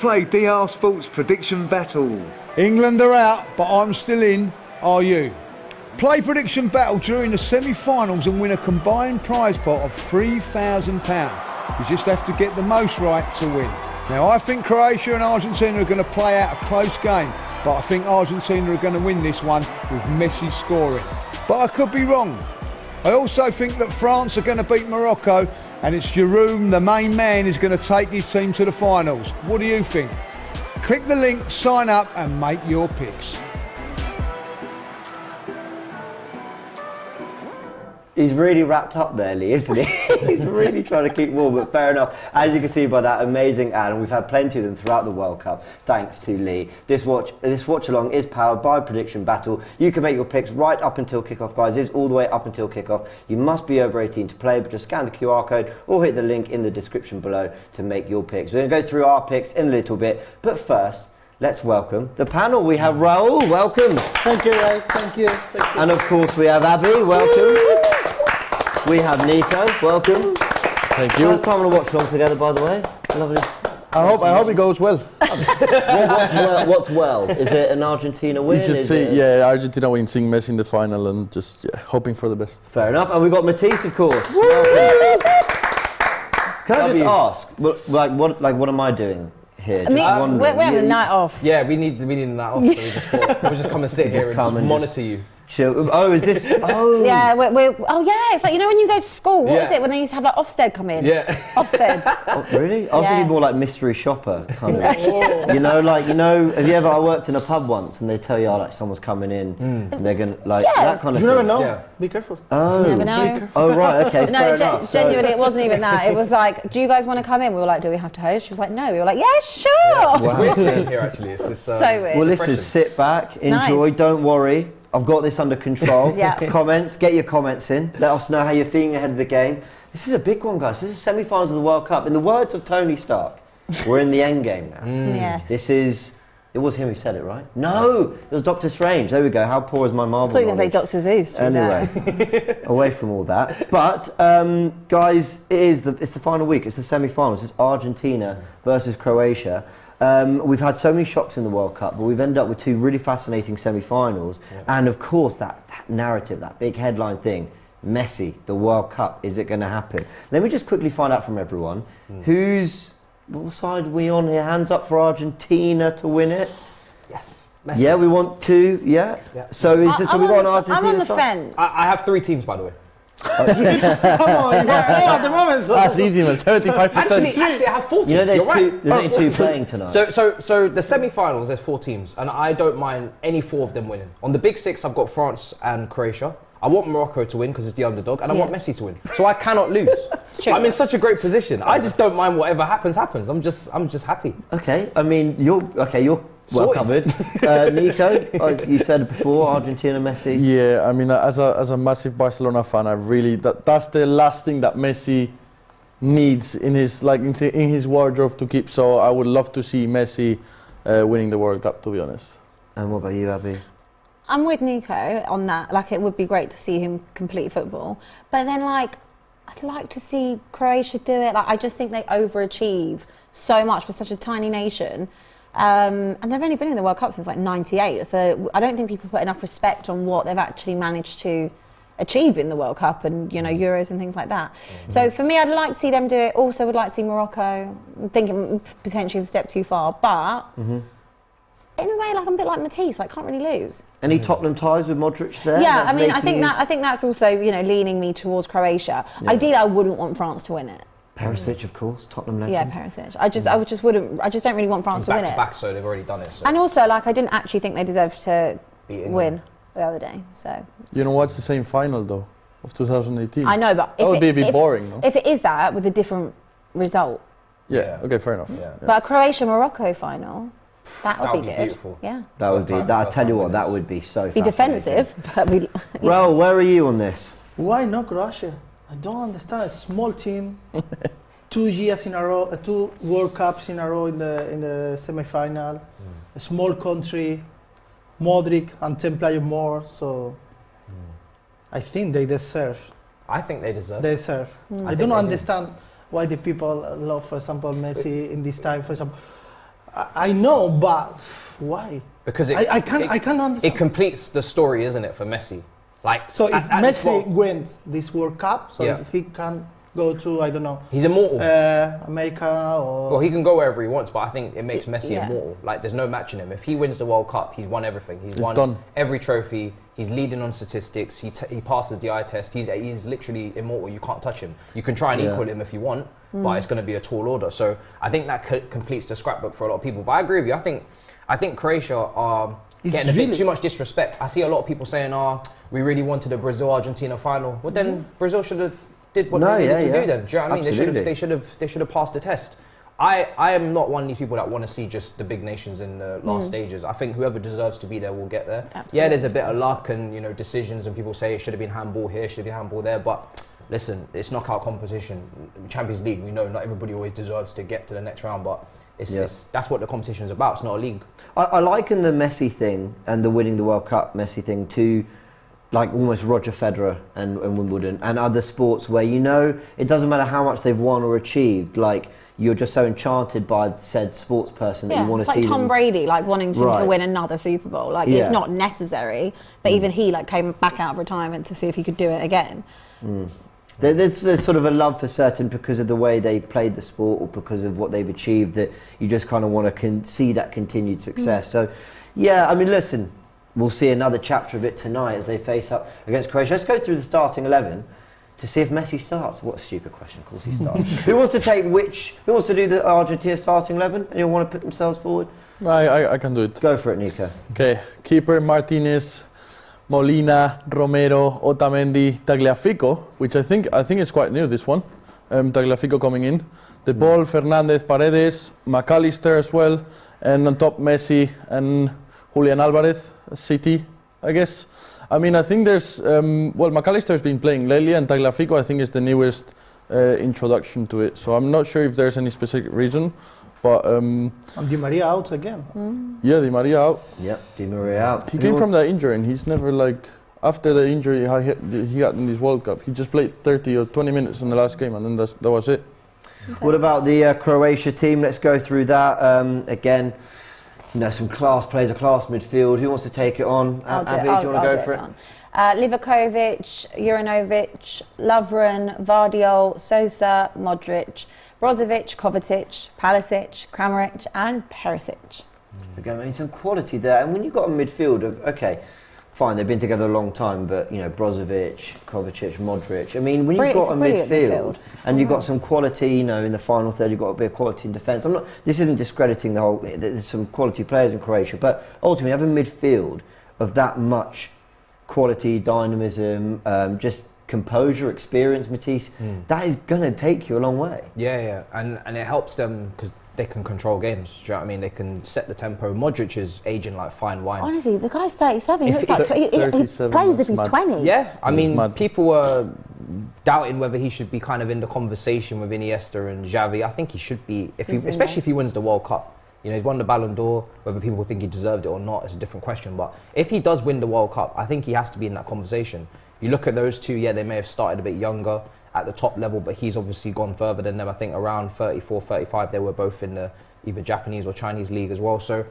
play DR Sports Prediction Battle. England are out, but I'm still in. Are you? Play Prediction Battle during the semi-finals and win a combined prize pot of £3,000. You just have to get the most right to win. Now, I think Croatia and Argentina are going to play out a close game, but I think Argentina are going to win this one with Messi scoring. But I could be wrong. I also think that France are going to beat Morocco, and it's Giroud, the main man, is going to take his team to the finals. What do you think? Click the link, sign up and make your picks. He's really wrapped up there, Lee, isn't he? He's really trying to keep warm, but fair enough. As you can see by that amazing ad, and we've had plenty of them throughout the World Cup, thanks to Lee. This watch-along is powered by Prediction Battle. You can make your picks right up until kickoff, guys. It is all the way up until kickoff. You must be over 18 to play, but just scan the QR code or hit the link in the description below to make your picks. We're going to go through our picks in a little bit, but first, let's welcome the panel. We have Raul, welcome. Thank you, guys. Thank you. Thank you. And of course, we have Abbi, welcome. We have Nico, welcome. Thank you. First time on a watch along together, by the way. Lovely. I hope it goes well. What's well? Is it an Argentina win? Argentina wins, seeing Messi in the final, and just hoping for the best. Fair enough. And we've got Matisse, of course. Welcome. Can I just ask, what am I doing here? We're having a night off. Yeah, we need a night off. So we just thought we'll just come and sit here and just monitor you. Chill. Oh, is this? Oh. Yeah, it's like, you know when you go to school, what is it, when they used to have like Ofsted come in? Yeah. Ofsted. Oh, really? I was thinking more like mystery shopper kind of. Have you ever, I worked in a pub once and they tell you, like, someone's coming in and they're going to, that kind of You thing. never know. Yeah. Be careful. Oh. You never know. Oh, right, okay, fair enough. Genuinely, it wasn't even that. It was like, do you guys want to come in? We were like, do we have to host? She was like, no. We were like, yeah, sure. Yeah. It's weird sitting here, actually. It's just, so weird. Well, listen, sit back, enjoy, don't worry. I've got this under control. Yeah. Comments, get your comments in. Let us know how you're feeling ahead of the game. This is a big one, guys. This is semi-finals of the World Cup. In the words of Tony Stark, we're in the end game now. Yes. This is, it was him who said it, right? No, it was Doctor Strange. There we go. How poor is my Marvel I thought you were going to say knowledge? Dr. Zeus. Anyway, away from all that. But, guys, it's the final week. It's the semi-finals. It's Argentina versus Croatia. We've had so many shocks in the World Cup, but we've ended up with two really fascinating semi-finals. Yeah. And of course, that narrative, that big headline thing, Messi, the World Cup, is it going to happen? Let me just quickly find out from everyone, what side are we on here? Hands up for Argentina to win it? Yes. Messi. Yeah, we want to, yeah? So is this, so we got an Argentina I'm on the side? fence. I have 3 teams, by the way. Come on, you got 4 at the moment. So. That's easy, man. 75%. Actually, I have 4 teams. You know, there's only 2 2 playing tonight. So the semi-finals, there's 4 teams, and I don't mind any 4 of them winning. On the big 6, I've got France and Croatia. I want Morocco to win because it's the underdog, and I want Messi to win. So I cannot lose. It's true. I'm in such a great position. I just don't mind whatever happens. I'm just happy. Okay, I mean, you're well covered. Nico, as you said before, Argentina, Messi. Yeah, I mean, as a massive Barcelona fan, I really that's the last thing that Messi needs in his wardrobe to keep. So I would love to see Messi winning the World Cup, to be honest. And what about you, Abbi? I'm with Nico on that. Like, it would be great to see him complete football. But then, like, I'd like to see Croatia do it. Like, I just think they overachieve so much for such a tiny nation. And they've only been in the World Cup since, like, 98. So I don't think people put enough respect on what they've actually managed to achieve in the World Cup and, you know, Euros and things like that. Mm-hmm. So for me, I'd like to see them do it. Also would like to see Morocco. I'm thinking potentially is a step too far. But... in a way, like, I'm a bit like Matisse. I can't really lose. Any Tottenham ties with Modric there? Yeah, I mean, I think that's also, you know, leaning me towards Croatia. Yeah. Ideally, I wouldn't want France to win it. Perisic, of course, Tottenham legend. Yeah, Perisic. I just don't really want France to win it. Back, so they've already done it. So. And also, like, I didn't actually think they deserved to win the other day. So. You know what's the same final though of 2018? I know, but that would be a bit boring, no? If it is that with a different result. Yeah. Okay, fair enough. Yeah. But a Croatia-Morocco final. That would be good. Beautiful. Yeah. That would be. I tell you what, that would be so. Be defensive, but we. Raul, where are you on this? Why not Croatia? I don't understand. A small team, 2 years in a row, 2 World Cups in a row in the semi-final. A small country, Modric and 10 players more. So, I think they deserve. I think they deserve. They deserve. I don't understand why the people love, for example, Messi in this time. For example. I know, but why? Because I can't understand. It completes the story, isn't it, for Messi? Like, So if at this Messi moment- wins this World Cup, so Yeah. he can go to, I don't know, he's immortal. America or... Well, he can go wherever he wants, but I think it makes Messi Yeah. immortal. Like, there's no matching him. If he wins the World Cup, he's won everything. He's won done. every trophy. He's leading on statistics. He passes the eye test. He's literally immortal. You can't touch him. You can try and Yeah. equal him if you want, but it's going to be a tall order. So I think that completes the scrapbook for a lot of people. But I agree with you. I think Croatia are It's getting a bit really- too much disrespect. I see a lot of people saying, we really wanted a Brazil-Argentina final. Well, then Brazil should have did what they needed to do then. Do you know what I mean? Absolutely. They should have passed the test. I am not one of these people that want to see just the big nations in the last stages. I think whoever deserves to be there will get there. Absolutely. Yeah, there's a bit of luck and decisions, and people say it should have been handball here, should have been handball there. But listen, it's knockout competition. Champions League, we know not everybody always deserves to get to the next round, but that's what the competition is about. It's not a league. I liken the Messi thing and the winning the World Cup Messi thing to like almost Roger Federer and Wimbledon and other sports where it doesn't matter how much they've won or achieved, like you're just so enchanted by said sports person that you want it's to see like Tom them. Brady, like wanting to Right. win another Super Bowl. Like Yeah. it's not necessary, but even he like came back out of retirement to see if he could do it again. There's sort of a love for certain because of the way they've played the sport or because of what they've achieved that you just kind of want to see that continued success. So, yeah, I mean, listen, we'll see another chapter of it tonight as they face up against Croatia. Let's go through the starting 11 to see if Messi starts. What a stupid question. Of course he starts. Who wants to do the Argentina starting 11? Anyone want to put themselves forward? I can do it. Go for it, Nico. Okay, keeper Martinez, Molina, Romero, Otamendi, Tagliafico, which I think is quite new, this one. Tagliafico coming in. The ball, Fernandez, Paredes, McAllister as well, and on top Messi and Julian Alvarez, City, I guess. I mean, I think there's, McAllister's been playing lately, and Tagliafico I think is the newest introduction to it. So I'm not sure if there's any specific reason, but And Di Maria out again. yeah, Di Maria out. Yep, Di Maria out. He came from the injury, and he's never after the injury he got in this World Cup, he just played 30 or 20 minutes in the last game, and then that was it. What about the Croatia team? Let's go through that. Again, some class players, a class midfield. Who wants to take it on? Abbi, do you want to go for it? Livakovic, Juranovic, Lovren, Vardiol, Sosa, Modric, Brozovic, Kovacic, Palisic, Kramaric and Perisic. Again, I mean, some quality there. And when you've got a midfield of, okay, fine, they've been together a long time, but, Brozovic, Kovacic, Modric. I mean, when you've got a brilliant midfield and you've got some quality, in the final third, you've got a bit of quality in defence. This isn't discrediting the whole, there's some quality players in Croatia, but ultimately, you have a midfield of that much quality, dynamism, just composure, experience, Matisse, that is going to take you a long way. Yeah, and it helps them because they can control games. Do you know what I mean? They can set the tempo. Modric is aging like fine wine. Honestly, the guy's 37. He If looks like he- he 37, plays as if that's he's mad. 20. Yeah, I He's mean, mad. people were doubting whether he should be kind of in the conversation with Iniesta and Xavi. I think he should be, especially if he wins the World Cup. He's won the Ballon d'Or. Whether people think he deserved it or not is a different question. But if he does win the World Cup, I think he has to be in that conversation. You look at those two, they may have started a bit younger at the top level, but he's obviously gone further than them. I think around 34, 35, they were both in the either Japanese or Chinese league as well. So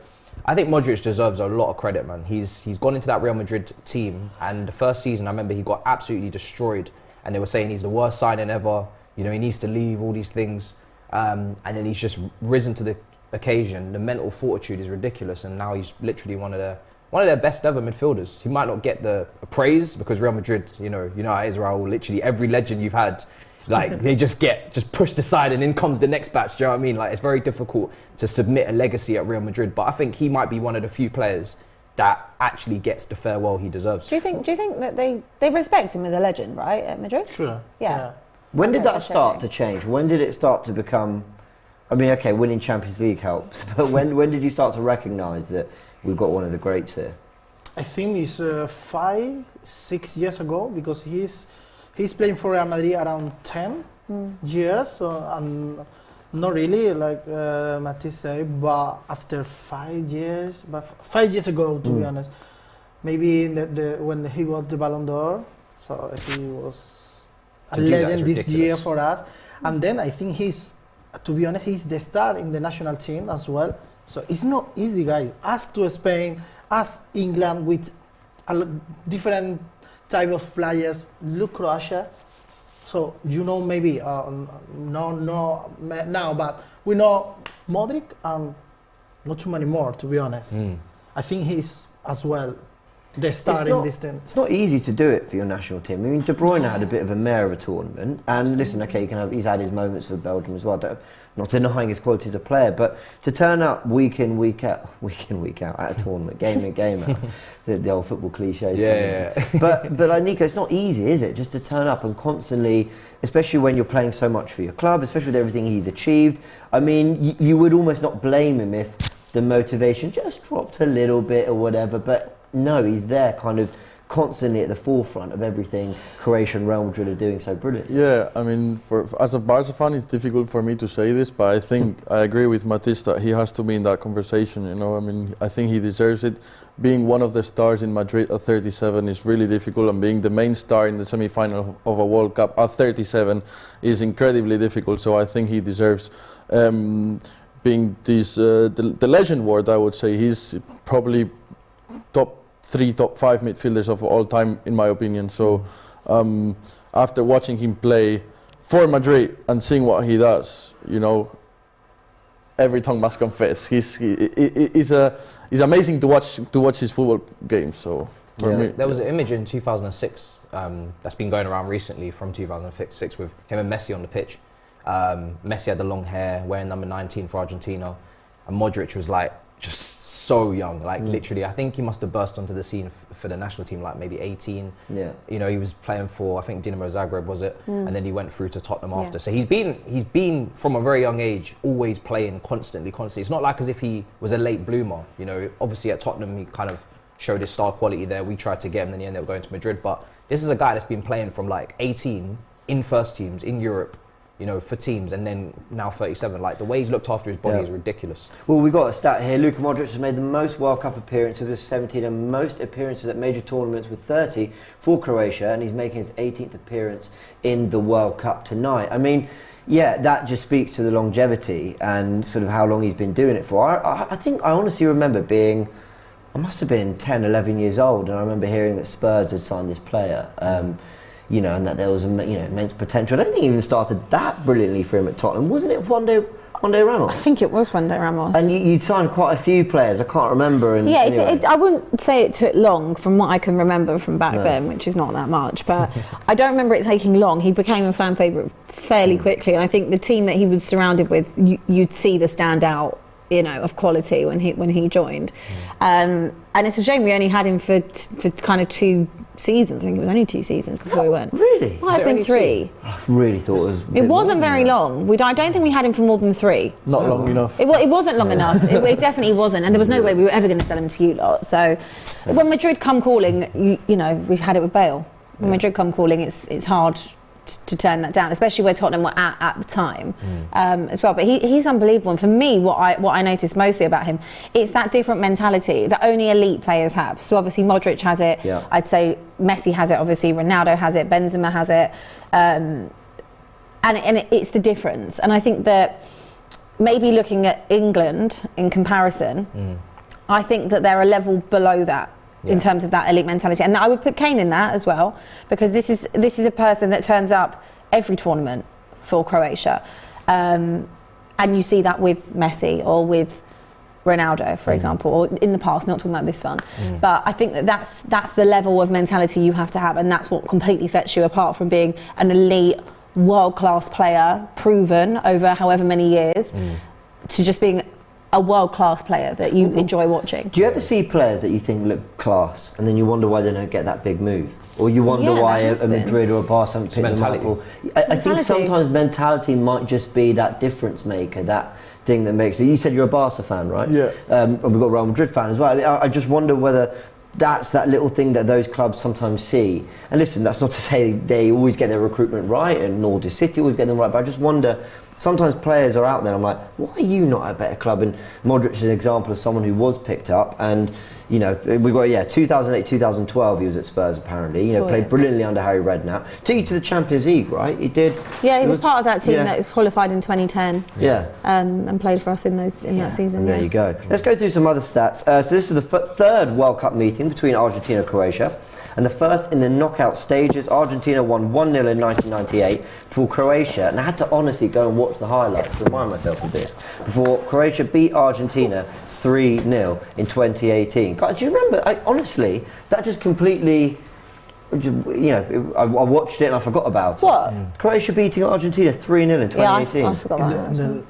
I think Modric deserves a lot of credit, man. He's gone into that Real Madrid team, and the first season, I remember he got absolutely destroyed, and they were saying he's the worst signing ever. He needs to leave, all these things, and then he's just risen to the occasion. The mental fortitude is ridiculous, and now he's literally one of their best ever midfielders. He might not get the praise because Real Madrid, you know how it is, Raul. Literally every legend you've had, they just get pushed aside, and in comes the next batch. Do you know what I mean? It's very difficult to submit a legacy at Real Madrid, but I think he might be one of the few players that actually gets the farewell he deserves. Do you think that they respect him as a legend, right, at Madrid? Sure. Yeah. When did Okay, that that's start okay. to change? When did it start to become... I mean, okay, winning Champions League helps, but when did you start to recognise that we've got one of the greats here? I think it's 5-6 years ago because he's playing for Real Madrid around 10 years, and not really like Matisse said, but after 5 years, but 5 years ago to be honest, maybe when he got the Ballon d'Or, so he was a To do that is legend this year ridiculous. for us, and then I think to be honest, he's the star in the national team as well. So it's not easy, guys. As to Spain, as England with different type of players. Look Croatia. So maybe no now, but we know Modric and not too many more, to be honest. I think he's as well the star in this team. It's not easy to do it for your national team. I mean, De Bruyne had a bit of a mare of a tournament, and listen, okay, he's had his moments for Belgium as well. Not denying his quality as a player, but to turn up week in, week out at a tournament, game in, game out, the old football cliches. Yeah. But like Nico, it's not easy, is it? Just to turn up and constantly, especially when you're playing so much for your club, especially with everything he's achieved. I mean, you would almost not blame him if the motivation just dropped a little bit or whatever. But no, he's there, kind of constantly at the forefront of everything Croatia and Real Madrid are doing so brilliantly. Yeah, I mean, as a Barca fan, it's difficult for me to say this, but I think I agree with Matisse that he has to be in that conversation. I mean, I think he deserves it. Being one of the stars in Madrid at 37 is really difficult, and being the main star in the semi-final of a World Cup at 37 is incredibly difficult. So I think he deserves being this the legend word. I would say he's probably top 3, top 5 midfielders of all time, in my opinion. So after watching him play for Madrid and seeing what he does, every tongue must confess. He's amazing to watch his football games. So for me, there was an image in 2006 that's been going around recently from 2006 with him and Messi on the pitch. Messi had the long hair, wearing number 19 for Argentina, and Modric was like just so young, like literally. I think he must have burst onto the scene for the national team like maybe 18. Yeah. He was playing for, I think, Dinamo Zagreb, was it? And then he went through to Tottenham after. So he's been from a very young age always playing constantly. It's not like as if he was a late bloomer. Obviously at Tottenham he kind of showed his star quality there. We tried to get him, then he ended up going to Madrid. But this is a guy that's been playing from like 18 in first teams in Europe, for teams, and then now 37. Like, the way he's looked after his body is ridiculous. Well, we've got a stat here. Luka Modric has made the most World Cup appearances with 17 and most appearances at major tournaments with 30 for Croatia, and he's making his 18th appearance in the World Cup tonight. I mean, yeah, that just speaks to the longevity and sort of how long he's been doing it for. I think I honestly remember I must have been 10, 11 years old, and I remember hearing that Spurs had signed this player. And that there was immense potential. I don't think he even started that brilliantly for him at Tottenham, wasn't it? One day Ramos. I think it was one day Ramos. And you'd signed quite a few players. I can't remember. And yeah, anyway. I wouldn't say it took long from what I can remember from back then, which is not that much. But I don't remember it taking long. He became a fan favourite fairly quickly, and I think the team that he was surrounded with, you'd see the standout, of quality when he joined. And it's a shame we only had him for kind of 2 seasons. I think it was only 2 seasons before he went. Really? Might have been 3. I really thought it was. It wasn't very long. I don't think we had him for more than 3. Not long enough. It wasn't long enough. It definitely wasn't, and there was no way we were ever going to sell him to you lot. So when Madrid come calling, we had it with Bale. When Madrid come calling, it's hard to turn that down, especially where Tottenham were at the time as well. But he's unbelievable, and for me, what I noticed mostly about him, it's that different mentality that only elite players have. So obviously Modric has it, I'd say Messi has it, obviously Ronaldo has it, Benzema has it, and it's the difference. And I think that maybe looking at England in comparison, I think that they're a level below that. In terms of that elite mentality, and I would put Kane in that as well, because this is a person that turns up every tournament for Croatia, and you see that with Messi or with Ronaldo, for example, or in the past. Not talking about this one, but I think that's the level of mentality you have to have, and that's what completely sets you apart from being an elite, world-class player, proven over however many years, to just being a world-class player that you enjoy watching. Do you ever see players that you think look class, and then you wonder why they don't get that big move? Or you wonder why a Madrid or a Barca haven't picked them up? Or, I think sometimes mentality might just be that difference maker, that thing that makes it. You said you're a Barca fan, right? Yeah. And we've got a Real Madrid fan as well. I just wonder whether that's that little thing that those clubs sometimes see. And listen, that's not to say they always get their recruitment right, and nor do City always get them right, but I just wonder, sometimes players are out there, I'm like, why are you not at a better club? And Modric is an example of someone who was picked up, and you know, we got 2008, 2012. He was at Spurs apparently. You know, 4 played years. brilliantly under Harry Redknapp. Took you to the Champions League, right? He did. Yeah, he was part of that team yeah. that qualified in 2010 Yeah. and played for us in that season. And there you go. Let's go through some other stats. So this is the third World Cup meeting between Argentina and Croatia, and the first in the knockout stages. Argentina won 1-0 in 1998 before Croatia, and I had to honestly go and watch the highlights to remind myself of this, before Croatia beat Argentina 3-0 in 2018. God, do you remember? Honestly, that just completely... You know, I watched it and I forgot about it. What? Croatia beating Argentina 3-0 in 2018. I forgot about that.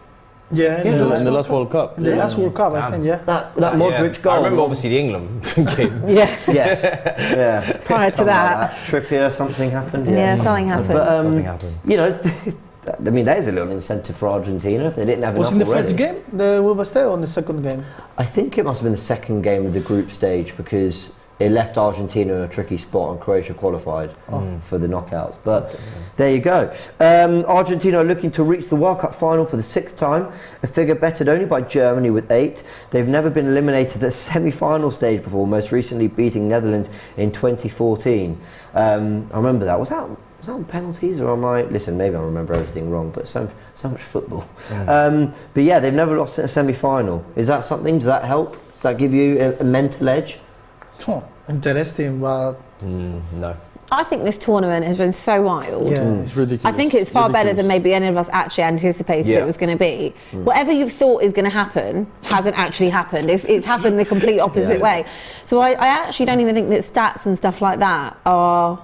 In the last World Cup. In the last World Cup, I think, yeah. That Modric goal. I remember obviously the England game. Yeah. Yes. Yeah. Prior to Something that. like Trippier, something happened. Yeah, something happened. But Something happened. you know, I mean, there's a little incentive for Argentina if they didn't have Was enough in the already. first game, the Will stay on the second game? I think it must have been the second game of the group stage because it left Argentina in a tricky spot and Croatia qualified for the knockouts. But there you go. Argentina are looking to reach the World Cup final for the 6th time, a figure bettered only by Germany with 8. They've never been eliminated at the semi-final stage before, most recently beating Netherlands in 2014. I remember that. Was that on penalties or am I... Listen, maybe I remember everything wrong, but so much football. But yeah, they've never lost at a semi-final. Is that something? Does that help? Does that give you a mental edge? Oh, interesting, but No. I think this tournament has been so wild. yeah. It's ridiculous. I think it's far better than maybe any of us actually anticipated it was going to be. Whatever you've thought is going to happen hasn't actually happened. It's happened the complete opposite way. So I actually don't even think that stats and stuff like that are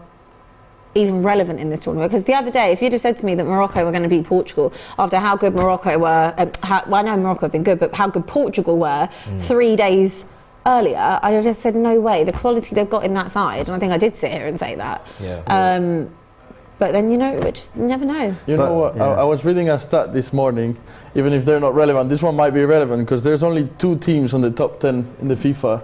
even relevant in this tournament. Because the other day, if you'd have said to me that Morocco were going to beat Portugal after how good Morocco were, well, I know Morocco have been good, but how good Portugal were 3 days earlier, I just said, no way, the quality they've got in that side, and I think I did sit here and say that. But then, you know, we just never know. You know what? I was reading a stat this morning, even if they're not relevant, this one might be relevant because there's only 2 teams on the top 10 in the FIFA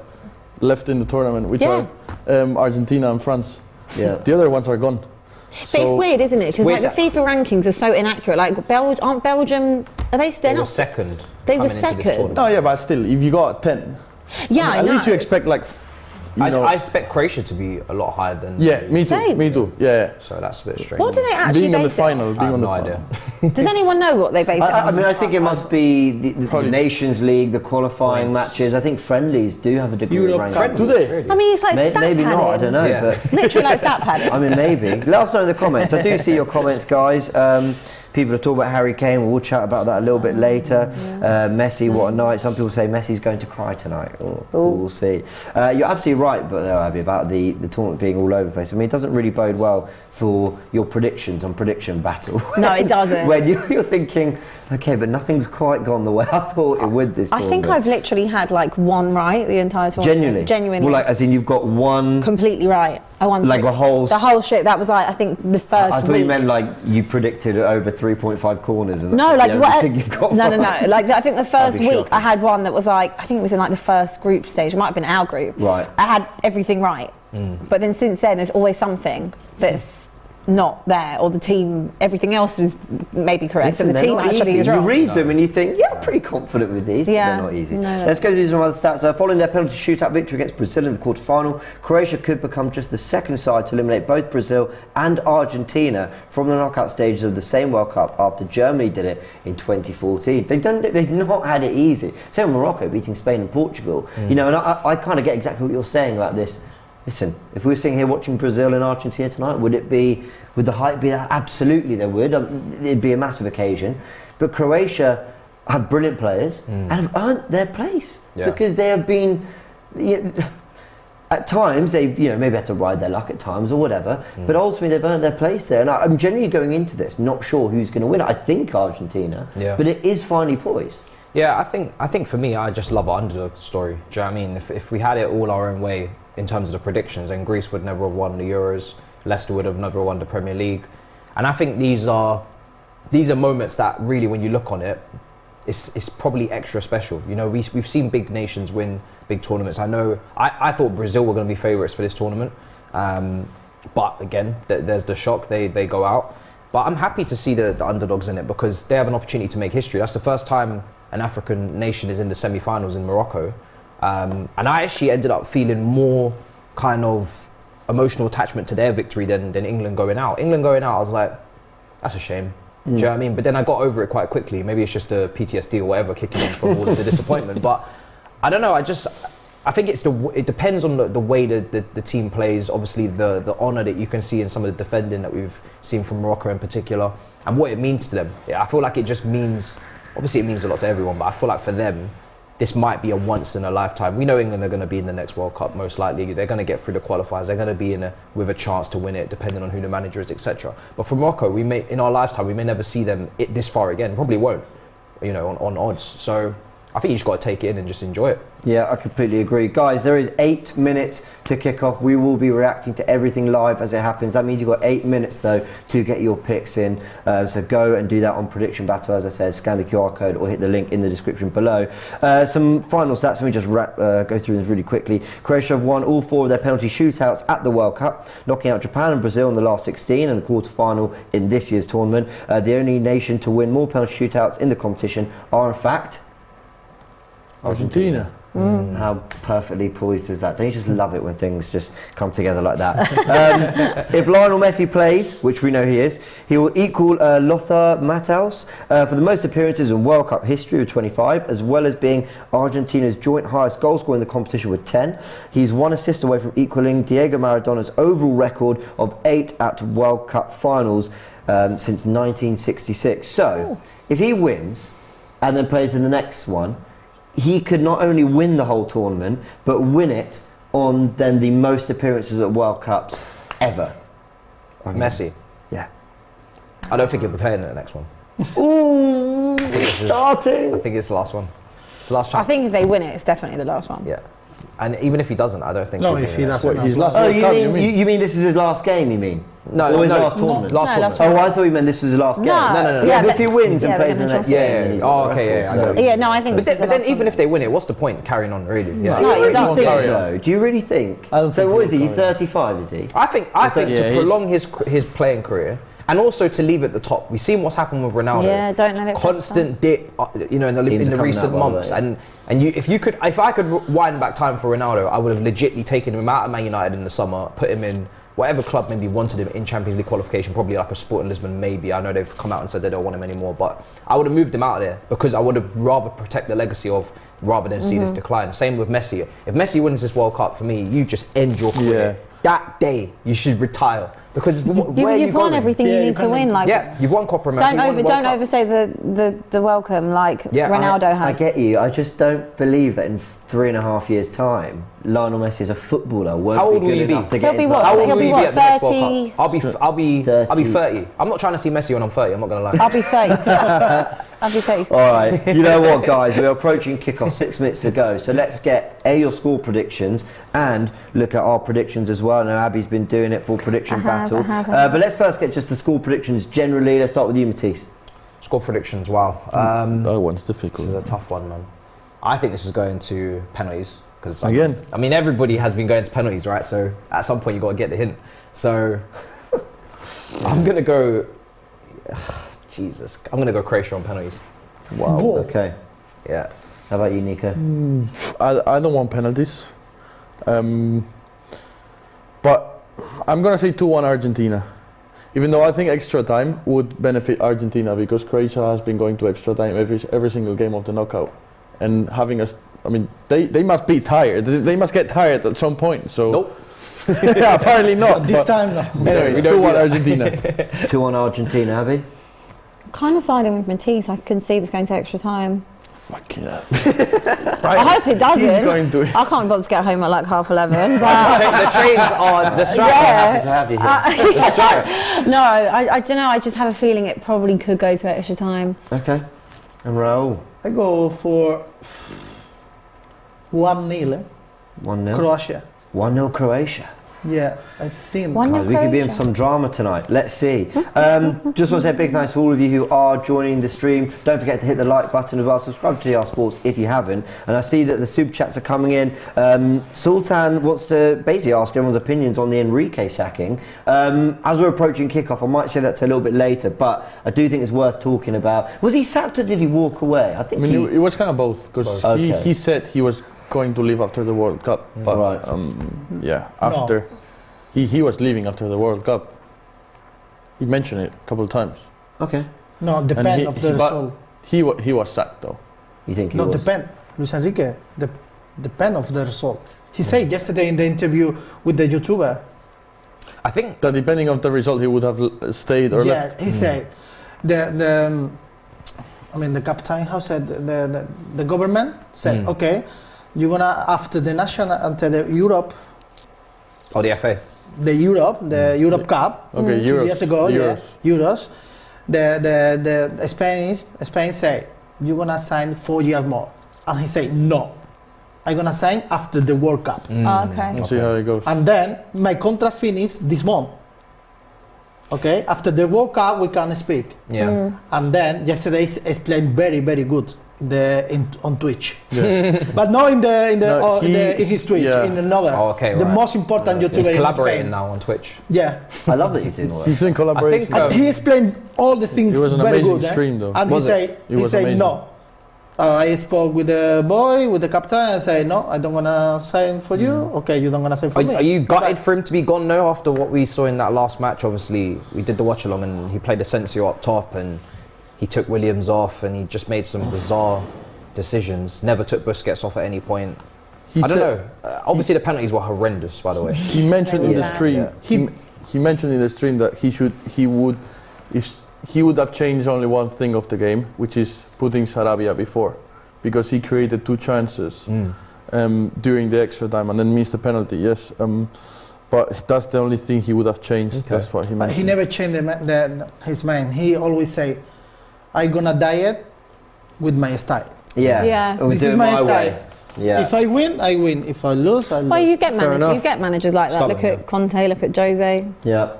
left in the tournament, which are Argentina and France. Yeah. The other ones are gone. But it's weird, isn't it? Because like the FIFA rankings are so inaccurate. Like aren't Belgium? Are they still? They were second. They were second. Oh yeah, but still, if you got 10, yeah, I at know. least you expect like. I expect Croatia to be a lot higher than. Yeah, me too. Same. Me too. Yeah. So that's a bit strange. What do they actually Being on the base it final, on? being I have on the no final. idea. Does anyone know what they base it on? I mean, I think it must be the Nations League, the qualifying matches. I think friendlies do have a degree of ranking. Do they? I mean, it's like stat Maybe padding. not, I don't know. Yeah. But Literally like stat padding. I mean, maybe. Let us know in the comments. I do see your comments, guys. People are talking about Harry Kane. We'll chat about that a little bit later. Messi, what a night. Some people say Messi's going to cry tonight. We'll see. You're absolutely right, but though, Abbi, about the tournament being all over the place. I mean, it doesn't really bode well for your predictions on prediction battle. No, it doesn't. When you're thinking, okay, but nothing's quite gone the way I thought it would this I tournament. think I've literally had like one right the entire tournament. Genuinely. Well, like, as in you've got one... Completely right. I won Like the whole shit. That was like, I think the first I thought week. you meant like you predicted over 3.5 corners. And No, that's like the what? only thing you've got No. right. Like I think the first That'd be week I shocking. had one that was like, I think it was in like the first group stage. It might have been our group. Right. I had everything right, but then since then there's always something that's not there, or the team, everything else was maybe correct, Listen, so the they're team not actually easy. is wrong. You read them and you think, yeah, I'm pretty confident with these, but Yeah. they're not easy. No. Let's go through some other stats. Following their penalty shootout victory against Brazil in the quarter-final, Croatia could become just the second side to eliminate both Brazil and Argentina from the knockout stages of the same World Cup after Germany did it in 2014. They've not had it easy. Same with Morocco beating Spain and Portugal. You know, and I kind of get exactly what you're saying about this. Listen, if we were sitting here watching Brazil and Argentina tonight, would the hype be that? Absolutely there would. It'd be a massive occasion. But Croatia have brilliant players and have earned their place because they have been, at times they've maybe had to ride their luck at times or whatever, but ultimately they've earned their place there. And I'm genuinely going into this not sure who's going to win. I think Argentina, but it is finely poised. Yeah, I think for me, I just love our underdog story. Do you know what I mean? If we had it all our own way in terms of the predictions, then Greece would never have won the Euros, Leicester would have never won the Premier League. And I think these are moments that really, when you look on it, it's probably extra special. You know, we've seen big nations win big tournaments. I know, I thought Brazil were going to be favourites for this tournament. But again, there's the shock, they go out. But I'm happy to see the underdogs in it because they have an opportunity to make history. That's the first time an African nation is in the semi-finals in Morocco. And I actually ended up feeling more kind of emotional attachment to their victory than England going out. England going out, I was like, that's a shame. Do you know what I mean? But then I got over it quite quickly. Maybe it's just a PTSD or whatever kicking in from all of the disappointment. But I don't know. I think it depends on the way the team plays. Obviously, the honour that you can see in some of the defending that we've seen from Morocco in particular, and what it means to them. Yeah, I feel like it just means. Obviously, it means a lot to everyone, but I feel like for them, this might be a once in a lifetime. We know England are going to be in the next World Cup most likely. They're going to get through the qualifiers. They're going to be with a chance to win it, depending on who the manager is, etc. But for Morocco, in our lifetime, we may never see them this far again. Probably won't, on odds. So I think you just got to take it in and just enjoy it. Yeah, I completely agree. Guys, there is 8 minutes to kick off. We will be reacting to everything live as it happens. That means you've got 8 minutes, though, to get your picks in. So go and do that on Prediction Battle, as I said. Scan the QR code or hit the link in the description below. Some final stats. Let me just go through this really quickly. Croatia have won all 4 of their penalty shootouts at the World Cup, knocking out Japan and Brazil in the last 16 and the quarter-final in this year's tournament. The only nation to win more penalty shootouts in the competition are, in fact, Argentina. How perfectly poised is that? Don't you just love it when things just come together like that? If Lionel Messi plays, which we know he is, he will equal Lothar Matthäus for the most appearances in World Cup history with 25, as well as being Argentina's joint highest goal scorer in the competition with 10. He's 1 assist away from equaling Diego Maradona's overall record of 8 at World Cup finals since 1966. So, if he wins and then plays in the next one, he could not only win the whole tournament, but win it on then the most appearances at World Cups ever. Messi. Yeah. I don't think he'll be playing in the next one. Ooh, starting. I think it's the last one. It's the last chance. I think if they win it, it's definitely the last one. Yeah. And even if he doesn't, I don't think. No, he'll if be he in the next doesn't. one. His last Oh, World Cup, you mean? you mean this is his last game, you mean? No, Or his no, last tournament? last No, tournament. last Oh, I thought you meant this was his last game. No, no. Yeah, Yeah, but if he wins and yeah, plays they're the gonna next trust game, him. then he's Yeah. got Oh, the okay, record, yeah, I so- know. Yeah, no, I think But this is the then last even one. if they win it, what's the point carrying on, really? Yeah. No, you don't. think carry on. though? Do you really think? I don't So think what is he'll he? He's carry on. 35, is he? I think Yeah, to he's- prolong his playing career and also to leave at the top. We've seen what's happened with Ronaldo. Yeah, don't let it Constant dip, in Teams the are coming recent out, by the months. way. And if I could wind back time for Ronaldo, I would have legitly taken him out of Man United in the summer, put him in whatever club maybe wanted him in Champions League qualification, probably like a Sporting Lisbon maybe. I know they've come out and said they don't want him anymore, but I would have moved him out of there because I would have rather protect the legacy of rather than see this decline. Same with Messi. If Messi wins this World Cup, for me, you just end your career. Yeah. That day, you should retire because where are you You've won going? everything you need to win. Like, Yeah, you've won Copa America. don't oversay the welcome like Yeah, Ronaldo I has. get you. I just don't believe that in 3.5 years' time, Lionel Messi as a footballer won't How old be will good he be? enough to He'll get be into what? that How old He'll will be you what, be at the next World 30? Cup? I'll be 30. 30. I'm not trying to see Messi when I'm 30. I'm not gonna lie. I'll be 32. I'll be 32. All right, you know what, guys? We're approaching kickoff, 6 minutes to go. So let's get your score predictions and look at our predictions as well. Now, Abby's been doing it for Prediction Battle. But let's first get just the score predictions generally. Let's start with you, Matisse. Score predictions. Wow. That one's This is difficult. a tough one, man. I think this is going to penalties because Again? I mean, everybody has been going to penalties, right? So at some point you got to get the hint. So I'm gonna go. Jesus, I'm gonna go Croatia on penalties. Wow. Okay. Yeah. How about you, Nico? I don't want penalties. But I'm going to say 2-1 Argentina. Even though I think extra time would benefit Argentina because Croatia has been going to extra time every single game of the knockout. And having us, I mean, they must be tired. They must get tired at some point. So Nope. yeah, apparently not. This but time, no. Anyway, We don't 2-1 do Argentina. 2-1 Argentina, Abby? Kind of siding with Matisse. I can see this going to extra time. Fuck yeah. I hope it doesn't. He's going to. I can't bother to get home at like 11:30. But The trains are distracting. Happy to have you here. no, I don't know. I just have a feeling it probably could go to extra time. Okay. And Raul? I go for 1-0 1-0. Croatia. 1-0 Croatia. Yeah, I think. 1-0 God, we could be in Croatia. some drama tonight. Let's see. Just want to say a big thanks to all of you who are joining the stream. Don't forget to hit the like button as well. Subscribe to TR Sports if you haven't. And I see that the super chats are coming in. Sultan wants to basically ask everyone's opinions on the Enrique sacking. As we're approaching kickoff, I might say that to a little bit later, but I do think it's worth talking about. Was he sacked or did he walk away? I think I mean, it was kind of both because Okay. he said he was going to leave after the World Cup. But Right. yeah, after he was leaving after the World Cup. He mentioned it a couple of times. Okay. No, depend of the result. He was sacked though. You think he No, was? depend. Luis Enrique, depend of the result. He said yesterday in the interview with the YouTuber. I think That depending on the result, he would have stayed or Yeah, left. he said the captain, how said the government said, okay, you're gonna after the national until the Europe, the FA. the Europe Cup, Okay, 2 Euros. years ago, Euros. Euros. The Spain say you're gonna sign 4 years more, and he said no, I'm gonna sign after the World Cup, Oh, okay. We'll see how it goes. and then my contract finish this month. Okay, after the World Cup we can speak. Yeah. And then yesterday explained very good on Twitch, but not in his Twitch, yeah. in another. Oh, okay, the right. most important YouTuber He's in collaborating Spain. now on Twitch. Yeah, I love that he's doing all that. He's doing collaboration. I think, and he explained all the things It was an very amazing good. stream, though. And Was he it? said, It was amazing. no. I spoke with the boy, with the captain, and say no, I don't wanna sign for you. Okay, you don't wanna sign for me. Are you Bye-bye. gutted for him to be gone now after what we saw in that last match? Obviously, we did the watch along and he played Asensio up top and he took Williams off and he just made some bizarre decisions. Never took Busquets off at any point. I don't know. Obviously, the penalties were horrendous, by the way. He mentioned in the Yeah. stream. Yeah. He mentioned in the stream that he would have changed only one thing of the game, which is putting Sarabia before, because he created 2 chances during the extra time and then missed the penalty. Yes, but that's the only thing he would have changed. Okay. That's what he But mentioned. he never changed his mind. He always say, I'm gonna diet with my style. Yeah. Yeah. We'll This do is it my my style. way. Yeah. If I win, I win. If I lose, I lose. Well, you get Fair enough. managers like that. Stubborn, Look at Conte, look at Jose. Yeah.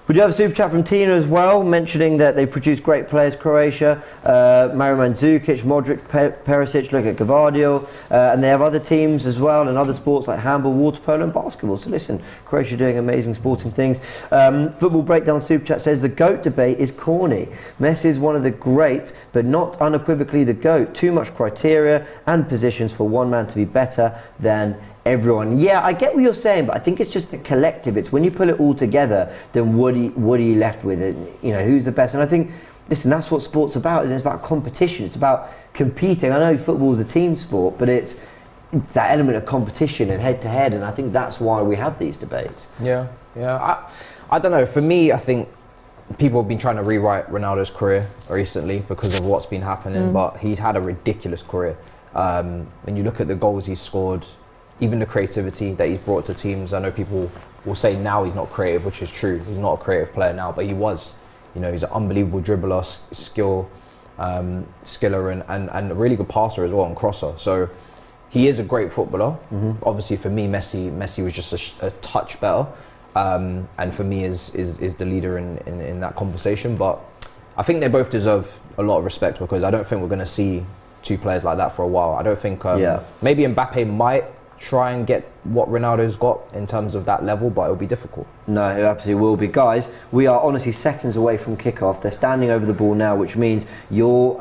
We do have a super chat from Tina as well, mentioning that they've produced great players, Croatia, Mario Mandzukic, Modric, Perisic, look at Gavardio, and they have other teams as well and other sports like handball, water polo and basketball. So listen, Croatia doing amazing sporting things. Football Breakdown super chat says the GOAT debate is corny. Messi is one of the greats, but not unequivocally the GOAT. Too much criteria and positions for one man to be better than everyone. Yeah, I get what you're saying, but I think it's just the collective. It's when you pull it all together, then what are you left with? It, you know, who's the best? And I think, listen, that's what sport's about. Is it's about competition. It's about competing. I know football's a team sport, but it's that element of competition and head to head. And I think that's why we have these debates. Yeah. I don't know. For me, I think people have been trying to rewrite Ronaldo's career recently because of what's been happening, but he's had a ridiculous career. When you look at the goals he's scored, even the creativity that he's brought to teams. I know people will say now he's not creative, which is true. He's not a creative player now, but he was. You know, he's an unbelievable dribbler, skiller, and a really good passer as well, and crosser. So he is a great footballer. Obviously, for me, Messi was just a touch better, and for me is the leader in that conversation. But I think they both deserve a lot of respect because I don't think we're going to see 2 players like that for a while. I don't think maybe Mbappe might try and get what Ronaldo's got in terms of that level, but it'll be difficult. No, it absolutely will be. Guys, we are honestly seconds away from kickoff. They're standing over the ball now, which means your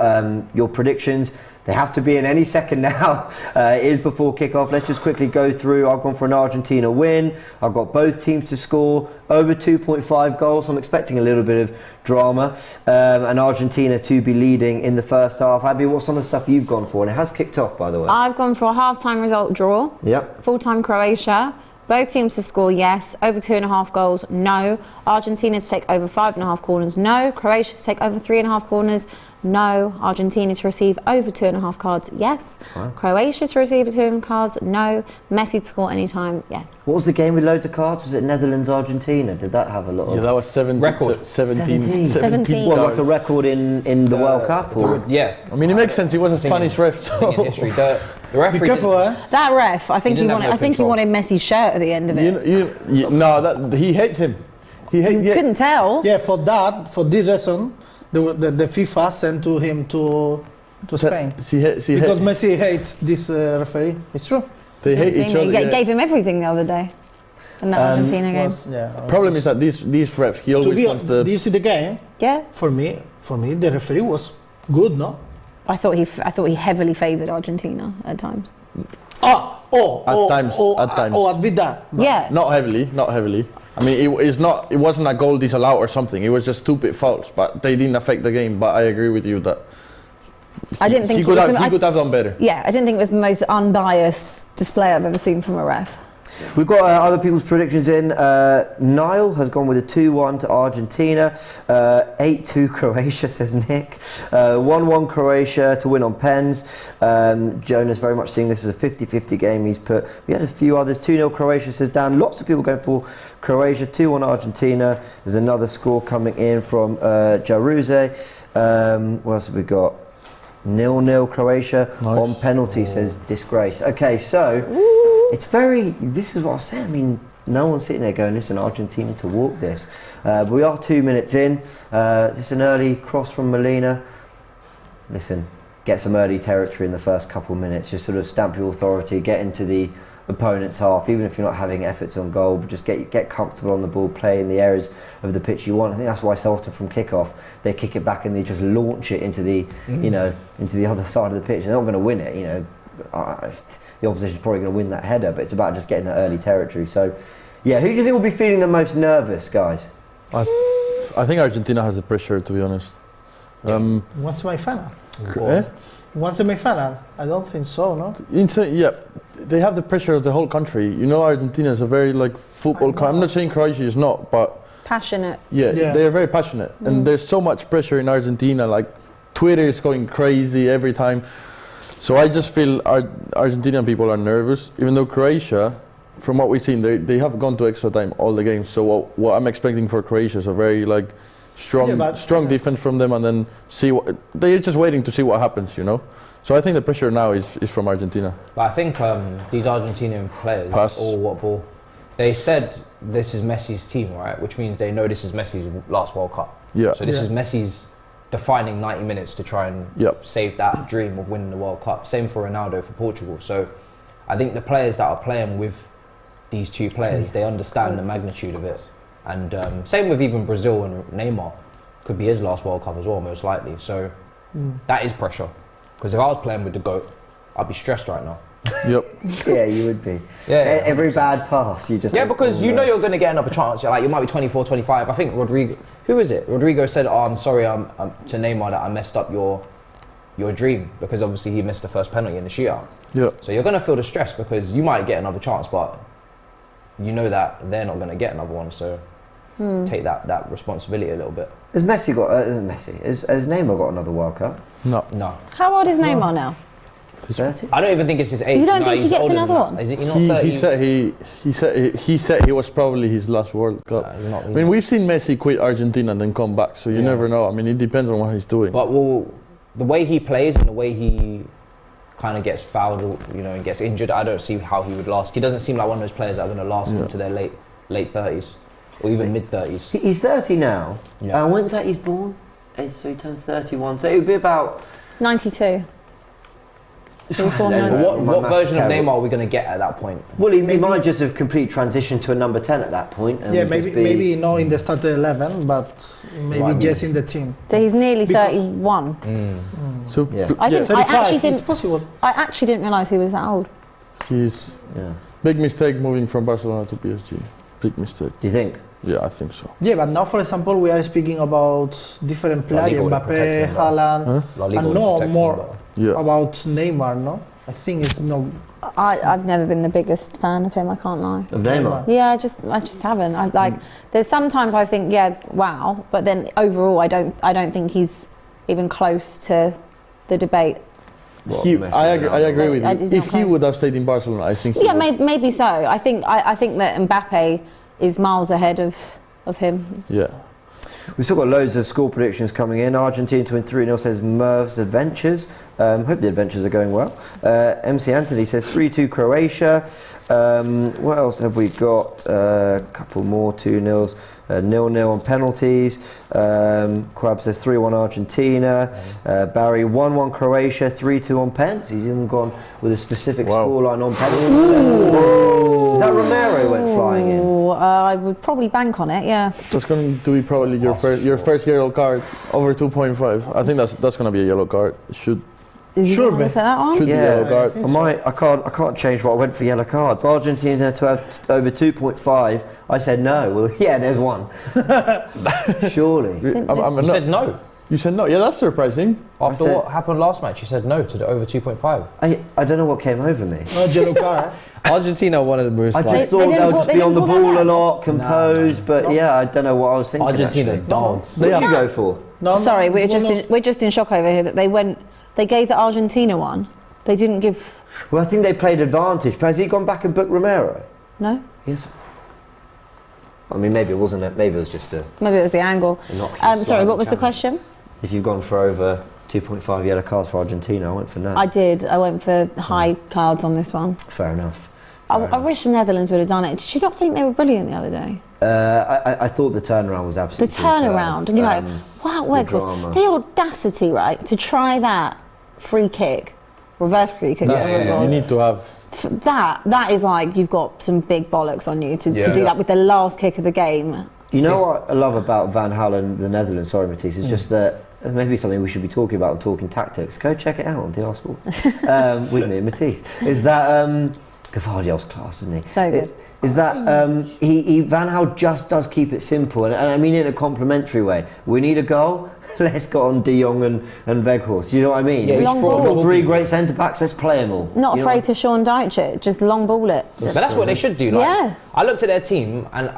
predictions, they have to be in any second now. It is before kickoff. Let's just quickly go through. I've gone for an Argentina win. I've got both teams to score over 2.5 goals. I'm expecting a little bit of drama. And Argentina to be leading in the first half. Abbi, what's some of the stuff you've gone for? And it has kicked off, by the way. I've gone for a half-time result draw. Yep. Full-time Croatia. Both teams to score, yes. Over 2.5 goals, no. Argentina to take over 5.5 corners, no. Croatia to take over 3.5 corners, no. Argentina to receive over 2.5 cards, yes. Wow. Croatia to receive 2 cards, no. Messi to score anytime, yes. What was the game with loads of cards? Was it Netherlands-Argentina? Did that have a lot of... Yeah, that was 17. Record. 17. 17. What, like a record in the World Cup? Or? Yeah. I mean, it makes sense. He was a Spanish ref, I think in so history, the referee Be careful, That ref, I think He he didn't wanted. have no I think he control. wanted Messi's shirt at the end of it. no, he hates him. He hates. Yeah. Couldn't tell. Yeah, for this reason, the FIFA sent to him to Spain. Because Messi hates this referee. It's true. They hate each other. He yeah. gave him everything the other day in that Argentina game. Problem is that these refs, he always wants the. Do you see the game? Yeah. For me, the referee was good, no? I thought he heavily favoured Argentina at times. At times. Admit that. Yeah. Not heavily. I mean, it wasn't a goal disallowed or something. It was just stupid fouls, but they didn't affect the game. But I agree with you that I didn't think he could have done better. Yeah, I didn't think it was the most unbiased display I've ever seen from a ref. We've got other people's predictions in. Niall has gone with a 2-1 to Argentina. 8-2 Croatia, says Nick. 1-1 Croatia to win on pens. Jonas very much seeing this as a 50-50 game. He's put. We had a few others. 2-0 Croatia, says Dan. Lots of people going for Croatia. 2-1 Argentina. There's another score coming in from Jaruze. What else have we got? 0-0 Croatia on penalty, says Disgrace. Okay, so it's very. This is what I was saying. I mean, no one's sitting there going, "Listen, Argentina to walk this." But we are 2 minutes in. This is an early cross from Molina. Listen, get some early territory in the first couple of minutes. Just sort of stamp your authority, get into the opponent's half, even if you're not having efforts on goal, but just get comfortable on the ball, play in the areas of the pitch you want. I think that's why so often from kick-off they kick it back and they just launch it into the into the other side of the pitch. They're not going to win it, the opposition's probably going to win that header, but it's about just getting that early territory. So yeah, who do you think will be feeling the most nervous, guys? I think Argentina has the pressure, to be honest. One semi-final. One semi-final? I don't think so, no? Yeah, they have the pressure of the whole country. You know, Argentina is a very football country. I'm not saying Croatia is not, but passionate. Yeah, they're very passionate, and there's so much pressure in Argentina. Like Twitter is going crazy every time. So I just feel Argentinian people are nervous, even though Croatia, from what we've seen, they have gone to extra time all the games. So what I'm expecting for Croatia is a very strong defense from them, and then they're just waiting to see what happens, So I think the pressure now is from Argentina. But I think these Argentinian players, they said this is Messi's team, right? Which means they know this is Messi's last World Cup. Yeah. So this is Messi's defining 90 minutes to try and save that dream of winning the World Cup. Same for Ronaldo for Portugal. So I think the players that are playing with these two players, they understand the magnitude of it. And same with even Brazil and Neymar. Could be his last World Cup as well, most likely. So that is pressure. Because if I was playing with the GOAT, I'd be stressed right now. Yep. Yeah, you would be. Yeah. Every bad pass, you just. Yeah, because you know you're going to get another chance. You might be 24, 25. I think Rodrigo. Who is it? Rodrigo said, "Oh, I'm sorry, to Neymar that I messed up your dream," because obviously he missed the first penalty in the shootout. Yeah. So you're going to feel the stress because you might get another chance, but you know that they're not going to get another one. So take that responsibility a little bit. Has Messi got? Has Neymar got another World Cup? No. How old is Neymar now? 30? I don't even think it's his age. You don't think he gets older than another that. one? Is it not 30? He said he was probably his last World Cup. He's not, I mean, we've seen Messi quit Argentina and then come back, so you never know. I mean, it depends on what he's doing. But the way he plays and the way he kind of gets fouled, and gets injured, I don't see how he would last. He doesn't seem like one of those players that are going to last into their late 30s or even mid 30s. He's 30 now. Yeah. When's that he's born? So he turns 31. So it would be about 92. He was born in What version of Neymar are we going to get at that point? Well, he might just have complete transitioned to a number 10 at that point. And maybe not in the starting 11, but maybe just in the team. So he's nearly 31. So It's possible. I actually didn't realise he was that old. He's big mistake moving from Barcelona to PSG. Big mistake. Do you think? Yeah, I think so. Yeah, but now, for example, we are speaking about different players, Mbappe, Haaland, and no more about Neymar, no? I think it's no. I've never been the biggest fan of him, I can't lie. Of Neymar? Yeah, I just haven't. There's sometimes I think, wow, but then overall I don't think he's even close to the debate. I agree with you. If he would have stayed in Barcelona, I think. Maybe so. I think that Mbappe is miles ahead of him. Yeah. We've still got loads of score predictions coming in. Argentina to win 3-0 says Merv's Adventures. Hope the adventures are going well. MC Anthony says 3-2 Croatia. What else have we got? A couple more 2-0s. 0-0 on penalties. Quab says 3-1 Argentina. Barry 1-1 Croatia, 3-2 on pens. He's even gone with a specific scoreline on penalties. Is that Romero went flying in? I would probably bank on it. Yeah. That's going to be probably your first yellow card over 2.5. I think that's going to be a yellow card. It should. Did you Should want to be. look at that one? Should be yellow card. I can't change what I went for yellow cards. Argentina to have over 2.5. I said no. Well, yeah, there's one. Surely. You said no. You said no. Yeah, that's surprising. After said- what happened last match, you said no to the over 2.5. I don't know what came over me. No yellow card. Argentina one of the most I like just thought didn't they'll pull- just they be on didn't the pull ball that a lot, composed, but yeah, I don't know what I was thinking. Argentina actually. dance. What did you go for? No, Sorry, no, we're just in shock over here that they gave the Argentina one. They didn't give. Well, I think they played advantage. But has he gone back and booked Romero? No, Yes. I mean, maybe it wasn't it. Maybe it was just a maybe it was the angle. innocuous Sorry, what slight was the challenge. question? If you've gone for over 2.5 yellow cards for Argentina, I went for no. I did. I went for high cards on this one. Fair enough. I wish the Netherlands would have done it. Did you not think they were brilliant the other day? I thought the turnaround was The absolutely turnaround, superb. you know, wow, the drama. the audacity, right, to try that free kick, reverse free kick. That's whatever it you was. need to have. That is like you've got some big bollocks on you to do Yeah. that with the last kick of the game. You know what I love about Van Gaal and the Netherlands, sorry Matisse, is just that maybe something we should be talking about and talking tactics. Go check it out on DR Sports with me and Matisse. Is that Gvardiol's class, isn't he? So good. Is that he Van Gaal just does keep it simple, and I mean in a complimentary way. We need a goal. Let's go on De Jong and Weghorst. You know what I mean? Yeah, We've Long got ball. three great centre backs. Let's play them all. Not You know afraid to Sean Dyche it, just long ball it. But that's what they should do. Like, Yeah. I looked at their team and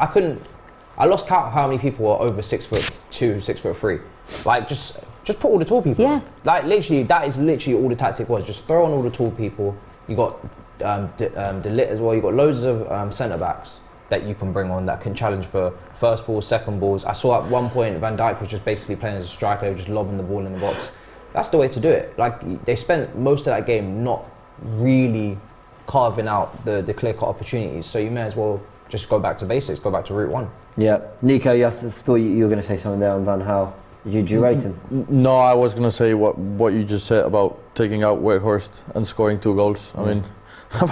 I lost count of how many people were over 6'2", 6'3". Like just put all the tall people. Yeah. Like literally, that is literally all the tactic was. Just throw on all the tall people. You got De Ligt as well. You got loads of centre backs that you can bring on that can challenge for first balls, second balls. I saw at one point Van Dijk was just basically playing as a striker. They were just lobbing the ball in the box. That's the way to do it. Like they spent most of that game not really carving out the clear-cut opportunities. So you may as well just go back to basics, go back to route one. Yeah, Nico, I thought you were going to say something there on Van Gaal. Did you rate him? No, I was gonna say what you just said about taking out Weghorst and scoring 2 goals. I mean,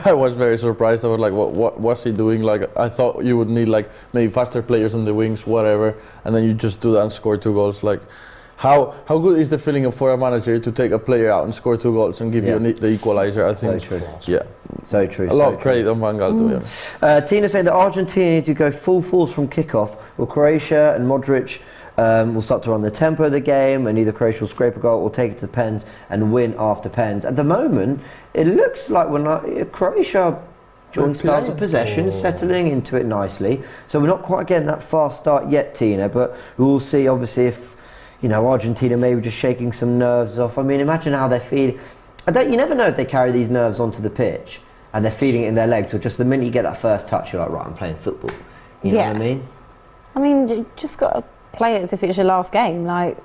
I was very surprised. I was like, what was he doing? Like, I thought you would need like maybe faster players on the wings, whatever, and then you just do that and score 2 goals. Like, how good is the feeling for a manager to take a player out and score 2 goals and give you the equalizer? I think. So true. Yeah, So true. a lot of credit on Van Gaal, to be honest. Tina saying that Argentina need to go full force from kickoff. Well, Croatia and Modric will start to run the tempo of the game, and either Croatia will scrape a goal or take it to the pens and win after pens. At the moment, it looks like Croatia joint spells of possession, settling into it nicely. So we're not quite getting that fast start yet, Tina, but we'll see obviously if Argentina maybe just shaking some nerves off. I mean, imagine how they're feeling. You never know if they carry these nerves onto the pitch and they're feeling it in their legs, or just the minute you get that first touch, you're like, right, I'm playing football. You know what I mean? I mean, you just got to play it as if it's your last game. Like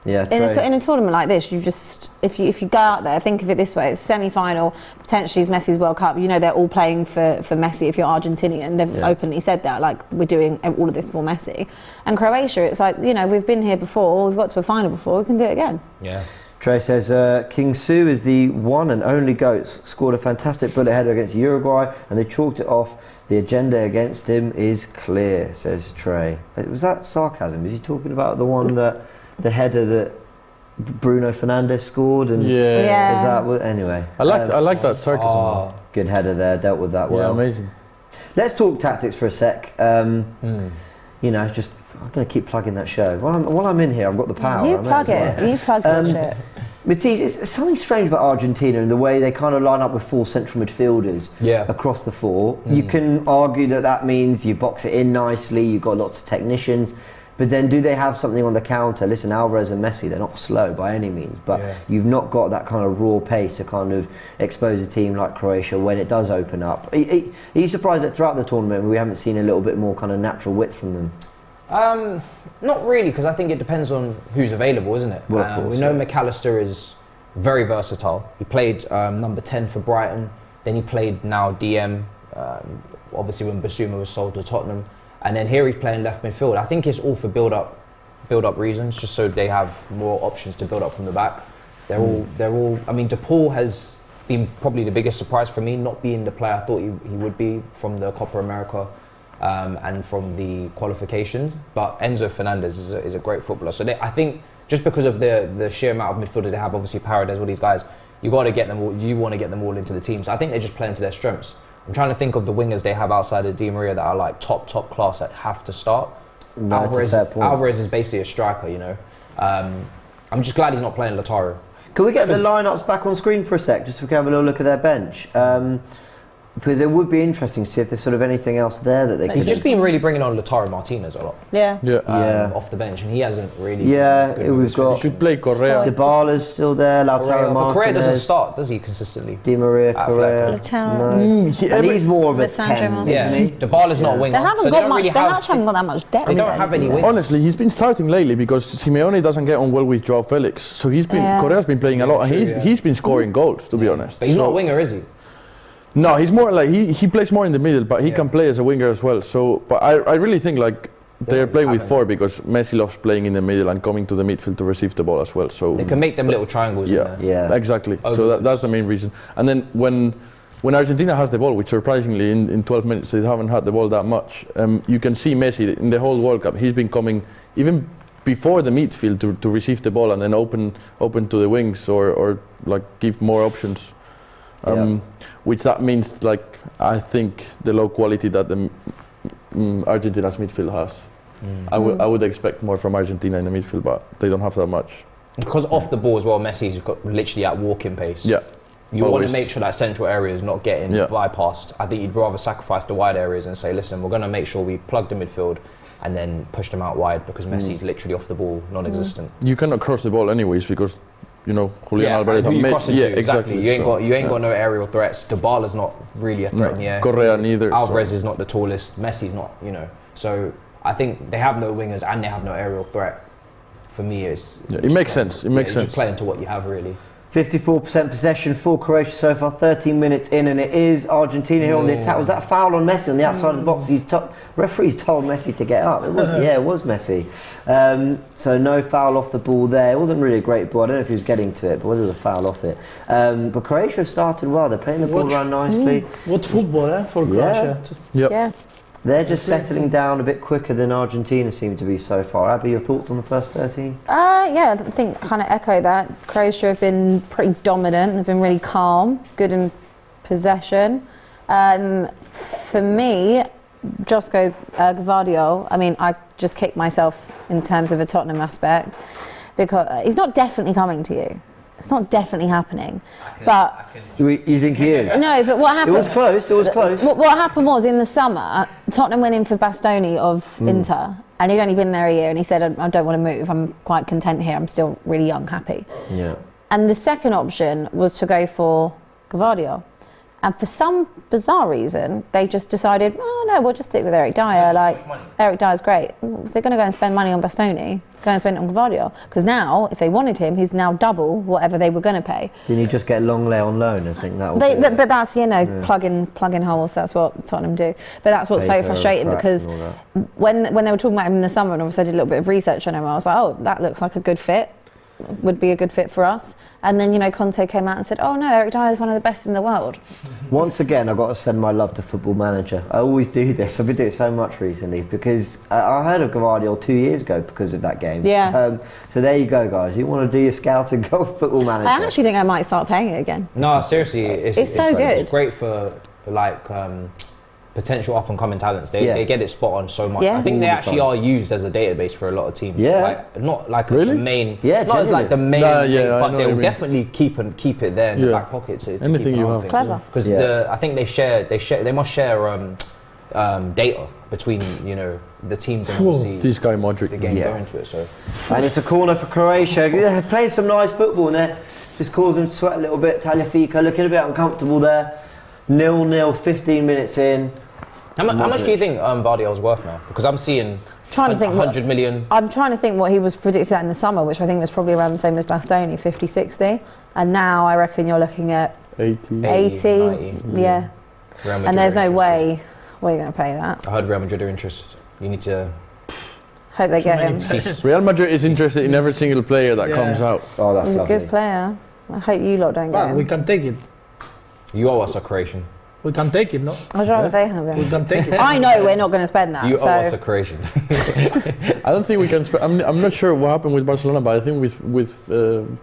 Yeah, in a tournament like this, you just if you go out there, think of it this way: it's semi-final, potentially it's Messi's World Cup. You know, they're all playing for Messi. If you're Argentinian, they've openly said that, like, we're doing all of this for Messi. And Croatia, it's like, we've been here before, we've got to a final before, we can do it again. Yeah. Trey says King Su is the one and only GOAT. Scored a fantastic bullet header against Uruguay, and they chalked it off. The agenda against him is clear, says Trey. Was that sarcasm? Is he talking about the one that the header that Bruno Fernandes scored? And Yeah. is that what, anyway? I like that sarcasm. Good header there. Dealt with that well. Yeah, amazing. Let's talk tactics for a sec. Just I'm going to keep plugging that show. While I'm in here, I've got the power. You I may plug as well. it. You plug that shit. Matisse, it's something strange about Argentina and the way they kind of line up with 4 central midfielders across the 4. You can argue that means you box it in nicely, you've got lots of technicians, but then do they have something on the counter? Listen, Alvarez and Messi, they're not slow by any means, but you've not got that kind of raw pace to kind of expose a team like Croatia when it does open up. Are you surprised that throughout the tournament we haven't seen a little bit more kind of natural width from them? Not really, because I think it depends on who's available, isn't it? Well, of course, we know McAllister is very versatile. He played number 10 for Brighton, then he played now DM, obviously when Basuma was sold to Tottenham, and then here he's playing left midfield. I think it's all for build-up reasons, just so they have more options to build up from the back. They're all. I mean, De Paul has been probably the biggest surprise for me, not being the player I thought he would be from the Copa America. And from the qualification, but Enzo Fernandez is a great footballer. So I think just because of the sheer amount of midfielders they have. Obviously, Paredes, all these guys, you got to get them all. You want to get them all into the team. So I think they're just playing to their strengths. I'm trying to think of the wingers they have outside of Di Maria that are like top class that have to start. No, that's a fair point. Alvarez is basically a striker, you know. I'm just glad he's not playing Lautaro. Can we get the lineups back on screen for a sec, just so we can have a little look at their bench? Because it would be interesting to see if there's sort of anything else there that they could. He's just been really bringing on Lautaro Martinez a lot. Yeah. Off the bench, and he hasn't really. Yeah, been good with we've his got. finishing. Should play Correa. Dybala's still there. Lautaro But Correa doesn't Martinez. start, does he, consistently? Di Maria, At Correa. Lautaro. No. And he's more of a Lissandro 10, Martinez. isn't Yeah, he? Dybala's not a winger. They haven't so got don't much. really They have, actually haven't got that much depth. They don't have any wingers. Honestly, he's been starting lately because Simeone doesn't get on well with Joao Felix. So he's been Correa's been playing a lot, and he's been scoring goals, to be honest. But he's So- not a winger, is he? No, he's more like he plays more in the middle, but he can play as a winger as well. So, but I really think like they're playing with four because Messi loves playing in the middle and coming to the midfield to receive the ball as well. So They can make them little triangles in there. Yeah. exactly. So Overlaps. that's the main reason. And then when Argentina has the ball, which surprisingly in 12 minutes they haven't had the ball that much, you can see Messi in the whole World Cup. He's been coming even before the midfield to receive the ball and then open to the wings or like give more options. Which that means like I think the low quality that the Argentina's midfield has. I would expect more from Argentina in the midfield, but they don't have that much. Because off the ball as well, Messi's got literally at walking pace. Yeah. You want Always. to make sure that central area is not getting bypassed. I think you'd rather sacrifice the wide areas and say, listen, we're going to make sure we plug the midfield and then push them out wide because Messi's literally off the ball, non-existent. You cannot cross the ball anyways because Julian Alvarez who and you Messi. crossing Yeah, to, exactly. You ain't got no aerial threats. Dybala's not really a threat in the air. Correa neither. Alvarez is not the tallest. Messi's not, So I think they have no wingers and they have no aerial threat. For me, it makes sense. It makes sense. Just play into what you have, really. 54% possession for Croatia so far, 13 minutes in, and it is Argentina here on the attack. Was that a foul on Messi on the outside of the box? Referee's told Messi to get up. It was, it was Messi. So no foul off the ball there. It wasn't really a great ball. I don't know if he was getting to it, but whether it was a foul off it. But Croatia started well. They're playing the ball around nicely. What football, for Croatia? Yep. Yeah. They're just settling down a bit quicker than Argentina seem to be so far. Abby, your thoughts on the first 13? Yeah, I think kind of echo that. Croatia have been pretty dominant. They've been really calm, good in possession. For me, Josko Gvardiol, I mean, I just kicked myself in terms of a Tottenham aspect because he's not definitely coming to you. It's not definitely happening. But You think he is? no, but what It happened? was close, it was close. What happened was in the summer, Tottenham went in for Bastoni of Inter, and he'd only been there a year, and he said, I don't want to move, I'm quite content here, I'm still really young, happy. Yeah. And the second option was to go for Gvardiol. And for some bizarre reason, they just decided, oh no, we'll just stick with Eric Dyer. Like, Eric Dyer's great. If they're going to go and spend money on Bastoni, go and spend it on Gvardiol. Because now, if they wanted him, he's now double whatever they were going to pay. Didn't you just get Longley on loan? I think that was But that's, plug-in holes, that's what Tottenham do. But that's what's so Paper, frustrating cracks because and all when they were talking about him in the summer, and obviously I did a little bit of research on him, I was like, oh, that looks like a good fit. Would be a good fit for us. And then, Conte came out and said, oh no, Eric Dyer is one of the best in the world. Once again, I've got to send my love to Football Manager. I always do this. I've been doing it so much recently because I heard of Gvardiol 2 years ago because of that game. Yeah. So there you go, guys. You want to do your scouting, go with Football Manager. I actually think I might start playing it again. No, seriously, it's so good. It's great for potential up and coming talents. They get it spot on so much. Yeah. I think they All the actually time. are used as a database for a lot of teams. Yeah. Not like Really? the main. Yeah, not as like the main Nah, thing, yeah, I know but what they'll you mean. definitely keep it there in the Yeah. back pocket to Anything keep you an eye on have. things. Clever. Because Yeah. I think they must share data between the teams and obviously This guy Modric. the game Yeah. going to it. So And it's a corner for Croatia. They're playing some nice football in there. Just caused them to sweat a little bit. Tagliafico looking a bit uncomfortable there. 0-0, 15 minutes in. how much do you think Vardiol's worth now? Because I'm seeing Trying to think 100 million. I'm trying to think what he was predicted at in the summer, which I think was probably around the same as Bastoni, 50, 60. And now I reckon you're looking at 80. 80. 90. Yeah. Real Madrid And there's no are way you're going to pay that. interested. I heard Real Madrid are interested. You need to. Hope they get him. Real Madrid is interested in every single player that comes out. Oh, that's He's a lovely. good player. I hope you lot don't get Well, we him. can take it. You owe us a Croatian. We can take it, no? I'd rather they have We it. can take it. I know we're not going to spend that. You so owe us a Croatian. I don't think we can. I'm not sure what happened with Barcelona, but I think with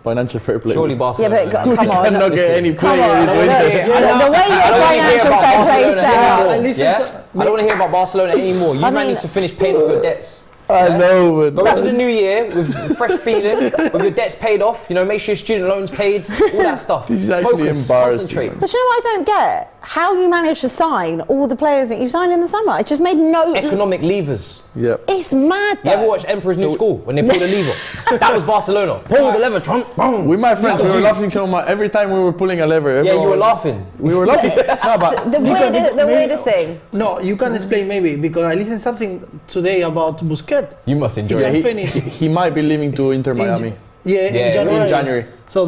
financial fair play. Surely yeah, Barcelona. but we come on. cannot get any Come player on, this I winter. don't The way your I don't wanna hear financial about fair play Barcelona set anymore. out. And this is Yeah? I don't want to hear about Barcelona anymore. You I man mean- need to finish paying off your debts. I know, but Go back to the new year with fresh feeling, with your debts paid off. You know, make sure your student loans paid, all that stuff. This is actually Focus, embarrassing. concentrate. But you know what I don't get? How you managed to sign all the players that you signed in the summer. It just made no... Economic levers. yeah. It's mad, You ever though. watch Emperor's New School when they pull the lever? That was Barcelona. Pull the lever, Trump. Boom. With my friends, That we was were you. laughing so much every time we were pulling a lever. Yeah, you everyone were was- laughing. We were laughing. No, but The weirdest thing. No, you can explain maybe, because I listened something today about Busquets. You must enjoy He it. can he, finish. he might be leaving to Inter Miami Yeah, Yeah, in January. in January. So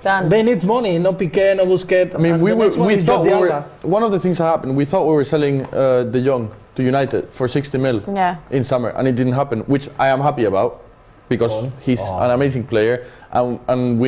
Done. they need money, no Piqué, no Busquets. I mean, and we the were, next one we is thought Jordi we were, Alba. one of the things that happened, we thought we were selling De Jong to United for 60 mil Yeah. in summer, and it didn't happen, which I am happy about because he's an amazing player, and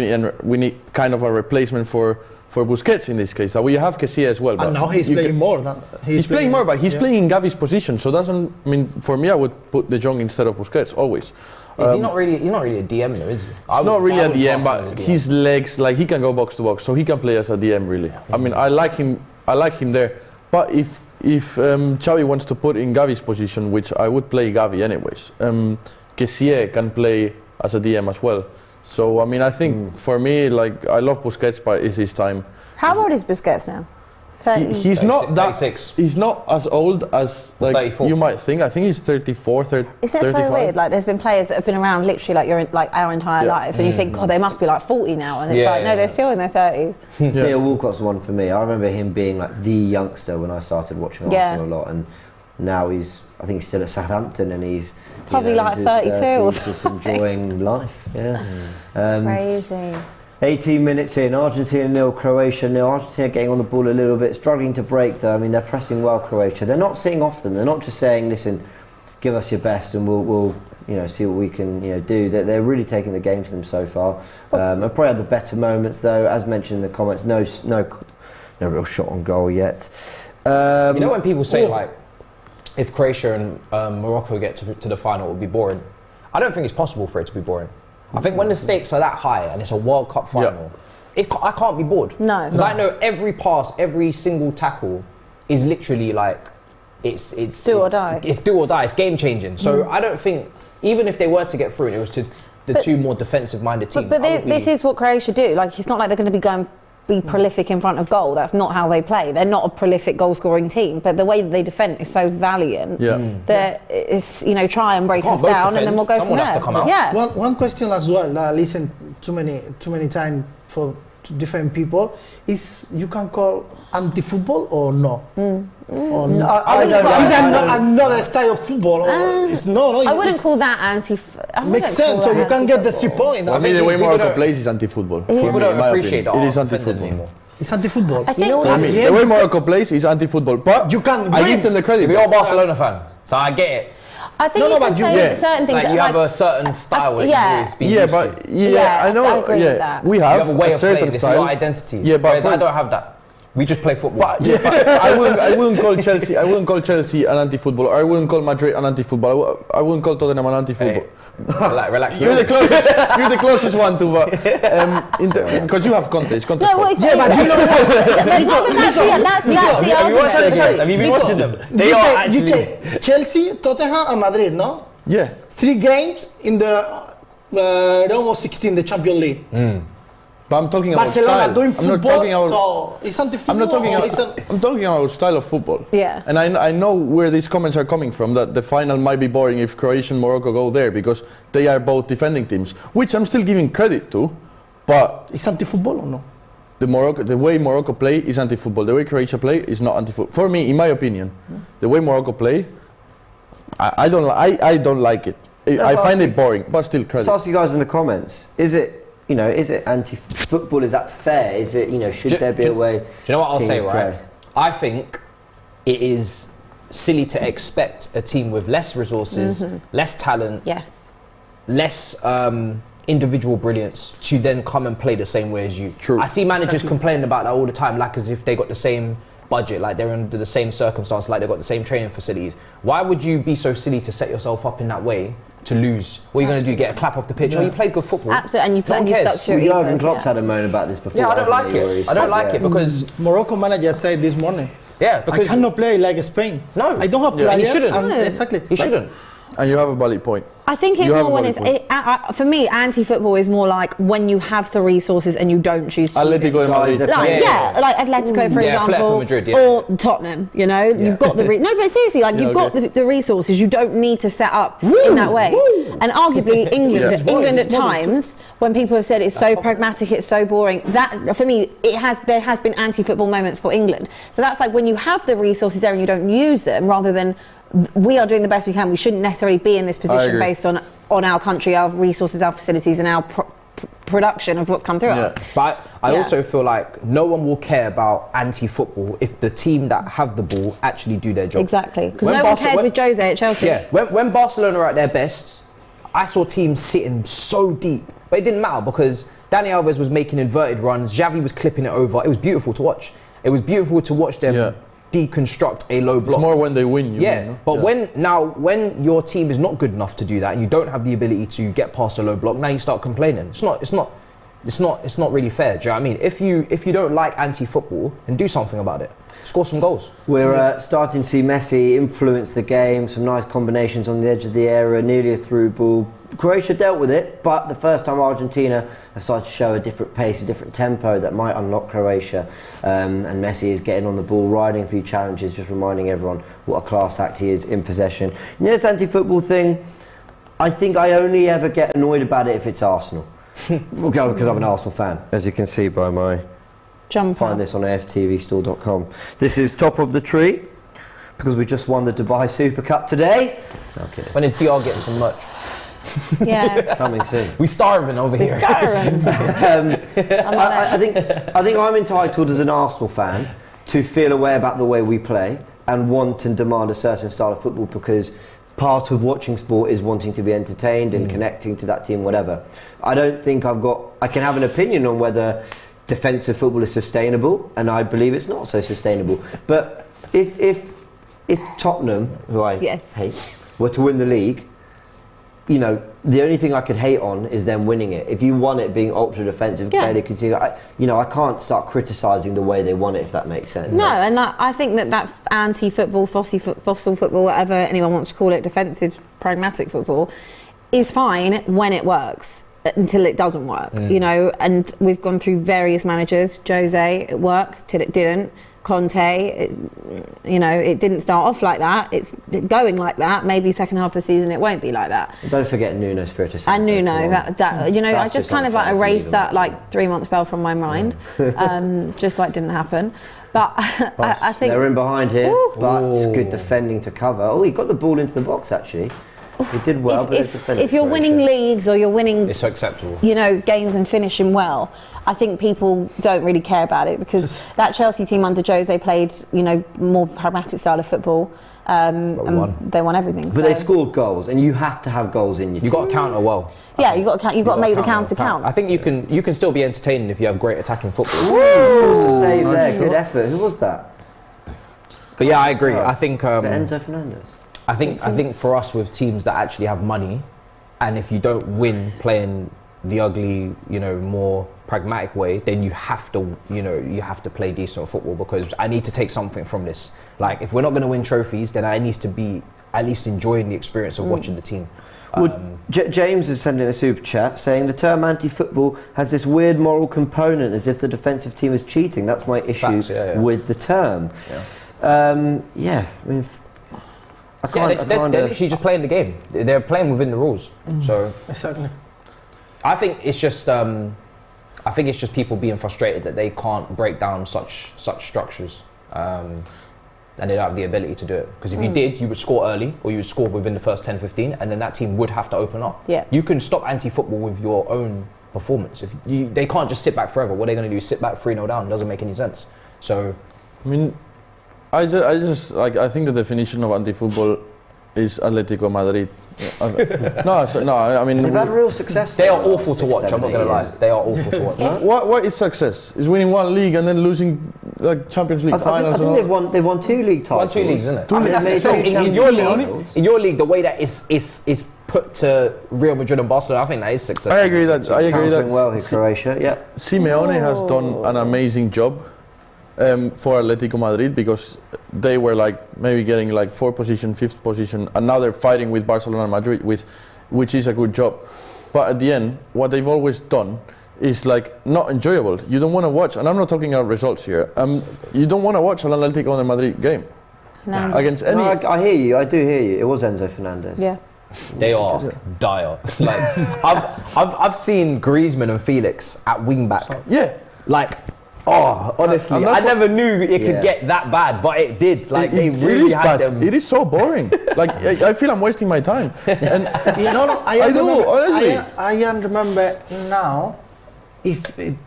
we need kind of a replacement for Busquets in this case. So we have Kessie as well. And now he's playing more than He's playing more, but he's yeah. playing in Gavi's position, so doesn't. I mean, for me, I would put De Jong instead of Busquets always. Is he not really? He's not really a DM though, is he? He's not really a DM, class him but as a DM. his legs, like he can go box to box, so he can play as a DM really. I mean, I like him there. But if Xavi wants to put in Gavi's position, which I would play Gavi anyways, Kessie can play as a DM as well. So I mean, I think for me, like I love Busquets, but it's his time. How old is Busquets now? 30. He's not that. 36. He's not as old as like 34. you might think. I think he's 34, 30, Isn't it 35. so weird? Like, there's been players that have been around literally like our entire Yeah. lives, and you think, God, they must be like 40 now, and it's Yeah, like, no, yeah. they're still in their 30s. Theo Walcott's one for me. I remember him being like the youngster when I started watching Yeah. Arsenal a lot, and now I think he's still at Southampton, and he's Probably in like his 32 or 30s, just enjoying life. Yeah. Crazy. 18 minutes in, Argentina 0, Croatia 0. Argentina getting on the ball a little bit, struggling to break though. I mean, they're pressing well, Croatia. They're not sitting off them. They're not just saying, listen, give us your best and we'll see what we can do. They're really taking the game to them so far. And probably had the better moments though, as mentioned in the comments. No real shot on goal yet. You know when people say like, if Croatia and Morocco get to the final, it would be boring. I don't think it's possible for it to be boring. I think when the stakes are that high and it's a World Cup final, I can't be bored. No. Because I know every pass, every single tackle is literally like, it's do or die. It's do or die. It's game changing. So I don't think, even if they were to get through and it was to the two more defensive minded teams. But this is what Croatia do. Like, it's not like they're going to be prolific in front of goal. That's not how they play. They're not a prolific goal scoring team, but the way that they defend is so valiant that it's, try and break Can't us both down and then defend. we'll go Someone from have there. to come out. Yeah. One question as well that I listen too many times for different people is you can call anti-football or no? Or no? I don't know. Is another style of football? Or it's no. I wouldn't it's, call that anti. makes sense. So you can get the 3 points. I mean, the think way people Morocco don't- plays is anti-football. For People me, don't in my appreciate opinion. the It is art of defending anti-football. anymore. It's anti-football. I think I mean, the way Morocco plays is anti-football, but You can I win. give them the credit. You're a Barcelona fan, so I get it. I think No, you no, can but you- say yeah. certain things. Like you have a certain style that yeah. you always been Yeah, used to. but Yeah, I know. I agree with that. We You have, have a way of certain playing. It's style. your identity. Yeah, but Whereas for- I don't have that. We just play football. But, yeah, but I wouldn't call Chelsea. I wouldn't call Chelsea an anti-football. I wouldn't call Madrid an anti-football. I wouldn't call Tottenham an anti-football. Relax. You're the closest. You're the closest one to, because you have Conte's. No, well, Yeah, but you know what? that's the argument. Have you been watching them? They You are say- actually. you say Chelsea, Tottenham, and Madrid, no? Yeah. 3 games in the almost 16, the Champions League. But I'm talking about Barcelona style. doing I'm not football, talking about. so it's anti-football. I'm not talking or about. it's an- I'm talking about style of football. Yeah. And I know where these comments are coming from. That the final might be boring if Croatia and Morocco go there because they are both defending teams, which I'm still giving credit to. But It's anti-football or no? the way Morocco play is anti-football. The way Croatia play is not anti-football. For me, in my opinion, the way Morocco play, I don't like it. I find it boring, but still credit. Let's ask you guys in the comments. Is it anti-football? Is that fair? Is it, should there be a way? Do you know what I'll teams say, right? play? I think it is silly to expect a team with less resources, less talent, Yes. less individual brilliance to then come and play the same way as you. True. I see managers complaining about that all the time, like as if they got the same budget, like they're under the same circumstance, like they've got the same training facilities. Why would you be so silly to set yourself up in that way to lose? What are you going to do? Get a clap off the pitch? Oh, you played good football. Absolutely, and you No one stuck cares. to your Jurgen ethos, Klopp's yeah. had a moan about this before. Yeah, I don't hasn't like he, it. where he I don't said, like it because Morocco manager said this morning, yeah, I because cannot play like Spain. No. I don't have Yeah, and players. he shouldn't. and- No. Exactly. he shouldn't. And you have a valid point. I think it's You have more a when valid it's for me. Anti-football is more like when you have the resources and you don't choose to use it. Atletico de Madrid. Guys, Like, Yeah. yeah, like Atletico, for Yeah, Atletico example, Madrid, yeah. or Tottenham. You know, you've got the no, but seriously, like you've got the resources. You don't need to set up in that way. And arguably, England, Yeah. England at times, when people have said it's so pragmatic, it's so boring. That for me, there has been anti-football moments for England. So that's like when you have the resources there and you don't use them, rather than we are doing the best we can. We shouldn't necessarily be in this position agree. based on our country, our resources, our facilities, and our production of what's come through Yeah. us. But I Yeah. also feel like no one will care about anti-football if the team that have the ball actually do their job. Exactly, because When no one Barca- cared when- with Jose at Chelsea. Yeah, when Barcelona are at their best, I saw teams sitting so deep, but it didn't matter because Dani Alves was making inverted runs, Xavi was clipping it over. It was beautiful to watch. It was beautiful to watch them Yeah. deconstruct a low block. It's more when they win. You Yeah, win, no? but Yeah. when your team is not good enough to do that and you don't have the ability to get past a low block, now you start complaining. It's not really fair. Do you know what I mean? If you don't like anti-football, then do something about it. Score some goals. We're starting to see Messi influence the game, some nice combinations on the edge of the area, nearly a through ball. Croatia dealt with it, but the first time Argentina have started to show a different pace, a different tempo that might unlock Croatia. And Messi is getting on the ball, riding a few challenges, just reminding everyone what a class act he is in possession. You know this anti-football thing, I think I only ever get annoyed about it if it's Arsenal. Because I'm an Arsenal fan, as you can see by my... Jumper. Find this on aftvstore.com. This is top of the tree because we just won the Dubai Super Cup today. Okay, When is DR getting some merch? Yeah. coming soon. We starving over here. Skyrim. I think I'm entitled as an Arsenal fan to feel aware about the way we play and want and demand a certain style of football because part of watching sport is wanting to be entertained and connecting to that team, whatever. I don't think I can have an opinion on whether defensive football is sustainable, and I believe it's not so sustainable. But if Tottenham, who I Yes. hate, were to win the league, you know, the only thing I could hate on is them winning it. If you won it being ultra defensive, Yeah. barely conceding, I can't start criticising the way they won it, if that makes sense. No, and I think that anti-football, fossil football, whatever anyone wants to call it, defensive, pragmatic football, is fine when it works until it doesn't work, you know. And we've gone through various managers. Jose, it works till it didn't. Conte, it didn't start off like that. It's going like that. Maybe second half of the season it won't be like that. Don't forget Nuno Espirito Santo. And Nuno, come on. that That's I just just kind of like unfair to erased leave that them. like 3 month spell from my mind, just like didn't happen. But I think They're in behind here, Ooh. but good defending to cover. Oh, he got the ball into the box actually. He did well, but it's defending. if you're winning leagues or you're winning, It's so acceptable. games and finishing well, I think people don't really care about it because that Chelsea team under Jose played, more pragmatic style of football, and they won everything. But so. they scored goals, and you have to have goals in your You team. got to counter well. Yeah, you've got to make the counter count. I think you can still be entertaining if you have great attacking football. What's the save there? Good effort. Who was that? But yeah, I agree. I think Enzo Fernandez. I think for us with teams that actually have money, and if you don't win playing the ugly, more pragmatic way, then you have to play decent football because I need to take something from this. Like if we're not going to win trophies, then I need to be at least enjoying the experience of watching the team. James is sending a super chat saying the term anti-football has this weird moral component as if the defensive team is cheating. That's my issue with the term. Yeah. I mean, They're literally just playing the game. They're playing within the rules. So Exactly. I think it's just people being frustrated that they can't break down such structures, and they don't have the ability to do it. Because if you did, you would score early, or you would score within the first 10-15, and then that team would have to open up. Yeah. You can stop anti-football with your own performance. They can't just sit back forever. What they're going to do is sit back 3-0 down. It doesn't make any sense. So, I mean, I think the definition of anti-football is Atletico Madrid. I mean, They've had real success. They there are the last awful to 6, watch. I'm 7, not gonna 8 lie. years. They are awful to watch. what is success? Is winning one league and then losing like Champions League I finals. think they've won 2 league titles. 1-2 leagues, isn't it? I mean, They've that's made success. 2 In Champions your League league, finals. in your league, the way that is put to Real Madrid and Barcelona, I think that is success. I agree that Counselling well here, Croatia. Yeah. Simeone has done an amazing job for Atletico Madrid because they were like maybe getting like 4th position, 5th position, and now they're fighting with Barcelona and Madrid, which is a good job. But at the end, what they've always done is like not enjoyable. You don't want to watch, and I'm not talking about results here. You don't want to watch an Atletico and Madrid game No. against any. No, I hear you. I do hear you. It was Enzo Fernandez. Yeah. They are dire. Like I've seen Griezmann and Felix at wing back. Yeah. Like, oh, honestly, And I that's never knew it Yeah. could get that bad, but it did. Like they it really is had bad. them. It is so boring. Like I feel I'm wasting my time. And No, I do, honestly. I remember now,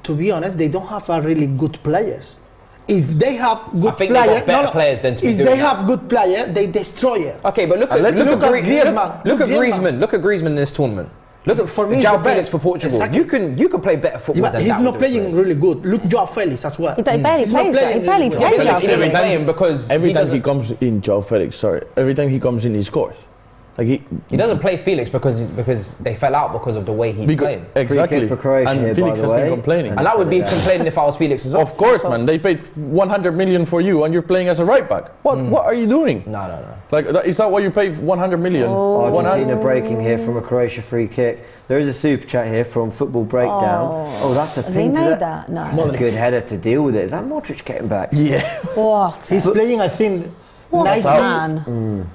to be honest, they don't have a really good players. If they have good I think they've players, got better players than to be if doing they that. have good players, they destroy it. Okay, but look at Griezmann. Griezmann. Look at Griezmann in this tournament. Look at For me, João he's the Felix best. for Portugal. Exactly. You can play better football Yeah, but than he's that not with those playing players. really good. Look, Joao Felix as well. He barely He's not plays. playing He barely really well. plays. Felix, he doesn't Every play time- him because every he time doesn't- he comes in, João Felix, sorry. Every time he comes in, he scores. Like He doesn't play Felix because they fell out because of the way he's playing. Exactly. Free kick for Croatia and here, Felix by the has been way. complaining. And I would be complaining if I was Felix as well. Of course, man. They paid 100 million for you, and you're playing as a right back. What are you doing? No. Like, is that what you paid 100 million? Argentina breaking here from a Croatia free kick. There is a super chat here from Football Breakdown. Oh, that's a Has ping he to made that. that? No. That's a good header to deal with it. Is that Modric getting back? Yeah. What? He's playing, I think, What a 90. man.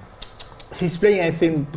He's playing, I think,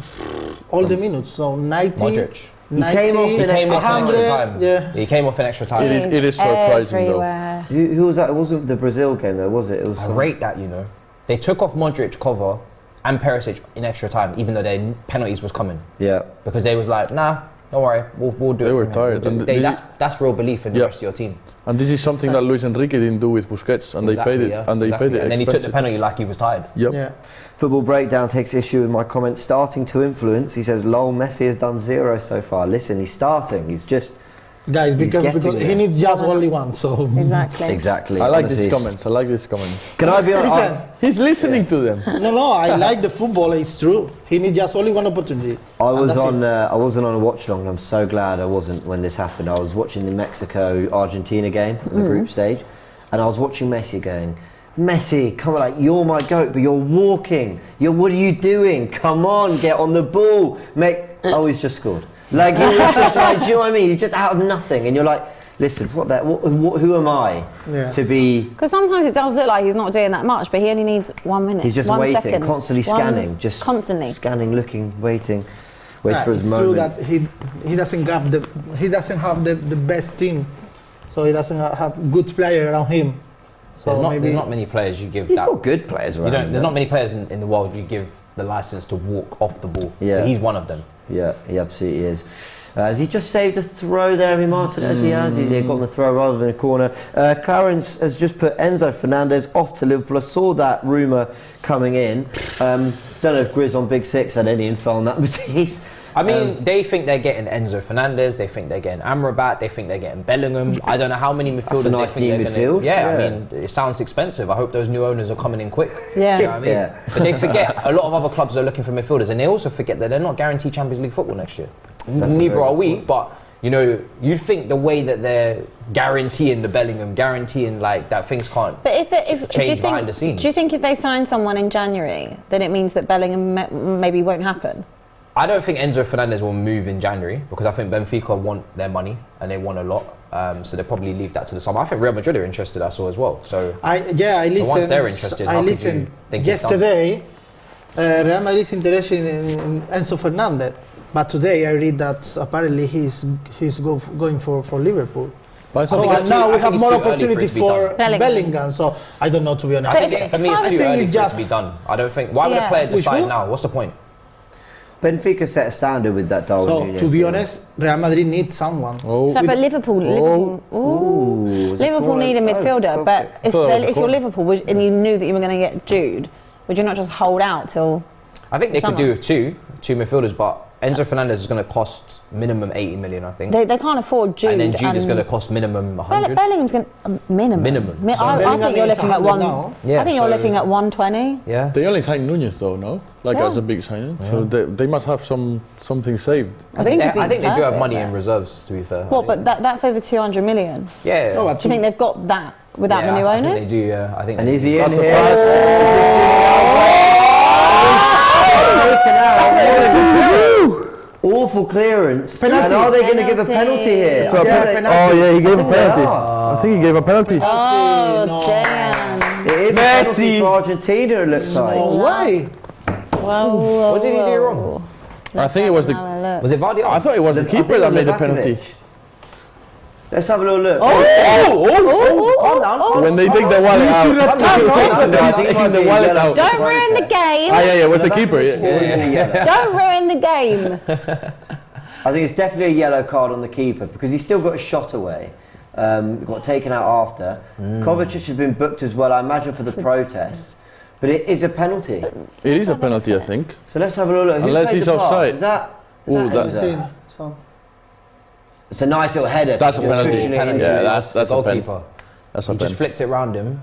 all the minutes. So 90. Modric. 90, came off He came off in 100, extra time. Yeah. He came off in extra time. It is surprising, though. Everywhere. Who was that? It wasn't the Brazil game though, was it? It was I some- rate that, you know. They took off Modric cover and Perisic in extra time, even though their penalties was coming. Yeah. Because they was like, nah, don't worry, we'll do it. They were from here. tired. We'll do And it." this That's real belief in the Yeah. rest of your team. And this is something that Luis Enrique didn't do with Busquets, and they paid it. yeah, And they exactly. paid it. And then he took the expensive. penalty like he was tired. Yep. Yeah. Football Breakdown takes issue with my comment starting to influence. He says, lol, Messi has done 0 so far. Listen, he's starting. He's just... Guys, He's because getting he there. needs just only one. So Exactly. Exactly. I like honestly. these comments. I like these comments. Can I be Listen, honest? He's listening to them. no, I like the football. It's true. He needs just only one opportunity. I And was that's on. it. I wasn't on a watch long, and I'm so glad I wasn't when this happened. I was watching the Mexico-Argentina game, the group stage, and I was watching Messi going, Messi, come on, like you're my goat, but you're walking. What are you doing? Come on, get on the ball, Oh, he's just scored. Like he was just like, do you know what I mean? You're just out of nothing, and you're like, listen, who am I to be? Because sometimes it does look like he's not doing that much, but he only needs 1 minute. He's just 1 waiting, second. constantly scanning, just constantly. scanning, looking, waiting, waits for his it's moment. true that he doesn't have the best team, so he doesn't have good player around him. So There's not many players you give He's that. got good players around. There's him. not many players in the world you give the license to walk off the ball. Yeah. But he's one of them. Yeah, he absolutely is. Has he just saved a throw there, Abbi Martinez? He has. He got on the throw rather than a corner. Clarence has just put Enzo Fernandez off to Liverpool. I saw that rumour coming in. Don't know if Grizz on Big Six had any info on that, Matisse. I mean, they think they're getting Enzo Fernandez, they think they're getting Amrabat, they think they're getting Bellingham. I don't know how many midfielders a nice they think new they're midfield. going to... Yeah, Yeah. I mean, it sounds expensive. I hope those new owners are coming in quick. Yeah. You know what I mean? Yeah. But they forget a lot of other clubs are looking for midfielders, and they also forget that they're not guaranteed Champions League football next year. Neither are we, but... You know, you'd think the way that they're guaranteeing the Bellingham, guaranteeing like that things can't But if do you change behind the scenes. Do you think if they sign someone in January, then it means that Bellingham maybe won't happen? I don't think Enzo Fernandez will move in January because I think Benfica want their money and they want a lot. So they'll probably leave that to the summer. I think Real Madrid are interested, I saw as well. So I listened. So once they're interested, I how could you listened think it's done? yesterday. Real Madrid is interested in Enzo Fernandez, but today I read that apparently he's going for Liverpool. But So think it's now too- we I think have it's more too early for it opportunity to be for done. Bellingham. So I don't know, to be honest. I But think if- for me if it's I too think early it's for it to just- be done. I don't think. Why would a Yeah. player Which decide one? now? What's the point? Benfica set a standard with that Darwin So Núñez to be deal. honest, Real Madrid needs someone. Oh, So, but Liverpool, was it Liverpool corner? need a midfielder. Oh, but okay. if So that was a you're corner. Liverpool and you knew that you were going to get Jude, would you not just hold out till? I think they could Summer. do with two midfielders, but Enzo Fernandez is going to cost minimum 80 million, I think. They can't afford Jude. and then Jude is going to cost minimum 100. Bellingham's going to minimum. Minimum. So I Bellingham think you're is looking at 100 one. now. Yeah, I think you're so- looking at 120. Yeah. They only signed Nunez though, no? Like Yeah. as a big signing. So they must have something saved. I think they, it'd be I think they do have perfect money there. in reserves, to be fair. What? But that's over 200 million. Yeah. No, Do you think they've got that without yeah, the new I owners? think they do, yeah. I think And they is do. he in That's a here? Awful clearance. And are they going to give a penalty here? So Yeah, oh yeah, he gave a I think they penalty. are. I think he gave a penalty. Oh, No. damn. It is a penalty for Argentina, it looks like. No way. Whoa, What did he do wrong? I think it was the. Was it Vardy? I thought it was the I think keeper that it was made the Livakovic. penalty. Let's have a little look. Calm down. When they take the wallet out. No, I think it might Taking the be wallet yellow out. for Don't ruin the protest. game. Ah, yeah, it was the keeper. Yeah. Yeah. Don't ruin the game. I think it's definitely a yellow card on the keeper because he's still got a shot away. Got taken out after. Kovacic has been booked as well, I imagine, for the protest. But it is a penalty. It is a penalty, I think. So let's have a little look. Who Unless played he's the pass? offside. Is that Ooh, that's- Enzo? So, It's a nice little header. That's a You're penalty. pushing it Penalty. into Yeah, his- that's a pen. goalkeeper. That's a He just pen. flicked it round him,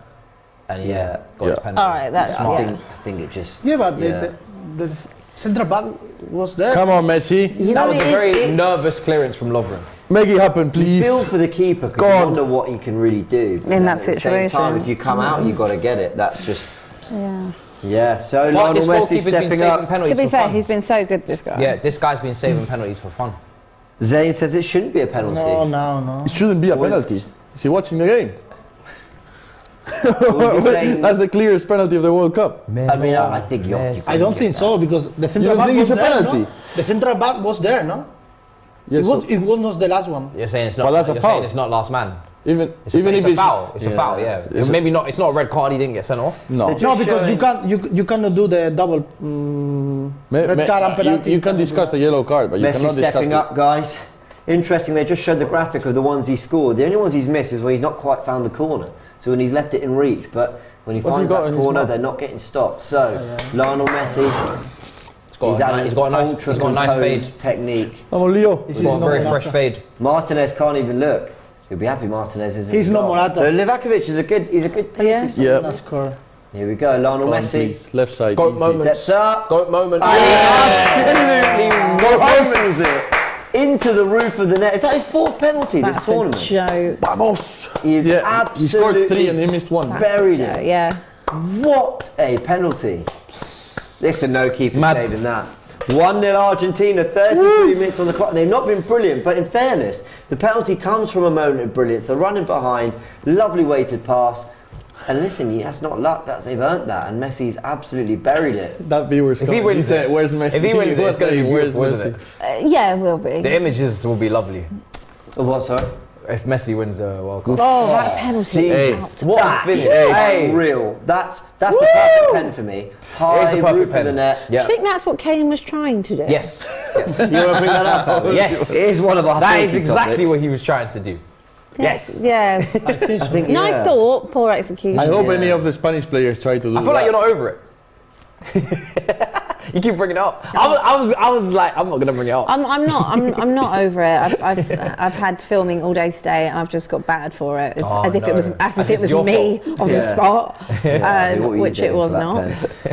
and he Yeah. got his Yeah. penalty. All right, that's I think it just. yeah, but Yeah. the central back was there. Come on, Messi. You That know, was it a is- very it- nervous clearance from Lovren. Make it happen, please. feel for the keeper because Go you on. wonder what he can really do. In that At the same situation. time, if you come out, you've got to get it. That's just. Yeah. Yeah, so But Lionel this Messi goalkeeper's been stepping saving up. penalties To be for fair, fun. he's been so good, this guy. Yeah, this guy's been saving penalties for fun. Zane says it shouldn't be a penalty. No. It shouldn't be a What is- penalty. Is he watching the game? Well, you're saying- That's the clearest penalty of the World Cup. I mean, I think you I don't think so because the central don't back think was it's a there. penalty? No? The central back was there, no? Yes, It was not the last one. You're saying it's not. Well, that's a you're foul. saying it's not last man. even It's even a, if it's a foul. It's a Yeah. foul. Yeah. It's a- Maybe not. It's not a red card. He didn't get sent off. no. They're No, Just because showing- you cannot do the double red card and penalty. You can discuss the yellow card, but you Messi cannot discuss stepping it. up, guys. Interesting, they just showed the graphic of the ones he scored. The only ones he's missed is when he's not quite found the corner. So when he's left it in reach, but when he What's he finds got that in his corner, mouth? they're not getting stopped. So, Lionel Messi, he's had he's got a nice. ultra He's got a nice fade. composed technique. Come on, Leo. He's got a very fresh fade. Martinez can't even look. He'll be happy Martinez isn't. He's as no well. Morata. So Livakovic is a good penalty Yeah. stopper. Yeah. That's correct. Here we go, Lionel Come on, Messi. please. Left side. Goat easy. moment. Steps up. Goat moment. Absolutely moments it into the roof of the net. Is that his fourth penalty this That's a tournament? joke. Vamos. He is Yeah, he scored absolutely 3 and he missed 1. buried Joke, it. yeah. What a penalty. Listen, no keeper Mad. saving that. 1-0 Argentina, 33 minutes on the clock. They've not been brilliant, but in fairness, the penalty comes from a moment of brilliance. They're running behind, lovely weighted pass. And listen, that's not luck, they've earned that. And Messi's absolutely buried it. That viewer's If he coming. wins said, it- "Where's Messi?" if he wins it, was it's gonna be saying, "Where's beautiful, isn't Messi?" it? Yeah, it will be. The images will be lovely Of what, sorry? if Messi wins the World Cup. Oh, that penalty. Hey. is out. What a That finish! is Hey. unreal. That's the perfect pen for me. High, the perfect roof of pen. the net. Do Yeah. you think that's what Kane was trying to do? Yes. Yes. You want to bring that up, Abbi? Yes. It is one of our That is talking exactly topics. what he was trying to do. Yes. Yeah. I think so. I think, Nice yeah. thought, poor execution. I hope Yeah. any of the Spanish players try to do I feel like that. you're not over it. You keep bringing it up. I was like, I'm not gonna bring it up. I'm not over it. I've had filming all day today, and I've just got battered for it. It's Oh, as if it was no. as As if it's it was your me fault. on the Yeah. spot, Yeah, what were you which doing it for was that not.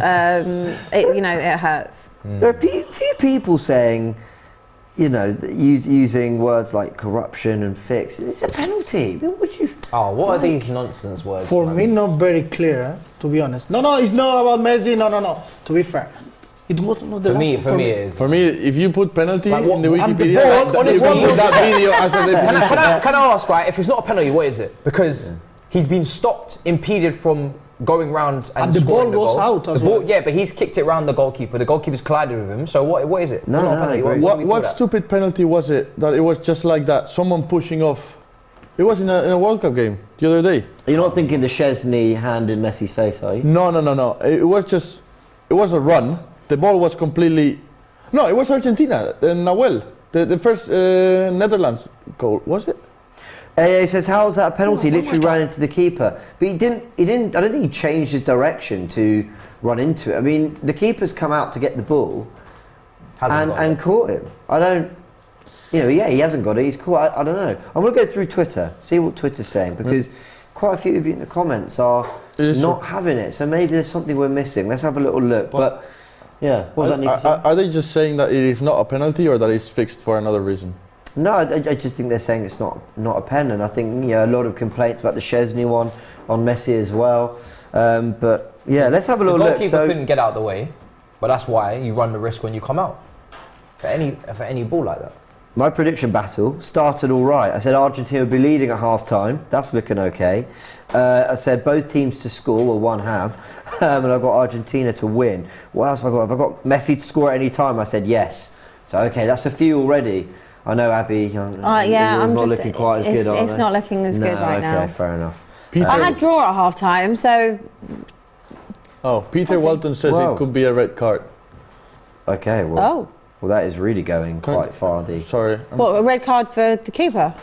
pen? It hurts. There are few people saying, you know, using words like corruption and fix. It's a penalty. Would you? Oh, what are these nonsense words? For man? me, not very clear, to be honest. No, it's not about Messi. No. To be fair, it was not the For last me, one for me, it is. For me, if you put penalty Like what- in the and the Wikipedia, ball, like, honestly, you can put that video as a definition. Can I ask, right? If it's not a penalty, what is it? Because he's been stopped, impeded from going round and And the scoring ball goes goal. out as The ball, well. yeah, but he's kicked it round the goalkeeper. The goalkeeper's collided with him. So what is it? If No, it's not a no, penalty, I agree. what do we What call that? stupid penalty was it that it was just like that? Someone pushing off. It was in a World Cup game the other day. You're not thinking the Chesney hand in Messi's face, are you? No. It was a run. The ball was completely. No, it was Argentina. Nahuel, the first Netherlands goal, was it? AA says, how was that a penalty? He literally ran into the keeper. But he didn't, I don't think he changed his direction to run into it. I mean, the keeper's come out to get the ball and caught him. I don't. Yeah, he hasn't got it. He's caught. I don't know. I'm going to go through Twitter, see what Twitter's saying, because quite a few of you in the comments are not having it. So maybe there's something we're missing. Let's have a little look. But yeah, what was that, Nico? Are they just saying that it is not a penalty, or that it's fixed for another reason? No, I just think they're saying it's not a pen, and I think a lot of complaints about the Szczesny one on Messi as well. But yeah, let's have a little look. The goalkeeper couldn't get out of the way, but that's why you run the risk when you come out for any ball like that. My prediction battle started all right. I said Argentina would be leading at half-time. That's looking okay. I said both teams to score, well, one have. And I've got Argentina to win. What else have I got? Have I got Messi to score at any time? I said yes. So, okay, that's a few already. I know, Abby, I'm not looking quite as good, It's not looking as good right now. Okay, fair enough. I had draw at half-time, so... Oh, Peter Walton says it could be a red card. Okay, well... Well, that is really going quite far. Sorry. What, a red card for the keeper?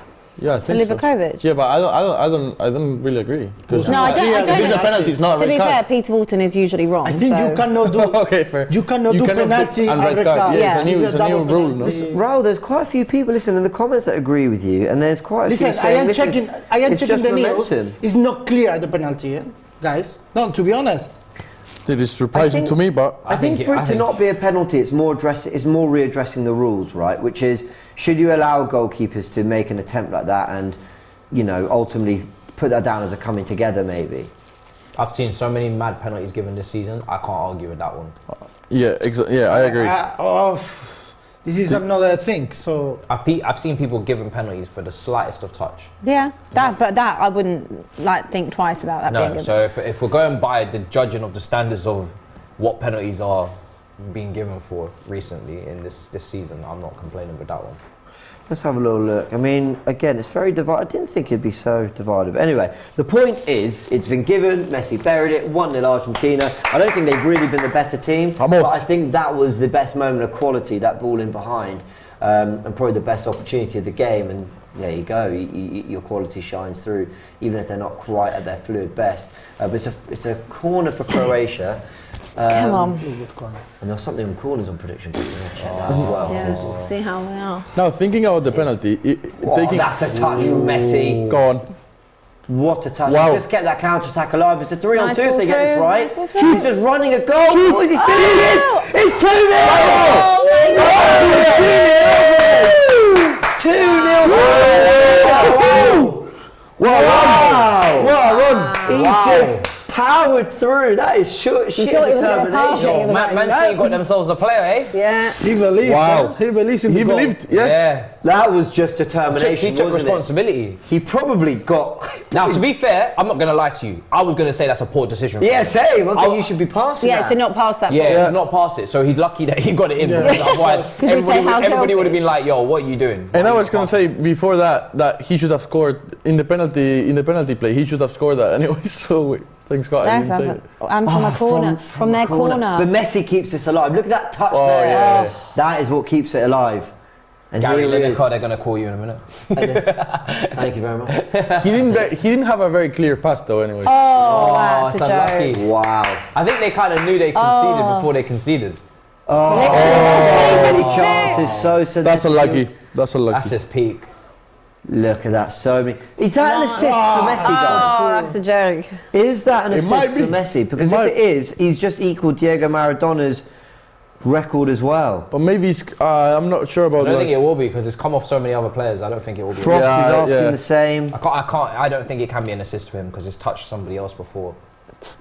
Yeah, I think Livakovic? So. Yeah, but I don't really agree. No, I don't. If it's a penalty, it's not a red card. To be fair, Peter Walton is usually wrong. I think you cannot do. Okay, fair. You cannot do penalty and red card. Yeah, it's a new rule. No? Raul, there's quite a few people listening in the comments that agree with you, and there's quite a few saying, I am checking the news. It's not clear the penalty, guys. No, to be honest. It is surprising to me, but I think for it to not be a penalty, it's more readdressing the rules, right? Which is, should you allow goalkeepers to make an attempt like that and, ultimately put that down as a coming together, maybe? I've seen so many mad penalties given this season. I can't argue with that one. Yeah, I agree. This is another thing. So I've seen people given penalties for the slightest of touch. Yeah, but that I wouldn't think twice about that. No, so if we're going by the judging of the standards of what penalties are being given for recently in this season, I'm not complaining with that one. Let's have a little look. I mean, again, it's very divided. I didn't think it'd be so divided. But anyway, the point is, it's been given. Messi buried it. 1-0 Argentina. I don't think they've really been the better team. But I think that was the best moment of quality, that ball in behind. And probably the best opportunity of the game. And there you go. Your quality shines through, even if they're not quite at their fluid best. But it's a corner for Croatia. Come on. And there's something on corners on prediction. Check that as well. Yeah, see how we are. Now, thinking about the penalty... that's a touch from Messi. Go on. What a touch. Wow. He just kept that counter-attack alive. It's a 3-on-2 if they get this right. Nice He's just running a goal. What is he saying? It's 2-0! 2-0! Wow! What a run! He just powered through. That is sheer determination. Man City got themselves a player, eh? Yeah. He believed. Wow. He believes in the goal. Believed. Yeah. That was just determination. He took wasn't responsibility. It? He probably got. Now, to be fair, I'm not going to lie to you. I was going to say that's a poor decision. Yeah, same. I think you should be passing that. To not pass that. To not pass it. So he's lucky that he got it in. Because otherwise, everybody would have been like, "Yo, what are you doing?" And I was going to say before that he should have scored in the penalty play. He should have scored that anyway. So. Thanks, God. And from a corner, from their corner. But Messi keeps this alive. Look at that touch there. Yeah. That is what keeps it alive. And Gary here it is. Lineker, they're going to call you in a minute. Thank you very much. He didn't have a very clear pass though. Anyway. Oh, that's a unlucky. joke. Wow. I think they kind of knew they conceded before they conceded. So many chances. So That's unlucky. That's just peak. Look at that, so many. Is that an assist for Messi, guys? Oh, that's a joke. Is that an assist might for be. Messi? Because if it is, he's just equalled Diego Maradona's record as well. But maybe I'm not sure about I that. don't think it will be because it's come off so many other players. I don't think it will be. Frost is asking the same. I don't think it can be an assist for him because it's touched somebody else before.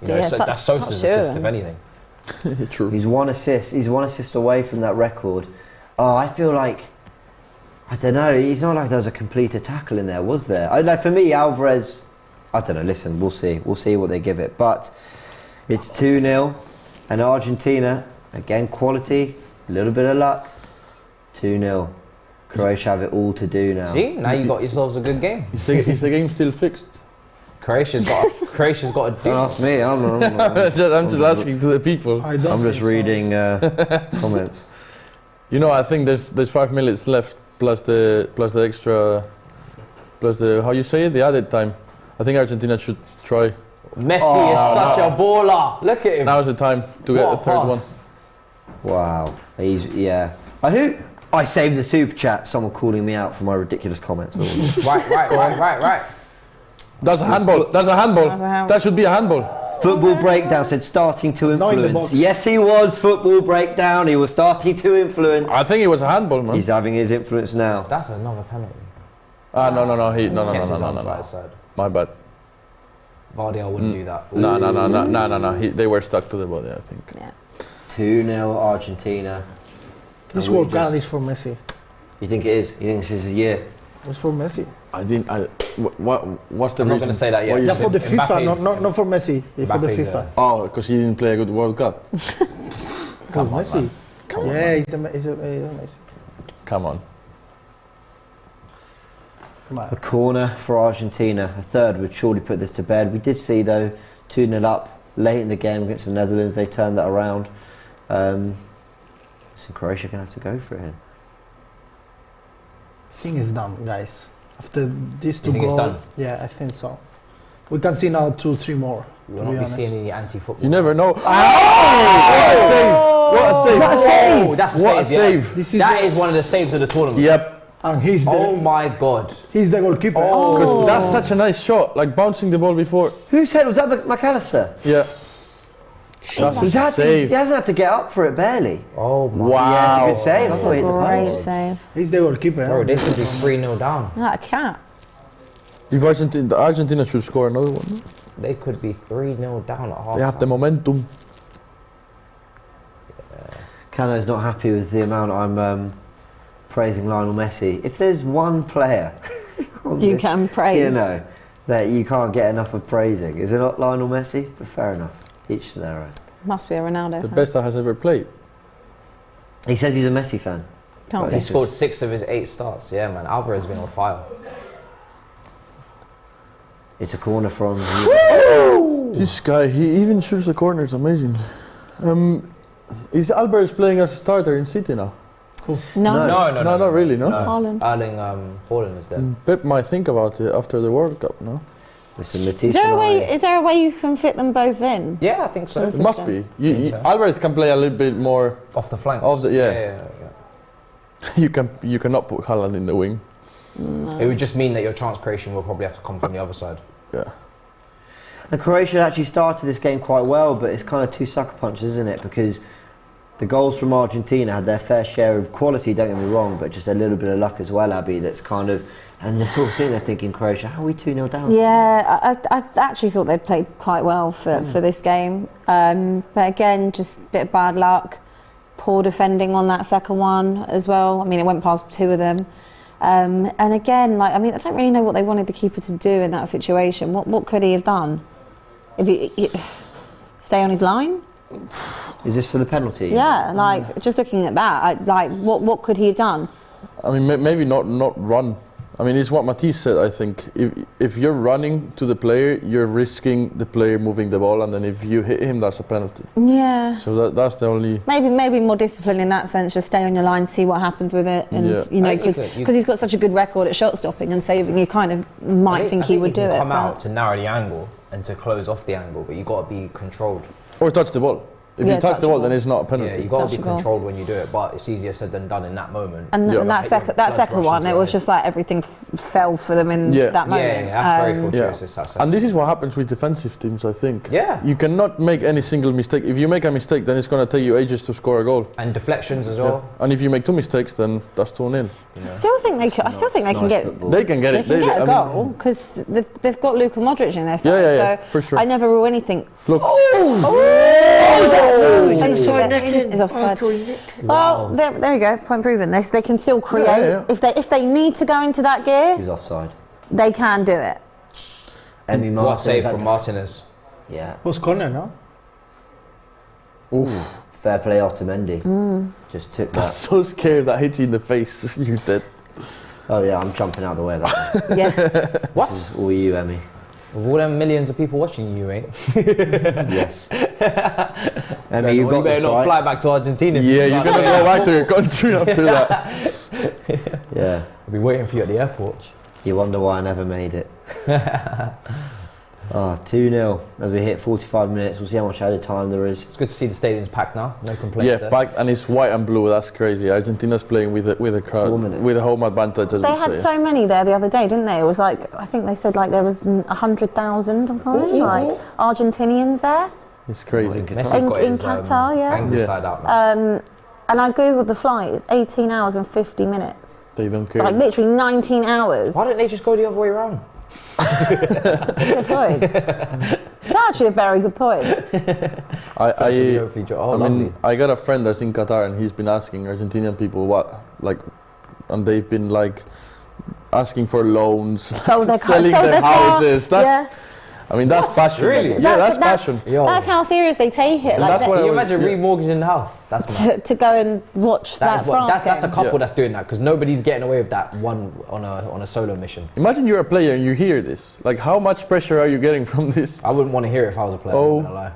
That's Sosa's assist, if anything. True. He's one assist away from that record. Oh, I feel like, I don't know, it's not like there was a completed tackle in there, was there? For me, Alvarez, I don't know, listen, we'll see what they give it. But it's 2-0, and Argentina, again, quality, a little bit of luck, 2-0. Croatia have it all to do now. See, now you got yourselves a good game. Is the game still fixed? Croatia's got a decent. Don't ask me, I'm just asking to the people. I'm just reading comments. I think there's 5 minutes left. Plus the extra, plus the, how you say it, the added time. I think Argentina should try Messi is such a baller. Look at him. Now's the time to get What the third a one. pass. Wow. I saved the super chat. Someone calling me out for my ridiculous comments. Right. That's a handball. That's a handball. That's a handball. That should be a handball. Football breakdown said starting to Not in the influence. box. Yes, he was football breakdown. He was starting to influence. I think it was a handball, man. He's having his influence now. That's another penalty. No. No. Kent is on the right side. My bad. Vardy, I wouldn't do that. No. They were stuck to the body, I think. Yeah. 2-0 Argentina. This And we World Cup just- is for Messi. You think it is? You think this is his year? It's for Messi. What's the I'm not reason? going to say that yet. What you Yeah, say? for the FIFA, Mbappe's- not for Messi. It's for the Mbappe's, FIFA. Oh, because he didn't play a good World Cup. Come on, Messi. man. Come on, Yeah, man. he's a Messi. Come on. Come on. A corner for Argentina. A third would surely put this to bed. We did see, though, 2-0 up late in the game against the Netherlands. They turned that around. So Croatia going to have to go for it here. Thing is done, guys. After these two think it's goals, done? yeah, I think so. We can see now 2-3 more. We to will be not be honest. seeing any anti-football. You never know. What a What save! a save! That's a What a save, yeah. save! This is That the, is one of the saves of the tournament. Yep. and he's the Oh my god. he's the goalkeeper. Because that's such a nice shot, like bouncing the ball before. Whose head was that? McAllister? Yeah. That's He a hasn't save. had to get up for it barely. Oh my Wow. Yeah, it's a good save. I thought he hit the Great post. save. He's the goalkeeper. Bro, huh? they could be 3-0 down. Like a cat. If Argentina should score another one. They could be 3-0 down at half. They have the momentum. Cano's not happy with the amount I'm praising Lionel Messi. If there's one player on You this, can praise. you know, that you can't get enough of praising, is it not Lionel Messi? But fair enough, each to their own. Must be a Ronaldo The fan. best that has ever played. He says he's a Messi fan. Can't Right. be. He scored 6 of his 8 starts. Yeah, man. Alvarez has been on fire. It's a corner from. This guy, he even shoots the corners amazingly. Is Alvarez playing as a starter in City now? No. No, not really, no? Haaland. Erling Haaland is there. Pep might think about it after the World Cup, no? Listen, Matisse Is there a and way? I- Is there a way you can fit them both in? Yeah, I think so. Yes. It must be. Think so. Alvarez can play a little bit more. Off the flanks. Of the- yeah. yeah. You cannot put Haaland in the wing. It would just mean that your chance creation will probably have to come from the other side. Yeah. And Croatia actually started this game quite well, but it's kind of two sucker punches, isn't it? Because the goals from Argentina had their fair share of quality, don't get me wrong, but just a little bit of luck as well, Abby, that's kind of... And they're sort of sitting there thinking, Croatia, how are we 2-0 down? Yeah, I actually thought they played quite well for this game. But again, just a bit of bad luck. Poor defending on that second one as well. I mean, it went past 2 of them. And again, I don't really know what they wanted the keeper to do in that situation. What could he have done? If he stay on his line? Is this for the penalty? Yeah, just looking at that, what could he have done? I mean, maybe not run. I mean, it's what Matisse said, I think. If you're running to the player, you're risking the player moving the ball, and then if you hit him, that's a penalty. Yeah. So that's the only... Maybe more discipline in that sense. Just stay on your line, see what happens with it, and Yeah. because he's got such a good record at shot stopping and saving, you kind of might think he would do it. Come but- out to narrow the angle and to close off the angle, but you got to be controlled. Or touch the ball. If Yeah, you touch touch the ball, the then ball. it's not a Yeah, penalty. you got to be Touch the ball. controlled when you do it, but it's easier said than done in that moment. And, Yeah. and that second one, it was just like everything fell for them in Yeah. that moment. Yeah, that's very Yeah. fortuitous. That's it. And this is what happens with defensive teams, I think. Yeah. You cannot make any single mistake. If you make a mistake, then it's going to take you ages to score a goal. And deflections as well. And if you make 2 mistakes, then that's 2-0. You know. I still think they can get. They can get They it. can get I a mean, goal because they've got Luka Modric in their side. Yeah, so for sure. I never rule anything. Look, It's inside netting. It's offside. I thought he nicked. Well, there we go. Point proven. They can still create. Yeah. If they need to go into that He gear, was offside. they can do it. Emmy Martinez. What save had from to- Martinez? Yeah. Was corner, no? Fair play Otamendi. Just took I'm that. so scared that hits you in the face. You dead. Oh yeah, I'm jumping out of the way of that. Yeah. What? This is all you, Emmy. With all them millions of people watching you, mate. Yes. Emmy, you got better this not right. fly back to Argentina. Yeah, you're going to go back to your country after that. Yeah. I'll be waiting for you at the airport. You wonder why I never made it. 2-0 as we hit 45 minutes. We'll see how much added time there is. It's good to see the stadium's packed now. No complaints Yeah, there. packed, and it's white and blue. That's crazy. Argentina's playing with a crowd, 4 minutes. with a home advantage. As They we had say. so many there the other day, didn't they? It was like, I think they said like there was 100,000 or something, like Argentinians there. It's crazy. Messi's In- got in his, Qatar, yeah. angry Yeah. side out now. And I googled the flight, it's 18 hours and 50 minutes. They don't care. Like literally 19 hours. Why don't they just go the other way around? Good point. It's actually a very good point. I got a friend that's in Qatar, and he's been asking Argentinian people and they've been like asking for loans, selling their houses. I mean, that's passion. Really? Yeah, that's passion. That's how serious they take it. And Like that's what Can you I was- imagine remortgaging the house? That's mad. to go and watch that France That's a game. couple that's doing that, because nobody's getting away with that one on a solo mission. Imagine you're a player and you hear this. Like, how much pressure are you getting from this? I wouldn't want to hear it if I was a player. Oh. I'm not gonna lie.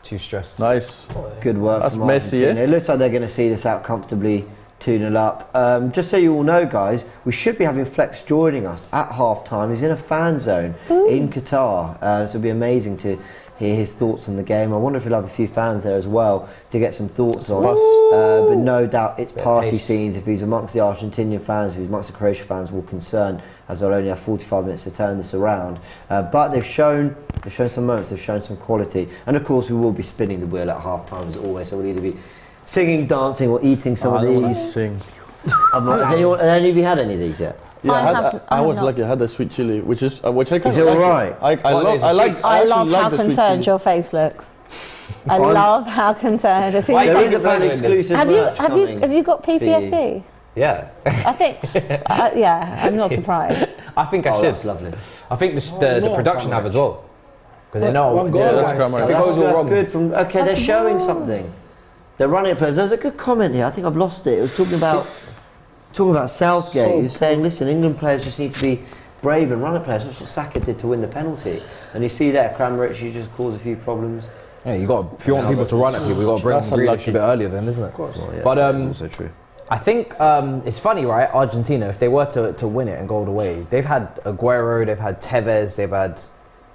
Too stressed. Nice. Good work That's from Messi, Argentina. eh? It looks like they're going to see this out comfortably, 2-0 up. Just so you all know, guys, we should be having Flex joining us at half-time. He's in a fan zone in Qatar, so it'll be amazing to hear his thoughts on the game. I wonder if he'll have a few fans there as well to get some thoughts on. But no doubt it's party scenes. If he's amongst the Argentinian fans, if he's amongst the Croatia fans, will concern, as they'll only have 45 minutes to turn this around. But they've shown some moments, they've shown some quality. And of course we will be spinning the wheel at half-time as always, so we'll either be singing, dancing or eating some of these. Has any of you had any of these yet? Yeah, I was not. lucky. I had the sweet chili, which I can. Is it all right? I love how concerned your face looks. I love how concerned. As soon as There is I- a brand exclusive merch coming have you got for you. PTSD? Yeah. I think, yeah, I'm not surprised. I think I Oh, should. that's lovely. I think the production have as well. Because they know. One goal, yeah, guys. that's Cramer. if it goes all That's wrong. good. They're showing something. They're running at players. There's a good comment here. I think I've lost it. It was talking about Southgate. He was saying, listen, England players just need to be brave and run at players. That's what Saka did to win the penalty. And you see there, Cranmer actually just caused a few problems. Yeah, if you want people to run at people, you got to bring That's Grealish unlucky. a bit earlier, then, isn't it? Of course. Well, yes, But that's also true. I think it's funny, right? Argentina, if they were to win it and go all the way, they've had Aguero, they've had Tevez, they've had,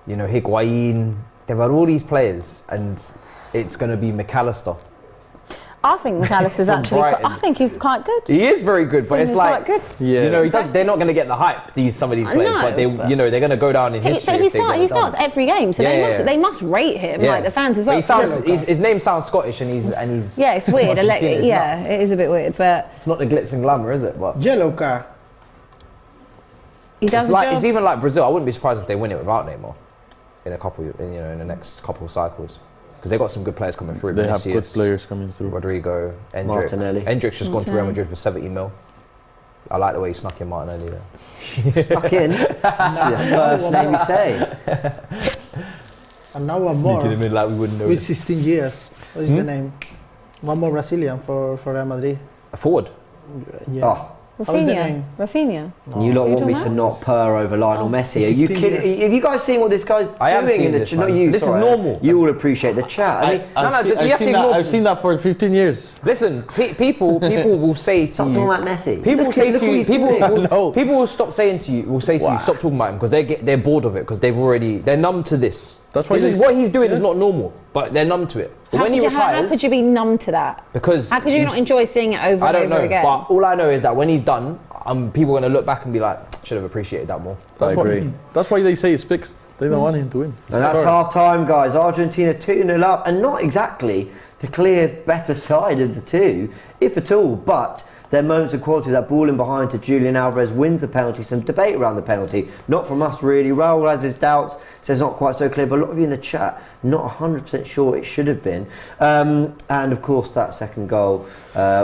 Higuain, they've had all these players, and it's going to be McAllister. I think McAllister's From actually. Brighton. I think he's quite good. He is very good, but it's He's like, quite good. Yeah. they're not going to get the hype. Some of these players, No, but they're going to go down in history. He if they get it starts done. every game, so Yeah. they must rate him, Yeah. like the fans as But well. his name sounds Scottish, and he's Yeah, it's weird. Argentina, it's Yeah, nuts. it is a bit weird, but It's not the glitz and glamour, is it? But Yellow card. he does it's a job. it's even like Brazil. I wouldn't be surprised if they win it without Neymar in the next couple of cycles, because they got some good players coming through. They have Vinicius, good players coming through. Rodrigo, Endrick. Martinelli. Endrick's just gone to Real Madrid for 70 mil. I like the way he snuck in Martinelli there. Stuck in. The first name you say. And now one more in like we wouldn't know. with 16 years. What is the name? One more Brazilian for Real Madrid. A forward. Yeah. Oh, How is the name? Rafinha. you lot You want me don't to know? not purr over Lionel Messi? Are you 16 kidding? years. Have you guys seen what this guy's I have doing seen in the this, chat? Not man. you, This is sorry. normal. You all appreciate the chat. I mean, I've seen that for 15 years. Listen, people will say to stop you. talking about Messi. People Look say at- look to what you, he's doing. people will stop saying to you, stop talking about him, because they're bored of it, because they're numb to this. That's why this is they- what he's doing is not normal, but they're numb to it. But when he how retires, could you be numb to that? because How could you not enjoy seeing it over I and don't over know, again? but all I know is that when he's done, people are going to look back and be like, should have appreciated that more. I agree. That's why they say it's fixed. They don't want him to win. And that's half time, guys. Argentina 2-0 up, and not exactly the clear better side of the two, if at all, but their moments of quality, that ball in behind to Julian Alvarez wins the penalty. Some debate around the penalty, not from us really. Raul has his doubts, says not quite so clear, but a lot of you in the chat not 100% sure it should have been. And of course that second goal,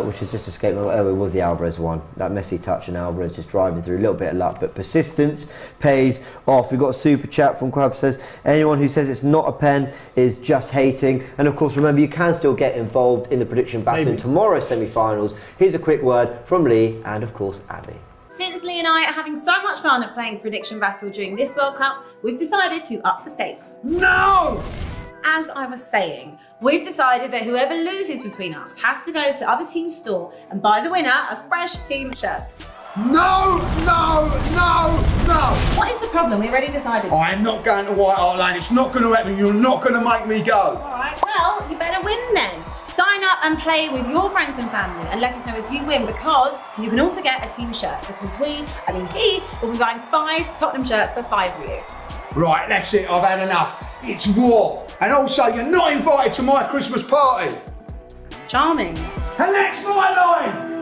which has just escaped me, it was the Alvarez one. That Messi touch and Alvarez just driving through, a little bit of luck, but persistence pays off. We've got a super chat from Quab, says anyone who says it's not a pen is just hating. And of course remember, you can still get involved in the prediction battle in tomorrow's semi-finals. Here's a quick word from Lee and of course Abby. Since Lee and I are having so much fun at playing Prediction Battle during this World Cup, we've decided to up the stakes. No! As I was saying, we've decided that whoever loses between us has to go to the other team's store and buy the winner a fresh team shirt. No! No! No! No! What is the problem? We already decided. I am not going to White Hart Lane. It's not going to happen. You're not going to make me go. All right, well, you better win then. Sign up and play with your friends and family and let us know if you win, because you can also get a team shirt, because he will be buying 5 Tottenham shirts for 5 of you. Right, that's it. I've had enough. It's war. And also, you're not invited to my Christmas party. Charming. And that's my line.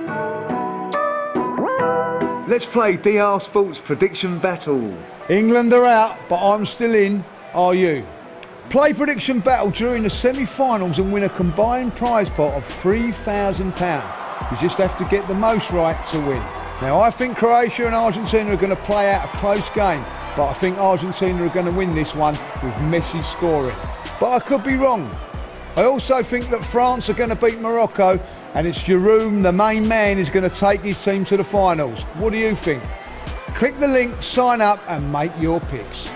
Let's play DR Sports Prediction Battle. England are out, but I'm still in. Are you? Play prediction battle during the semi-finals and win a combined prize pot of £3,000. You just have to get the most right to win. Now, I think Croatia and Argentina are going to play out a close game, but I think Argentina are going to win this one with Messi scoring. But I could be wrong. I also think that France are going to beat Morocco, and it's Giroud, the main man, is going to take his team to the finals. What do you think? Click the link, sign up and make your picks.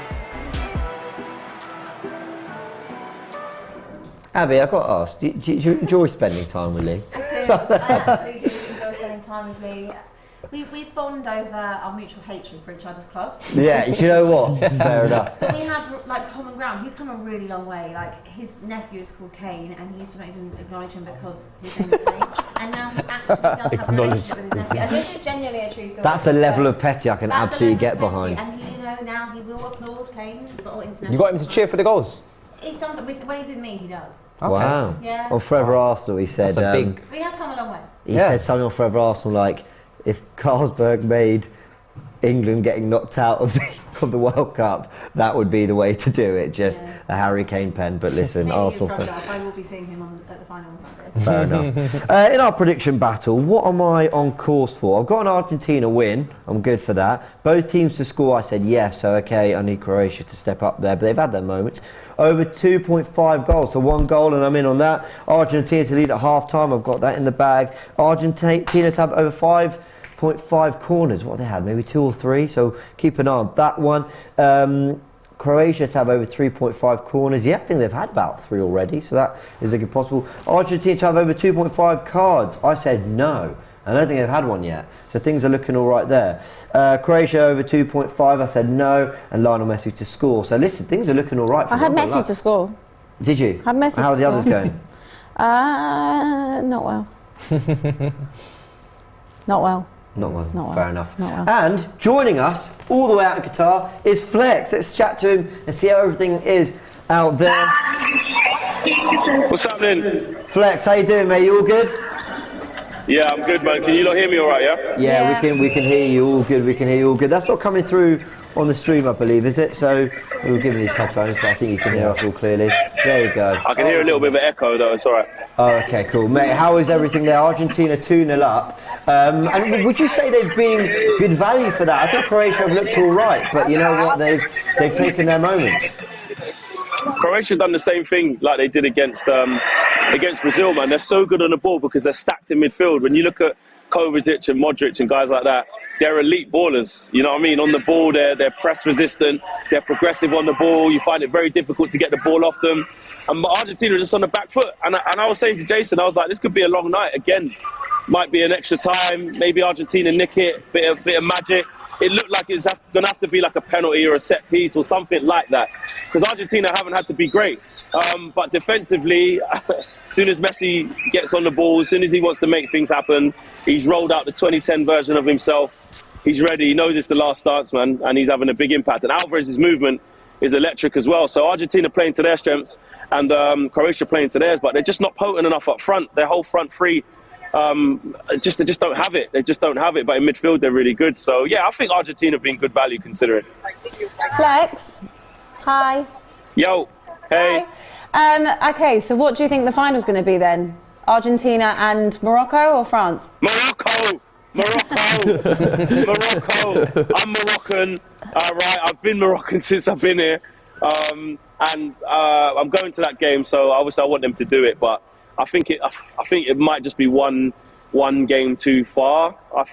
Abby, I've got to ask, do you enjoy spending time with Lee? I do. I actually do enjoy spending time with Lee. We bond over our mutual hatred for each other's clubs. Yeah, you know what? Fair enough. But we have like common ground. He's come a really long way. Like his nephew is called Kane, and he used to not even acknowledge him because his name is Kane. And now he actually does have a relationship with his nephew. And this is genuinely a true story. That's a level of petty I can That's absolutely the get level of behind. petty, and now he will applaud Kane for all international. You got him to cheer for the goals? When he's with me, he does. Okay. Wow. Yeah. On Forever Arsenal, he said. That's a big. We have come a long way. He said something on Forever Arsenal like, if Carlsberg made England getting knocked out of the World Cup, that would be the way to do it. Just a Harry Kane pen. But listen, Maybe Arsenal. I will be seeing him at the final on Sunday. Fair enough. In our prediction battle, what am I on course for? I've got an Argentina win. I'm good for that. Both teams to score, I said yes. So, okay, I need Croatia to step up there. But they've had their moments. Over 2.5 goals. So 1 goal and I'm in on that. Argentina to lead at half-time. I've got that in the bag. Argentina to have over 5.5 corners. What they had? Maybe 2 or 3. So keep an eye on that one. Croatia to have over 3.5 corners. Yeah, I think they've had about 3 already, so that is looking possible. Argentina to have over 2.5 cards. I said no. I don't think they've had one yet, so things are looking all right there. Croatia over 2.5. I said no, and Lionel Messi to score. So listen, things are looking all right. For I had them. Messi to score. Did you? I had Messi How are to the others score. going? Not well. Not well. Not well. Not well. Fair enough. Not well. And joining us all the way out in Qatar is Flex. Let's chat to him and see how everything is out there. What's happening? Flex, how you doing, mate? You all good? Yeah, I'm good, man. Can you not hear me all right, yeah? Yeah, we can hear you all good. We can hear you all good. That's not coming through on the stream, I believe, is it? So we'll give you these headphones, but I think you can hear us all clearly. There you go. I can hear a little bit of an echo, though. It's all right. Oh, okay, cool. Mate, how is everything there? Argentina 2-0 up. And would you say they've been good value for that? I think Croatia have looked all right, but you know what? They've taken their moments. Croatia done the same thing like they did against Brazil, man. They're so good on the ball because they're stacked in midfield. When you look at Kovacic and Modric and guys like that, they're elite ballers. You know what I mean? On the ball, they're press resistant. They're progressive on the ball. You find it very difficult to get the ball off them. And Argentina are just on the back foot. And I was saying to Jason, I was like, this could be a long night again. Might be an extra time. Maybe Argentina nick it. Bit of magic. It looked like it's going to have to be like a penalty or a set piece or something like that. Because Argentina haven't had to be great. But defensively, as soon as Messi gets on the ball, as soon as he wants to make things happen, he's rolled out the 2010 version of himself. He's ready. He knows it's the last dance, man, and he's having a big impact. And Alvarez's movement is electric as well. So Argentina playing to their strengths and Croatia playing to theirs, but they're just not potent enough up front. Their whole front three, they just don't have it. They just don't have it. But in midfield, they're really good. So yeah, I think Argentina have been good value considering. Flex. Hi. Yo. Hey. Hi. Okay, so what do you think the final's going to be then? Argentina and Morocco or France? Morocco. Morocco. I'm Moroccan. Right, I've been Moroccan since I've been here. And I'm going to that game, so obviously I want them to do it. But I think it might just be one game too far. I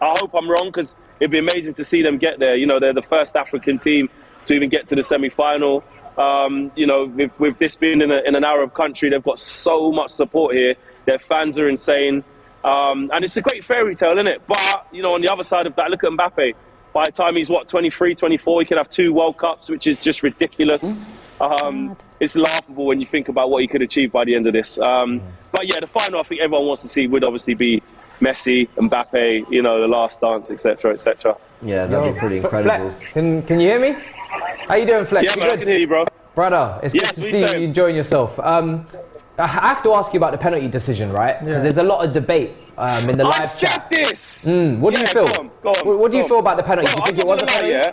hope I'm wrong, because it'd be amazing to see them get there. You know, they're the first African team to even get to the semi-final. You know, with this being in an Arab country, they've got so much support here. Their fans are insane. And it's a great fairy tale, isn't it? But, you know, on the other side of that, look at Mbappe. By the time he's, 23, 24, he could have 2 World Cups, which is just ridiculous. It's laughable when you think about what he could achieve by the end of this. But yeah, the final I think everyone wants to see would obviously be Messi, Mbappe, you know, the last dance, etc., etc. Yeah, that'd be pretty incredible. Flex, can you hear me? How you doing, Flex? Yeah, You man, I good? can hear you, bro. Brother, it's good to see you enjoying yourself. I have to ask you about the penalty decision, right? Because there's a lot of debate in the live chat. This. What do you feel? Go on, What do you feel about the penalty? Do you think it was a penalty? Yeah.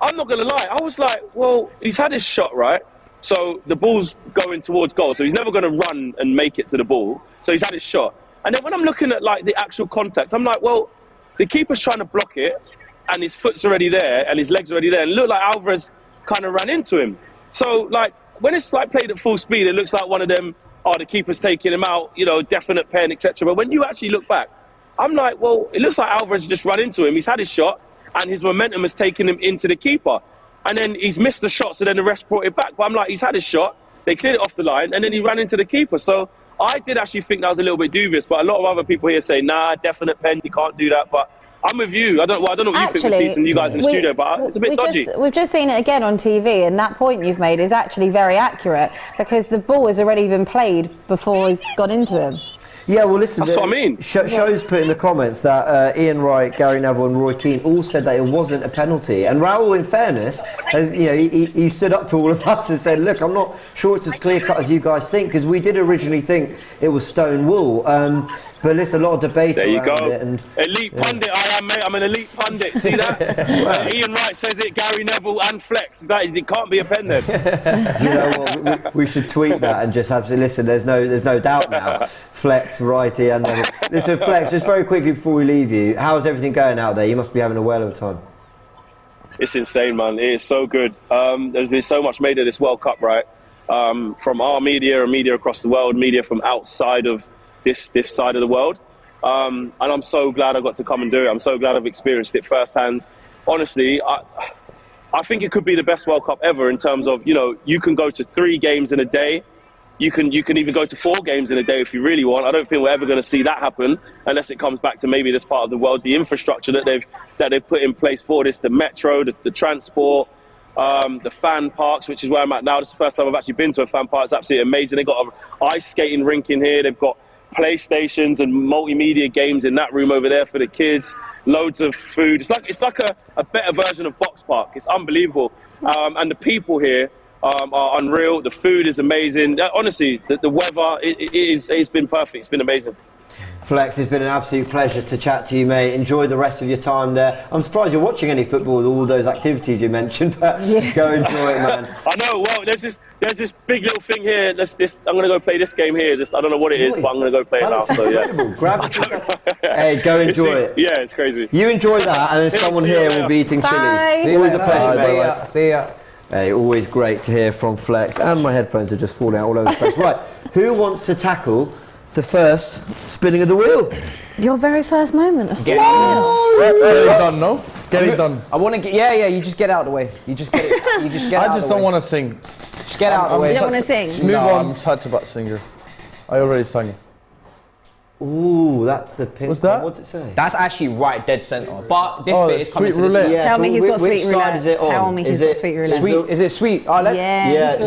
I'm not going to lie. I was like, well, he's had his shot, right? So the ball's going towards goal. So he's never going to run and make it to the ball. So he's had his shot. And then when I'm looking at like the actual contact, I'm like, well, the keeper's trying to block it and his foot's already there and his leg's already there. And it looked like Alvarez kind of ran into him. So like when it's like played at full speed, it looks like one of them, the keeper's taking him out, you know, definite pen, etc. But when you actually look back, I'm like, well, it looks like Alvarez just run into him. He's had his shot and his momentum has taken him into the keeper. And then he's missed the shot, so then the rest brought it back. But I'm like, he's had his shot, they cleared it off the line, and then he ran into the keeper. So I did actually think that was a little bit dubious, but a lot of other people here say, nah, definite pen, you can't do that. But I'm with you. I don't know what you think, Matisse, and you guys in the studio, but it's a bit dodgy. We've just seen it again on TV, and that point you've made is actually very accurate because the ball has already been played before he's gone into him. Yeah, well, listen. That's what I mean. Shows put in the comments that Ian Wright, Gary Neville, and Roy Keane all said that it wasn't a penalty. And Raul, in fairness, he stood up to all of us and said, "Look, I'm not sure it's as clear cut as you guys think, because we did originally think it was stone wool." But listen, a lot of debate there you around go. it. And, elite pundit, I am, mate. I'm an elite pundit. See that? Ian Wright says it. Gary Neville and Flex. It can't be a pen then. you know what? We should tweet that and just absolutely listen. There's no doubt now. Flex, Righty, and Neville. Listen, Flex. Just very quickly before we leave you, how's everything going out there? You must be having a whale of a time. It's insane, man. It is so good. There's been so much made of this World Cup, right? From our media and media across the world, media from outside of this side of the world. And I'm so glad I got to come and do it. I'm so glad I've experienced it firsthand. Honestly, I think it could be the best World Cup ever in terms of, you know, you can go to 3 games in a day. You can even go to 4 games in a day if you really want. I don't think we're ever going to see that happen unless it comes back to maybe this part of the world. The infrastructure that they've put in place for this, the metro, the transport, the fan parks, which is where I'm at now. This is the first time I've actually been to a fan park. It's absolutely amazing. They've got an ice skating rink in here. They've got PlayStations and multimedia games in that room over there for the kids. Loads of food. It's like a better version of Box Park. It's unbelievable. And the people here are unreal. The food is amazing. Honestly, the weather it's been perfect. It's been amazing. Flex, it's been an absolute pleasure to chat to you, mate. Enjoy the rest of your time there. I'm surprised you're watching any football with all those activities you mentioned, but go enjoy it, man. I know. Well, there's this big little thing here. I'm going to go play this game here. I don't know what it is, but I'm going to go play it now. So yeah. Grab it. Hey, go enjoy it. Yeah, it's crazy. You enjoy that, and then someone here will be eating chilies. Always a pleasure, mate. See ya. Hey, always great to hear from Flex, and my headphones are just falling out all over the place. Right, who wants to tackle the first spinning of the wheel? Your very first moment of Get it done, no? Get it done. I want to get. Yeah. You just get out of the way. You just get it. You just get. I just don't want to sing. Just get out of the way. You don't want to sing? No, I'm such a bad singer. I already sang it. Ooh, that's the pink. What's that? What's it say? That's actually right dead centre. But this bit is coming sweet to the roulette. side. Tell me he's got which sweet roulette. side is it on? Tell me he's got sweet roulette. Sweet? Is it sweet? Oh, Yes.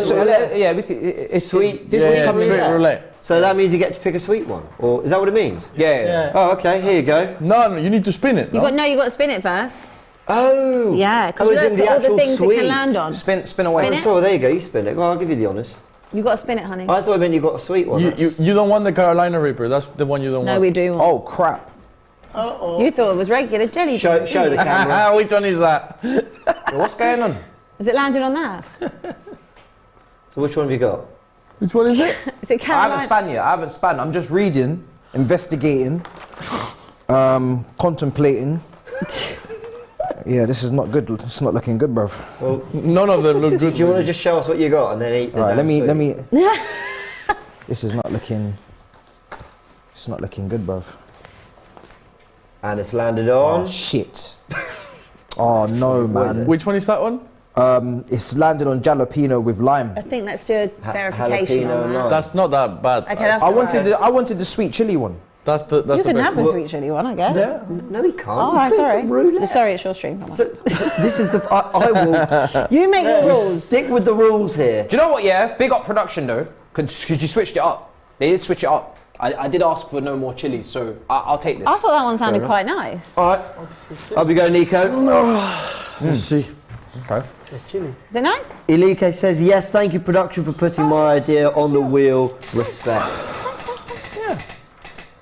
Yeah. It's Sweet. This Yeah, coming sweet in. roulette. So that means you get to pick a sweet one, or is that what it means? Yeah. Oh, okay. Here you go. No, you need to spin it. You got to spin it first. Oh. Yeah, because Oh, as in look the at all the actual things sweet. it can land on. Spin away. Spin it. Oh, there you go. You spin it. Well, I'll give you the honours. You got to spin it, honey. I thought it meant you got a sweet one. You don't want the Carolina Reaper. That's the one you don't want. No, we do. Oh crap. You thought it was regular jelly. Show the camera. Which one is that? What's going on? Is it landing on that? So which one have you got? Which one is it? Is it I Carolina? haven't spun yet. I haven't spun. I'm just reading, investigating, contemplating. Yeah, this is not good. It's not looking good, bruv. Well, none of them look good. Do you want to just show us what you got and then eat the All right, let damn me. sweet? This is not looking. It's not looking good, bruv. And it's landed on. Oh shit. Oh no, man. Which one is that one? It's landed on jalapeno with lime. I think let's do a verification jalapeno on that. lime. That's not that bad. Okay, that's I alright. wanted the sweet chili one. That's the You can best. have a sweet chili one, I guess. Yeah. No, he can't. Oh, He's right, got sorry. some roulette. Sorry, it's your stream. Come on. So, this is the. I will You make the rules. stick with the rules here. Do you know what? Yeah, big up production though, because you switched it up. They did switch it up. I did ask for no more chilies, so I'll take this. I thought that one sounded quite nice. All right. Up we go, Nico. Let's see. Okay. Chili. Is it nice? Ilike says, yes, thank you, production, for putting my idea on the wheel. Respect. Yeah.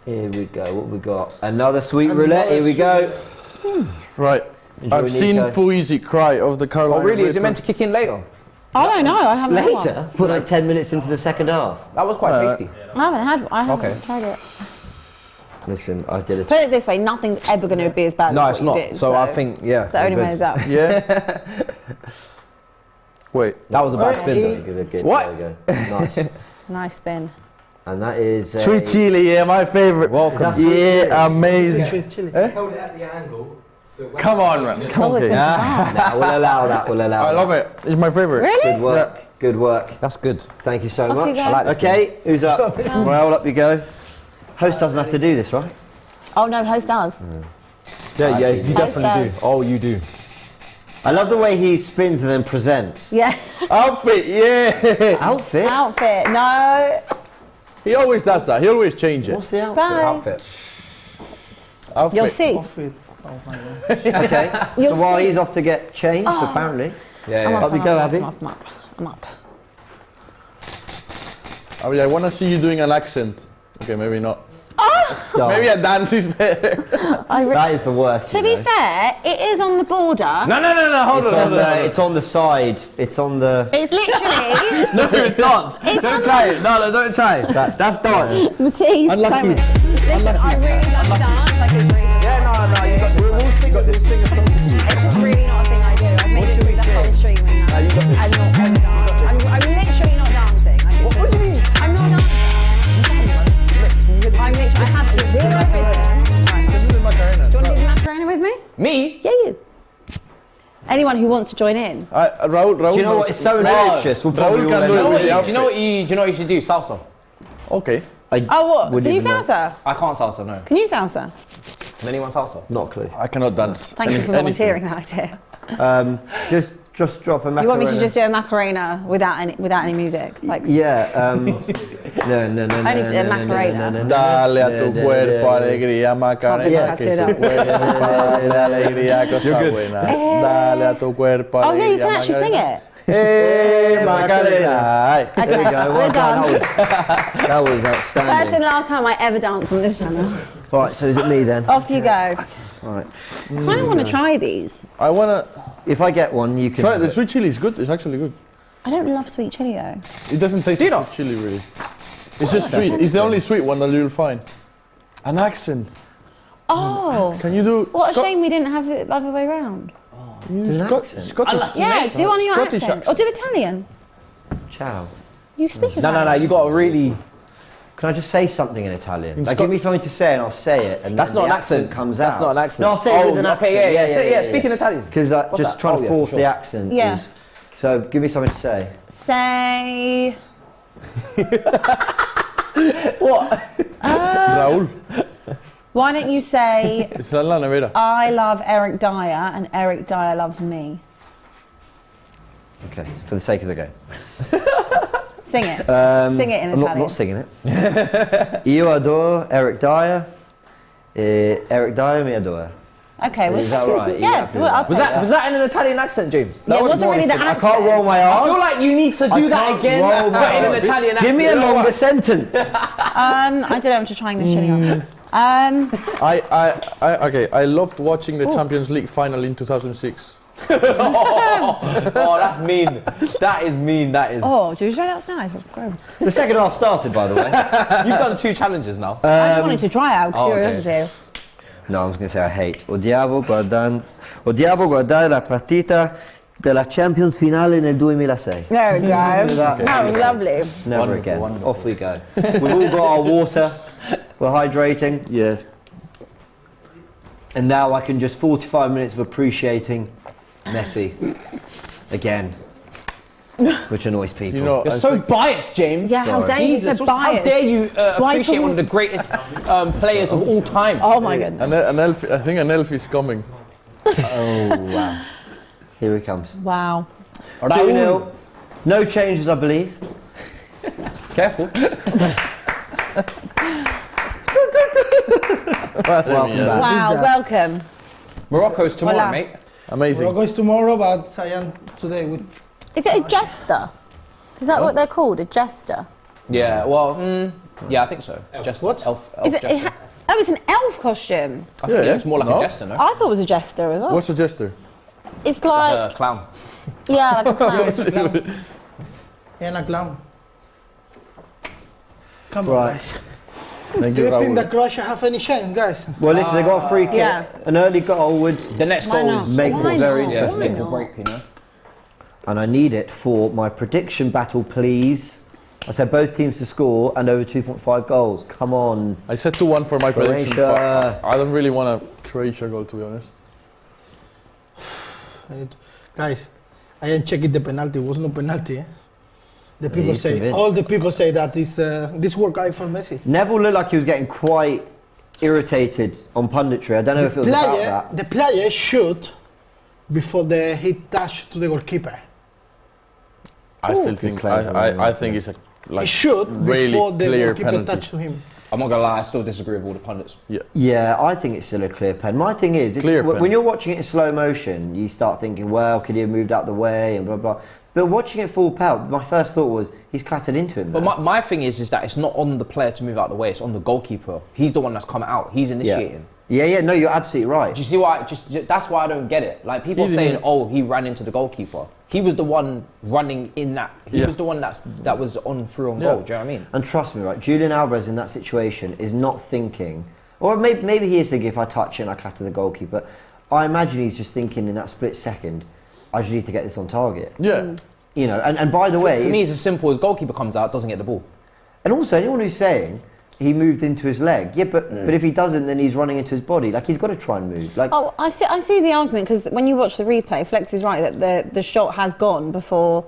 Here we go. What we got? Another sweet roulette. Here we go. Right. Enjoy, I've seen Nico. Fuizzi cry of the Carolina. Oh really? Is it Reaper. meant to kick in later? I don't know. I haven't had one. Later? Put like 10 minutes into the second half. That was quite tasty. I haven't Okay. tried it. Listen, I did it. Put it this way, nothing's ever going to be as bad No, as it's what not. you did. So I think yeah. the we're only good. way is up. Yeah. Wait. That was a bad spin. Give it a good What? There we go. Nice. Nice spin. And that is Sweet chili, yeah, my favorite. Is that sweet chili? Yeah, amazing. Sweet chili. Held it at the angle. So when Come on, man. Come on, Always kid. went to bar. Nah, we'll allow that. We'll allow I that. love it. It's my favorite. Really? Good work. Good work. That's good. Thank you so Off you much. go. I like this Okay, who's up? Raul, up you go. Host doesn't have to do this, right? Oh no, host does. Yeah, you Host definitely does. do. Oh, you do. I love the way he spins and then presents. Yeah. Outfit, yeah. Outfit? Outfit. No. He always does that. He always changes. What's the outfit? Bye. Outfit. Outfit. You'll see. Off with. Oh my god. Okay. So You'll while see. he's off to get changed, Oh. apparently. Yeah, I'm yeah. Up we go, Abby. I'm up. I'm up. I mean, I want to see you doing an accent. Okay, maybe not. Dance. Maybe a dance is better. That is the worst. To you be know. fair, it is on the border. No, hold It's on. on the. It's on the side. It's on the. It's literally No, it's dance. It's Don't on try it. No, don't try it. That's dance. Matisse. Unlucky. Listen, I really love dance. Like it's really. Yeah, no, you got this. We'll sing a song for you. It's just really not a thing I do. I've made it through the whole stream and that. you got this. I'm not ever dancing. I'm literally not dancing. What do you mean? I'm not dancing. I'm literally. I have zero rhythm. Do you want to do the Macarena with me? Me? Yeah, you. Anyone who wants to join in. Raul. Do you know what? It's so infectious. We'll probably Raul all can end do it up with with the it. Do you know what you should do? Salsa. Okay. Oh, what? Wouldn't Can you even know. salsa? I can't salsa, no. Can you salsa? Can anyone salsa? Not a clue. I cannot dance. Thank you for volunteering that idea. Just drop a Macarena. You want me to just do a Macarena without any music? Like Yeah. No. I need a Macarena. Dale a tu cuerpo alegría, Macarena. Yeah. Que tu cuerpo dale alegría, cosa buena. Dale a tu cuerpo Oh yeah, you alegría, can actually sing Macarena. it. Hey, Macarena. There we go. Well We're done. done. That was First and outstanding. last time I ever danced on this channel. Right, so is it me then? Off you go. Right. I kind of want to try these. I wanna If I get one, you can. try it. have The it. sweet chili is good. It's actually good. I don't love sweet chili though. It doesn't taste like sweet chili really. It's just sweet. It's the only sweet one that you'll find. An accent. Oh, Can you do? what a shame we didn't have it the other way around. You Do an Scottish. accent? Yeah, do one of your Scottish accent. Or do Italian. Ciao. You speak No, Italian. you got to really. Can I just say something in Italian? In Like, give me something to say and I'll say it, and That's then not the an accent. comes That's out. not an accent. No, I'll say it with an accent. okay, yeah. Speak in Italian. Because What's just that? trying Oh, to yeah, force for the sure. accent Yeah. is. So give me something to say. Say. What? Raúl. Why don't you say, Está en la nevera. I love Eric Dyer and Eric Dyer loves me? Okay, for the sake of the game. Sing it. Sing it in I'm Italian. not singing it. Io adoro Eric Dyer. Eric Dyer mi adora. Okay, Is that right? Yeah, well, I'll Was take that in an Italian accent, James? Yeah, it wasn't really the I accent. can't roll my I arms. feel like you need to do that again, but in an Italian accent. Give me a longer sentence. I don't know, I'm just trying this chili on. Okay, I loved watching the Champions League final in 2006. Oh, that's mean. That is mean. That is. Oh, did you say that's nice? That's great. The second half started, by the way. You've done 2 challenges now. I just wanted to try out Oh, okay. curiosity. No, I was going to say I hate. Odiavo guardare la partita della Champions finale nel 2006. There we go. That That was lovely. Never Wonderful, again. wonderful. Off we go. We've all got our water. We're hydrating. Yeah. And now I can just 45 minutes of appreciating Messi again. which annoys people. You know, You're I so think- biased, James. Yeah, how dare you Jesus, so how biased? dare you Why appreciate talk- one of the greatest players of all time? Oh my goodness. An elf. I think an elf is coming. Oh, wow. Here he comes. Wow. 2-0. No changes, I believe. Careful. Welcome back. Wow, welcome. Morocco's tomorrow, Hola. mate. Amazing. Morocco is tomorrow, but I am today with. Is it a jester? Is that what they're called? A jester? Yeah, well, yeah, I think so. Just What? Elf Is it? jester. Oh, it's an elf costume. I think Yeah, it's more like no. a jester, no? I thought it was a jester as well. What's a jester? It's like, A clown. yeah, like a clown. It's a clown. And a clown. Come on, Right. guys. Thank Do you, you think Raul. that Croatia have any chance, guys? Well, listen, they got a free kick. Yeah. An early goal would The next Why goal not? is make Why it very not? yeah, interesting. make or break, you know. And I need it for my prediction battle, please. I said both teams to score and over 2.5 goals. Come on. I said 2-1 for my prediction, Croatia. but I don't really want a Croatia goal, to be honest. Guys, I am checking the penalty. It was no penalty. Eh? The people he's say, convinced. all the people say that this work out for Messi. Neville looked like he was getting quite irritated on punditry. I don't know if it was about that. The player shoot before he touch to the goalkeeper. I still Good think claim from him. I think it's a He like shoot really before the clear goalkeeper penalty. touch to him. I'm not gonna lie, I still disagree with all the pundits. Yeah, I think it's still a clear pen. My thing is, Clear when pen. you're watching it in slow motion, you start thinking, well, could he have moved out the way and blah, blah. But watching it full pelt, my first thought was, he's clattered into him. But there. my thing is that it's not on the player to move out of the way, it's on the goalkeeper. He's the one that's come out, he's initiating. Yeah, no, you're absolutely right. Do you see why? Just that's why I don't get it. Like people are He saying, didn't- "Oh, he ran into the goalkeeper." He was the one running in that. He Yeah. was the one that was on through on Yeah. goal. Do you know what I mean? And trust me, right, Julian Alvarez in that situation is not thinking, or maybe he is thinking, if I touch it and I clatter the goalkeeper, I imagine he's just thinking in that split second, I just need to get this on target. Yeah. You know, and by the way, For me, it's as simple as goalkeeper comes out, doesn't get the ball. and also anyone who's saying he moved into his leg, yeah, but if he doesn't, then he's running into his body. Like, he's got to try and move. Like, Oh, I see the argument because when you watch the replay, Flex is right that the shot has gone before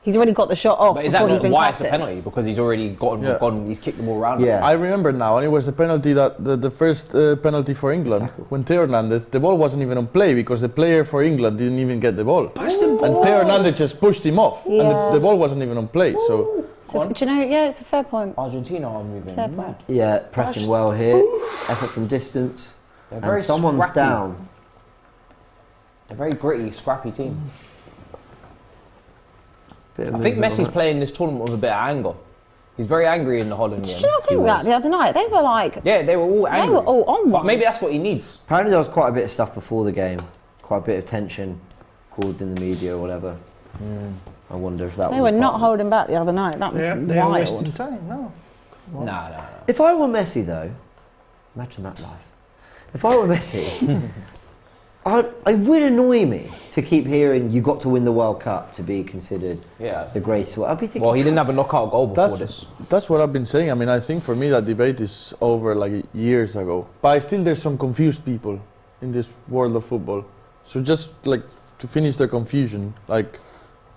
he's already got the shot off But is that before he's not been why it's a clattered. penalty? Because he's already Yeah. gone. He's kicked the ball around. Yeah. I remember now, and it was the penalty that the first penalty for England when Theo Hernandez, the ball wasn't even on play because the player for England didn't even get the ball, and Theo Hernandez just pushed him off, and the ball wasn't even on play. So So, do you know? Yeah, it's a fair point. Argentina are moving. Fair mad. point. yeah, pressing well here, effort from distance, They're and very someone's scrappy. down. They're a very gritty, scrappy team. Bit of I think movement Messi's on that. playing this tournament with a bit of anger. He's very angry in the Holland Did game. you not think that the other night? They were like, Yeah, they were all angry. they were all on But one. maybe that's what he needs. Apparently there was quite a bit of stuff before the game, quite a bit of tension called in the media or whatever. I wonder if that They was were a not part of it. holding back the other night. That was They are wild. wasting time. No. Nah. If I were Messi though, imagine that life. If I were Messi, it would annoy me to keep hearing you got to win the World Cup to be considered Yeah. the greatest. I'd be thinking, Well, he didn't have a knockout goal before this. that's what I've been saying. I mean, I think for me that debate is over like years ago. But still, there's some confused people in this world of football. So just like to finish their confusion, like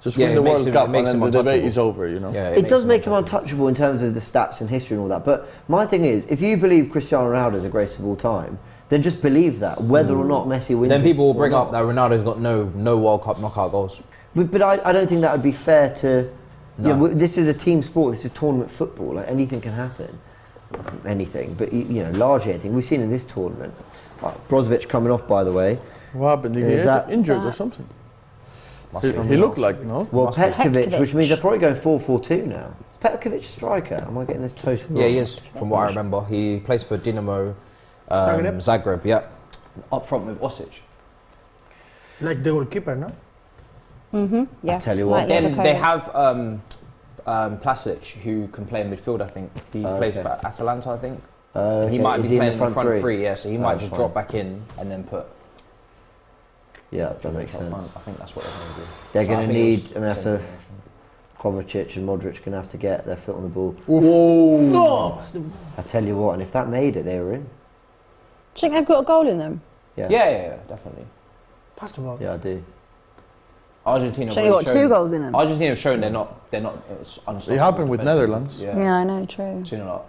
just Yeah, win it the makes World him- Cup it makes and him then the debate untouchable. is over. You know. Yeah, it does make him untouchable in terms of the stats and history and all that. But my thing is, if you believe Cristiano Ronaldo is the greatest of all time, then just believe that, whether or not Messi wins. Then this people will or bring not. up that Ronaldo's got no World Cup knockout goals. But I don't think that would be fair to. No. You know, this is a team sport. This is tournament football. Like, anything can happen. Anything, but you know, largely anything. We've seen in this tournament. Brozovic coming off, by the way. What happened? Did he Is get that- injured or that- something? Must be. He looked like no. Well, Must be. Petkovic, which means Petkovic. they're probably going 4-4-2 now. Is Petkovic a striker? Am I getting this total Yeah, wrong? he is. From what I remember, he plays for Dinamo Zagreb? Zagreb. Yeah, up front with Osic. Like the goalkeeper, no? Yeah. I tell you what. Like Then Luka. they have Plasic, who can play in midfield. I think he plays okay. for Atalanta. I think he Okay, might is be he playing in the front three. Yeah, so he might just fine. drop back in and then put. Yeah, that makes up front. sense. I think that's what they're going to do. They're So going I to think it need. was I mean, that's same a formation. Kovacic and Modric going to have to get their foot on the ball. No! I tell you what, and if that made it, they were in. Do you think they've got a goal in them? Yeah, Yeah, definitely. Pass the ball. yeah, I do. Argentina. So you got 2 goals in them. Argentina have shown they're not. It's unstoppable. It happened with defensively. Netherlands. Yeah, I know, true. 2-0 up.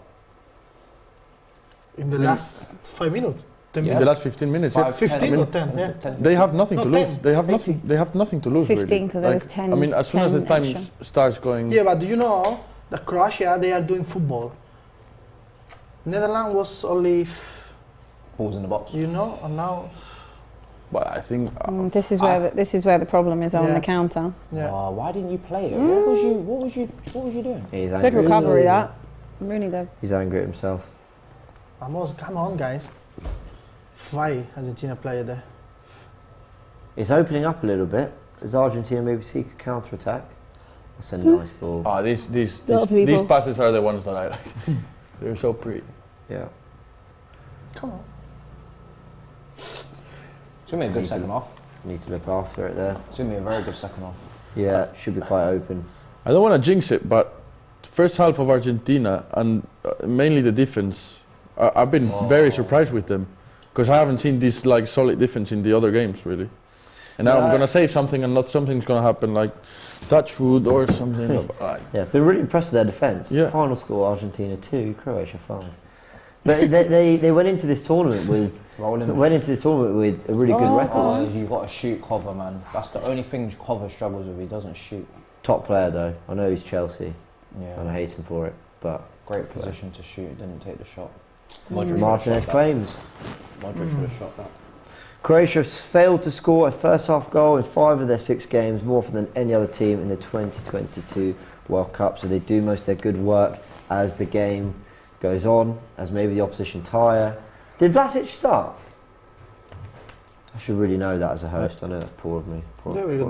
In the last 5 minutes. 10 In minutes. the last 15 minutes, yeah. 15 or 10, yeah. They have nothing No, to lose. 10. They have nothing. They have nothing to lose. 15, really. 'cause there was 10 I mean, as soon as the 10 time extra. starts going. Yeah, but do you know that Croatia, they are doing football. Netherlands was only, Balls in the box. you know, and now, But I think. This is where the problem is on Yeah. the counter. yeah. Why didn't you play it? What was you doing? He's Good angry. recovery, that. Really good. He's angry at himself. Come on, guys. 5 Argentina player there. It's opening up a little bit. Does Argentina maybe seek a counter-attack? That's a nice ball. These passes are the ones that I like. They're so pretty. Yeah. Come on. It's gonna be a good second half. Need to look after it there. It's gonna be a very good second half. Yeah, should be quite open. I don't want to jinx it, but the first half of Argentina and mainly the defense, I've been very surprised with them because I haven't seen this like solid defense in the other games really. And now I'm gonna say something and not something's gonna happen like touch wood or something. Yeah, been really impressed with their defence. Yeah. Final score: Argentina 2, Croatia 5. But they went into this tournament with Rolling. a really good record. You've got to shoot cover, man. That's the only thing cover struggles with. He doesn't shoot. Top player though. I know he's Chelsea, Yeah. and I hate him for it. But Great position to shoot. Didn't take the shot. Martinez claims. Modric would have shot that. Croatia has failed to score a first half goal in 5 of their 6 games, more often than any other team in the 2022 World Cup. So they do most of their good work as the game goes on, as maybe the opposition tire. Did Vlasic start? I should really know that as a host. I know that's poor of me. There we go.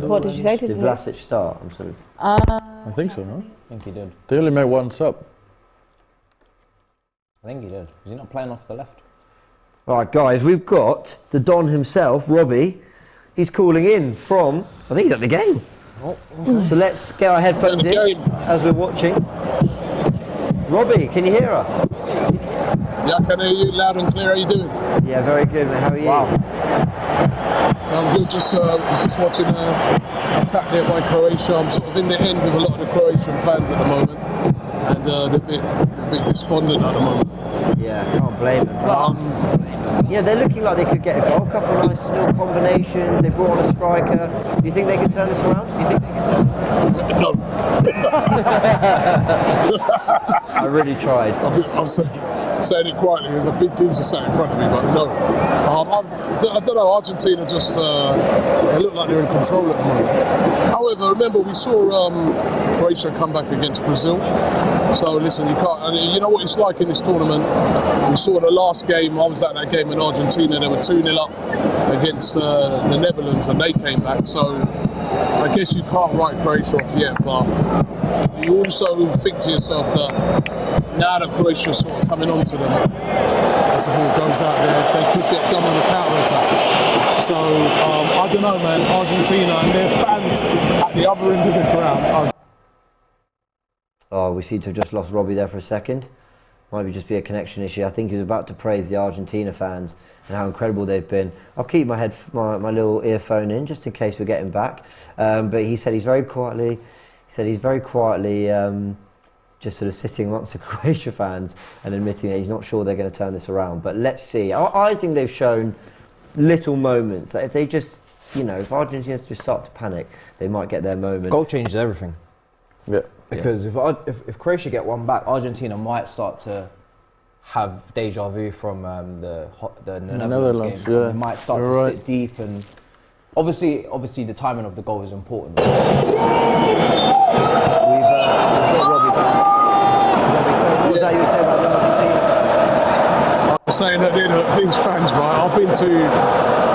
What did you say? Did Vlasic start? I'm sort of. I think so, no? I think he did. They only made 1 sub. I think he did. Was he not playing off the left? All right, guys, we've got the Don himself, Robbie. He's calling in from. I think he's at the game. Oh, So let's get our headphones in as we're watching. Robbie, can you hear us? Yeah, I can hear you loud and clear. How you doing? Yeah, very good, mate. How are you? I'm good. Was just watching a attack there by Croatia. I'm sort of in the end with a lot of the Croatian fans at the moment, and they're a bit despondent at the moment. Yeah, can't blame them. Yeah, they're looking like they could get a goal. A couple of nice little combinations. They brought on a striker. Do you think they can turn this around? Do you think they can turn? No. I really tried. I'm saying it quietly. There's a big geezer sat in front of me, but no. I don't know. Argentina just they look like they're in control at the moment. However, remember we saw Croatia come back against Brazil. So listen, you can't. And you know what it's like in this tournament. We saw the last game. I was at that game in Argentina. They were 2-0 up against the Netherlands, and they came back. So I guess you can't write Croatia off yet, but you also think to yourself that now that Croatia's sort of coming onto them, as the ball goes out there, they could get done on the counter-attack. So, I don't know, man, Argentina and their fans at the other end of the ground are... Oh, we seem to have just lost Robbie there for a second. Might be just be a connection issue. I think he was about to praise the Argentina fans and how incredible they've been. I'll keep my little earphone in just in case we're getting back. But he said he's very quietly... just sort of sitting amongst the Croatia fans and admitting that he's not sure they're going to turn this around. But let's see. I think they've shown little moments that if they just, if Argentina just start to panic, they might get their moment. Goal changes everything. Yeah. Because if Croatia get one back, Argentina might start to have deja vu from the Netherlands game. Yeah. They might start to sit deep, and obviously the timing of the goal is important. We've got Robbie back. Robbie, so what was that you were saying about the Argentina fans? I'm saying that these fans, right, I've been to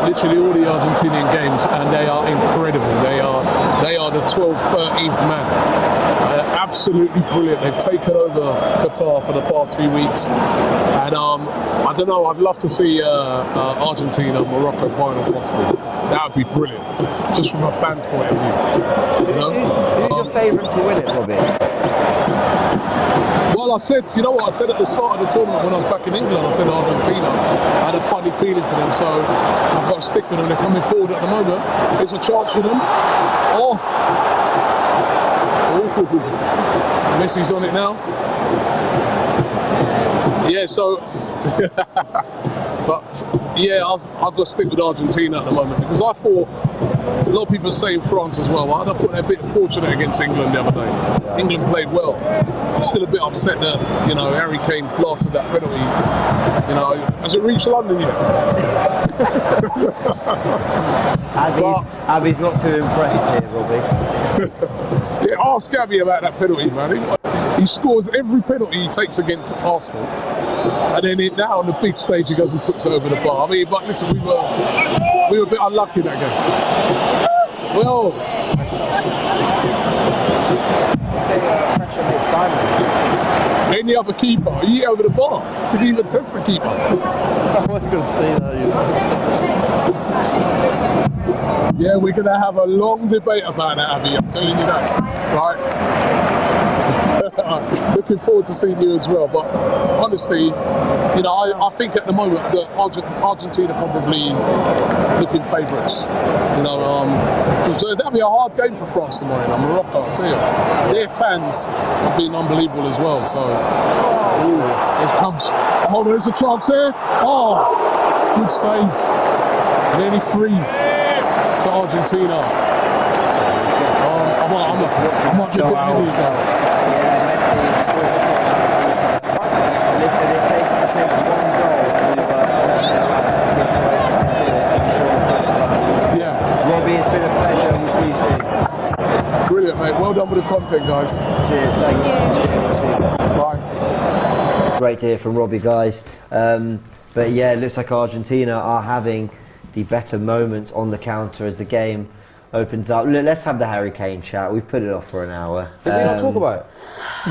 literally all the Argentinian games and they are incredible. They are the 12th, 13th man. Absolutely brilliant. They've taken over Qatar for the past few weeks, and I don't know. I'd love to see Argentina Morocco final possibly. That would be brilliant, just from a fan's point of view. Who's your favourite to win it, Robbie? Well, I said, you know what I said at the start of the tournament when I was back in England, I said Argentina. I had a funny feeling for them, so I've got to stick with them. They're coming forward at the moment. There's a chance for them. Oh! Messi's on it now. Yeah, so... But, yeah, I've got to stick with Argentina at the moment because I thought... A lot of people are saying France as well, but I thought they're a bit fortunate against England the other day. Yeah. England played well. I'm still a bit upset that, Harry Kane blasted that penalty. Has it reached London yet? Abby's not too impressed here, Robbie. Yeah, ask Abbi about that penalty, man. He scores every penalty he takes against Arsenal. And then now on the big stage he goes and puts it over the bar. I mean, but listen, we were a bit unlucky in that game. Well, any other keeper, he hit over the bar. Didn't even test the keeper. I was going to say that, Yeah, we're going to have a long debate about that, Abbi. I'm telling you that, right? Looking forward to seeing you as well. But honestly, I think at the moment that Argentina probably looking favourites. So that'll be a hard game for France tomorrow in Morocco, I'll tell you. Their fans have been unbelievable as well. So it comes. Oh, there's a chance there. Oh, good save. Nearly 3 to Argentina. I might be a bit heavy, guys. Listen, it takes one goal to Yeah. Robbie, it's been a pleasure. We'll see you soon. Brilliant, mate. Well done with the content, guys. Cheers. Thank you. Bye. Great to hear from Robbie, guys. But yeah, it looks like Argentina are having the better moments on the counter as the game opens up. Let's have the Harry Kane chat. We've put it off for an hour. Did we not talk about it?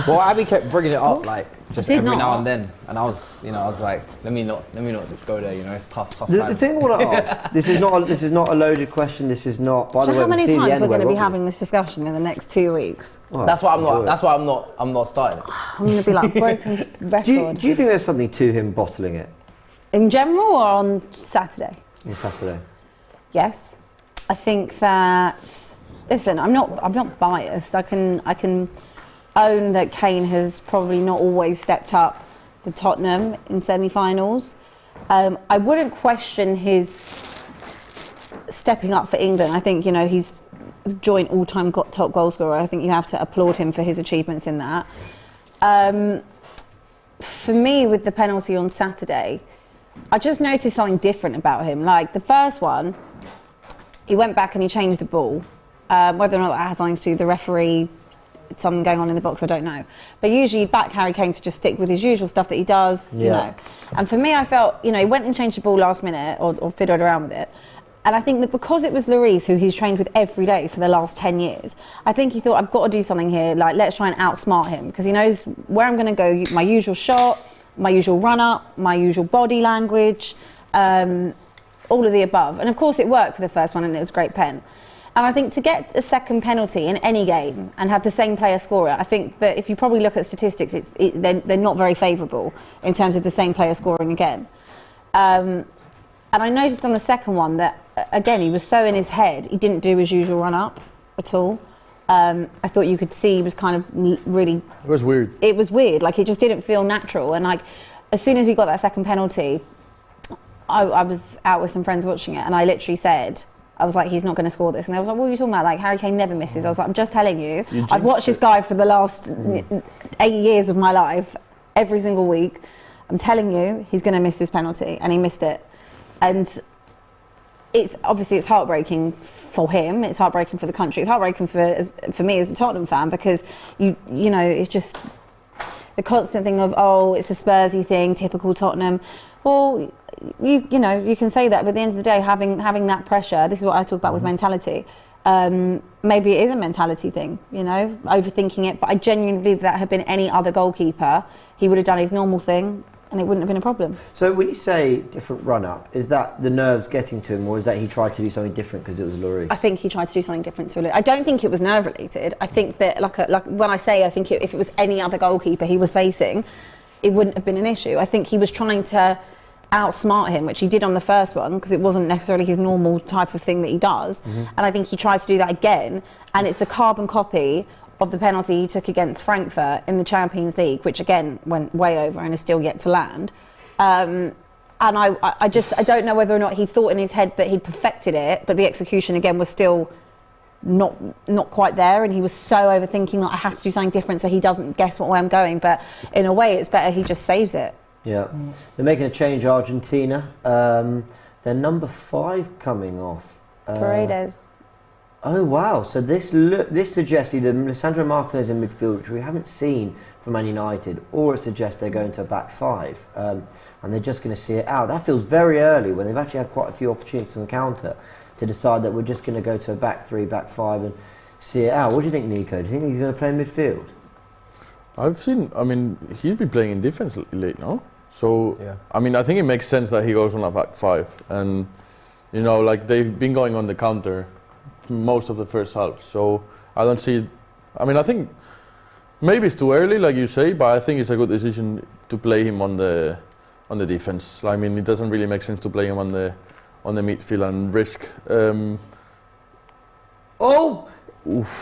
Well, Abbi kept bringing it up just every now and then, and I was like, let me not just go there. It's tough. The thing I want to ask, this is not a loaded question. This is not. By the way, how many we've seen times the we're going to be Robbie. having this discussion in the next 2 weeks? Well, that's why I'm not starting it. I'm going to be like broken record. Do you think there's something to him bottling it? In general or on Saturday? On Saturday. Yes. I think that, listen, I'm not biased. I can own that Kane has probably not always stepped up for Tottenham in semi-finals. I wouldn't question his stepping up for England. I think, he's joint all-time top goal scorer. I think you have to applaud him for his achievements in that. For me, with the penalty on Saturday, I just noticed something different about him. Like the first one, he went back and he changed the ball. Whether or not that has something to do with the referee, something going on in the box, I don't know. But usually you'd back Harry Kane to just stick with his usual stuff that he does, And for me, I felt, he went and changed the ball last minute or fiddled around with it. And I think that because it was Lloris, who he's trained with every day for the last 10 years, I think he thought, I've got to do something here, let's try and outsmart him. Because he knows where I'm going to go, my usual shot, my usual run-up, my usual body language, all of the above. And of course it worked for the first one and it was a great pen. And I think to get a second penalty in any game and have the same player score it, I think that if you probably look at statistics, they're not very favourable in terms of the same player scoring again. And I noticed on the second one that, again, he was so in his head, he didn't do his usual run-up at all. I thought you could see he was kind of really... It was weird. It was weird, it just didn't feel natural. And as soon as we got that second penalty, I was out with some friends watching it and I literally said, I was like, he's not going to score this. And they was like, what are you talking about? Harry Kane never misses. I was like, I'm just telling you. I've watched this guy for the last 8 years of my life, every single week. I'm telling you, he's going to miss this penalty. And he missed it. And it's heartbreaking for him. It's heartbreaking for the country. It's heartbreaking for me as a Tottenham fan because, it's just the constant thing of, it's a Spursy thing, typical Tottenham. Well, you can say that, but at the end of the day, having that pressure, this is what I talk about with mentality. Maybe it is a mentality thing, overthinking it. But I genuinely believe that had been any other goalkeeper, he would have done his normal thing and it wouldn't have been a problem. So when you say different run-up, is that the nerves getting to him, or is that he tried to do something different because it was Lloris? I think he tried to do something different to it. I don't think it was nerve related. I think that, like when I say, I think if it was any other goalkeeper he was facing, it wouldn't have been an issue. I think he was trying to outsmart him, which he did on the first one, because it wasn't necessarily his normal type of thing that he does. And I think he tried to do that again, and it's the carbon copy of the penalty he took against Frankfurt in the Champions League, which again went way over and is still yet to land. And I don't know whether or not he thought in his head that he'd perfected it, but the execution again was still not quite there, and he was so overthinking, like, I have to do something different so he doesn't guess what way I'm going. But in a way, it's better he just saves it. Yeah, they're making a change, Argentina. They're number 5 coming off. Paredes. Oh wow! So this suggests either Lisandro Martinez in midfield, which we haven't seen from Man United, or it suggests they're going to a back 5, and they're just going to see it out. That feels very early when they've actually had quite a few opportunities on the counter to decide that we're just going to go to a back 3, back 5, and see it out. What do you think, Nico? Do you think he's going to play in midfield? He's been playing in defence late, no? So, yeah. I think it makes sense that he goes on a back 5, and they've been going on the counter most of the first half. So I don't see. I think maybe it's too early, like you say, but I think it's a good decision to play him on the defense. It doesn't really make sense to play him on the midfield and risk.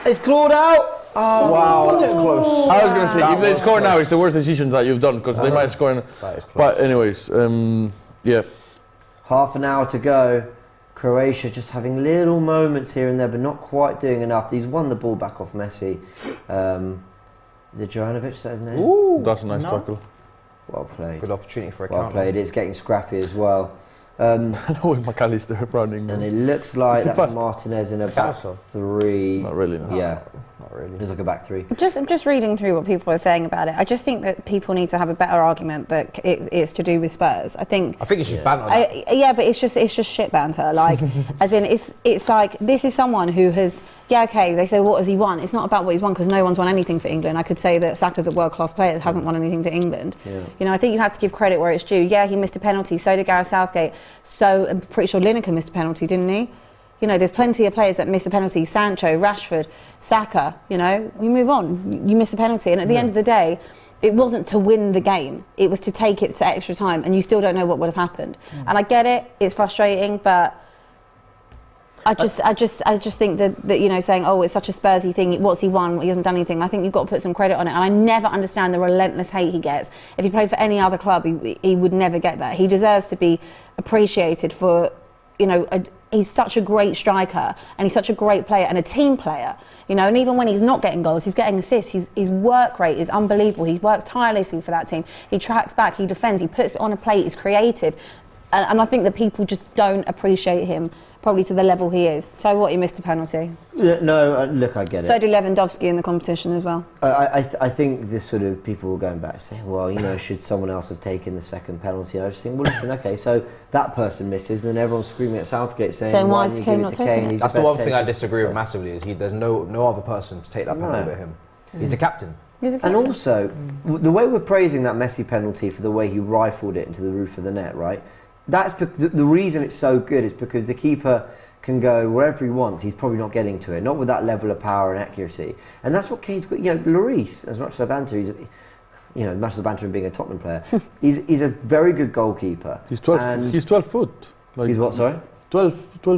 It's clawed out. Oh, wow, that's close. I was going to say, if they score now, it's the worst decision that you've done, because they might score. But anyways, yeah. Half an hour to go. Croatia just having little moments here and there, but not quite doing enough. He's won the ball back off Messi. Is it Juranovic, is that his name? Ooh, that's a nice tackle. Well played. Good opportunity for a Well counter. played. It's getting scrappy as well. I know with McAllister running. And it looks like that fast? Martinez in a back 3. Not really, no. Yeah. Not really. It's like a back 3. I'm just reading through what people are saying about it. I just think that people need to have a better argument that it's to do with Spurs. I think it's just banter. Yeah, but it's just shit banter. Like, as in, it's like, this is someone who has, they say, what has he won? It's not about what he's won, because no one's won anything for England. I could say that Saka's a world-class player that hasn't won anything for England. Yeah. I think you have to give credit where it's due. Yeah, he missed a penalty, so did Gareth Southgate. So I'm pretty sure Lineker missed a penalty, didn't he? There's plenty of players that miss a penalty. Sancho, Rashford, Saka, we move on. You miss a penalty. And at the end of the day, it wasn't to win the game. It was to take it to extra time, and you still don't know what would have happened. And I get it. It's frustrating, but I just think that saying, oh, it's such a Spursy thing, what's he won, he hasn't done anything. I think you've got to put some credit on it. And I never understand the relentless hate he gets. If he played for any other club, he would never get that. He deserves to be appreciated for, he's such a great striker, and he's such a great player and a team player, and even when he's not getting goals, he's getting assists. His work rate is unbelievable. He works tirelessly for that team. He tracks back, he defends, he puts it on a plate, he's creative. And I think that people just don't appreciate him probably to the level he is. So what, he missed a penalty? No, look, I get it. So did Lewandowski in the competition as well. I think this sort of people were going back saying, well, should someone else have taken the second penalty? I just think, well, listen, okay, so that person misses, and then everyone's screaming at Southgate saying, why is Kane not taking it? That's the one thing I disagree with massively, is there's no other person to take that penalty but him. He's a captain. And also, the way we're praising that Messi penalty for the way he rifled it into the roof of the net, right? That's the reason it's so good is because the keeper can go wherever he wants. He's probably not getting to it, not with that level of power and accuracy. And that's what Kane's got. Lloris, as much as I banter, he's, as much as I banter him being a Tottenham player, he's a very good goalkeeper. He's 12. He's 12 foot. He's what? Sorry. 12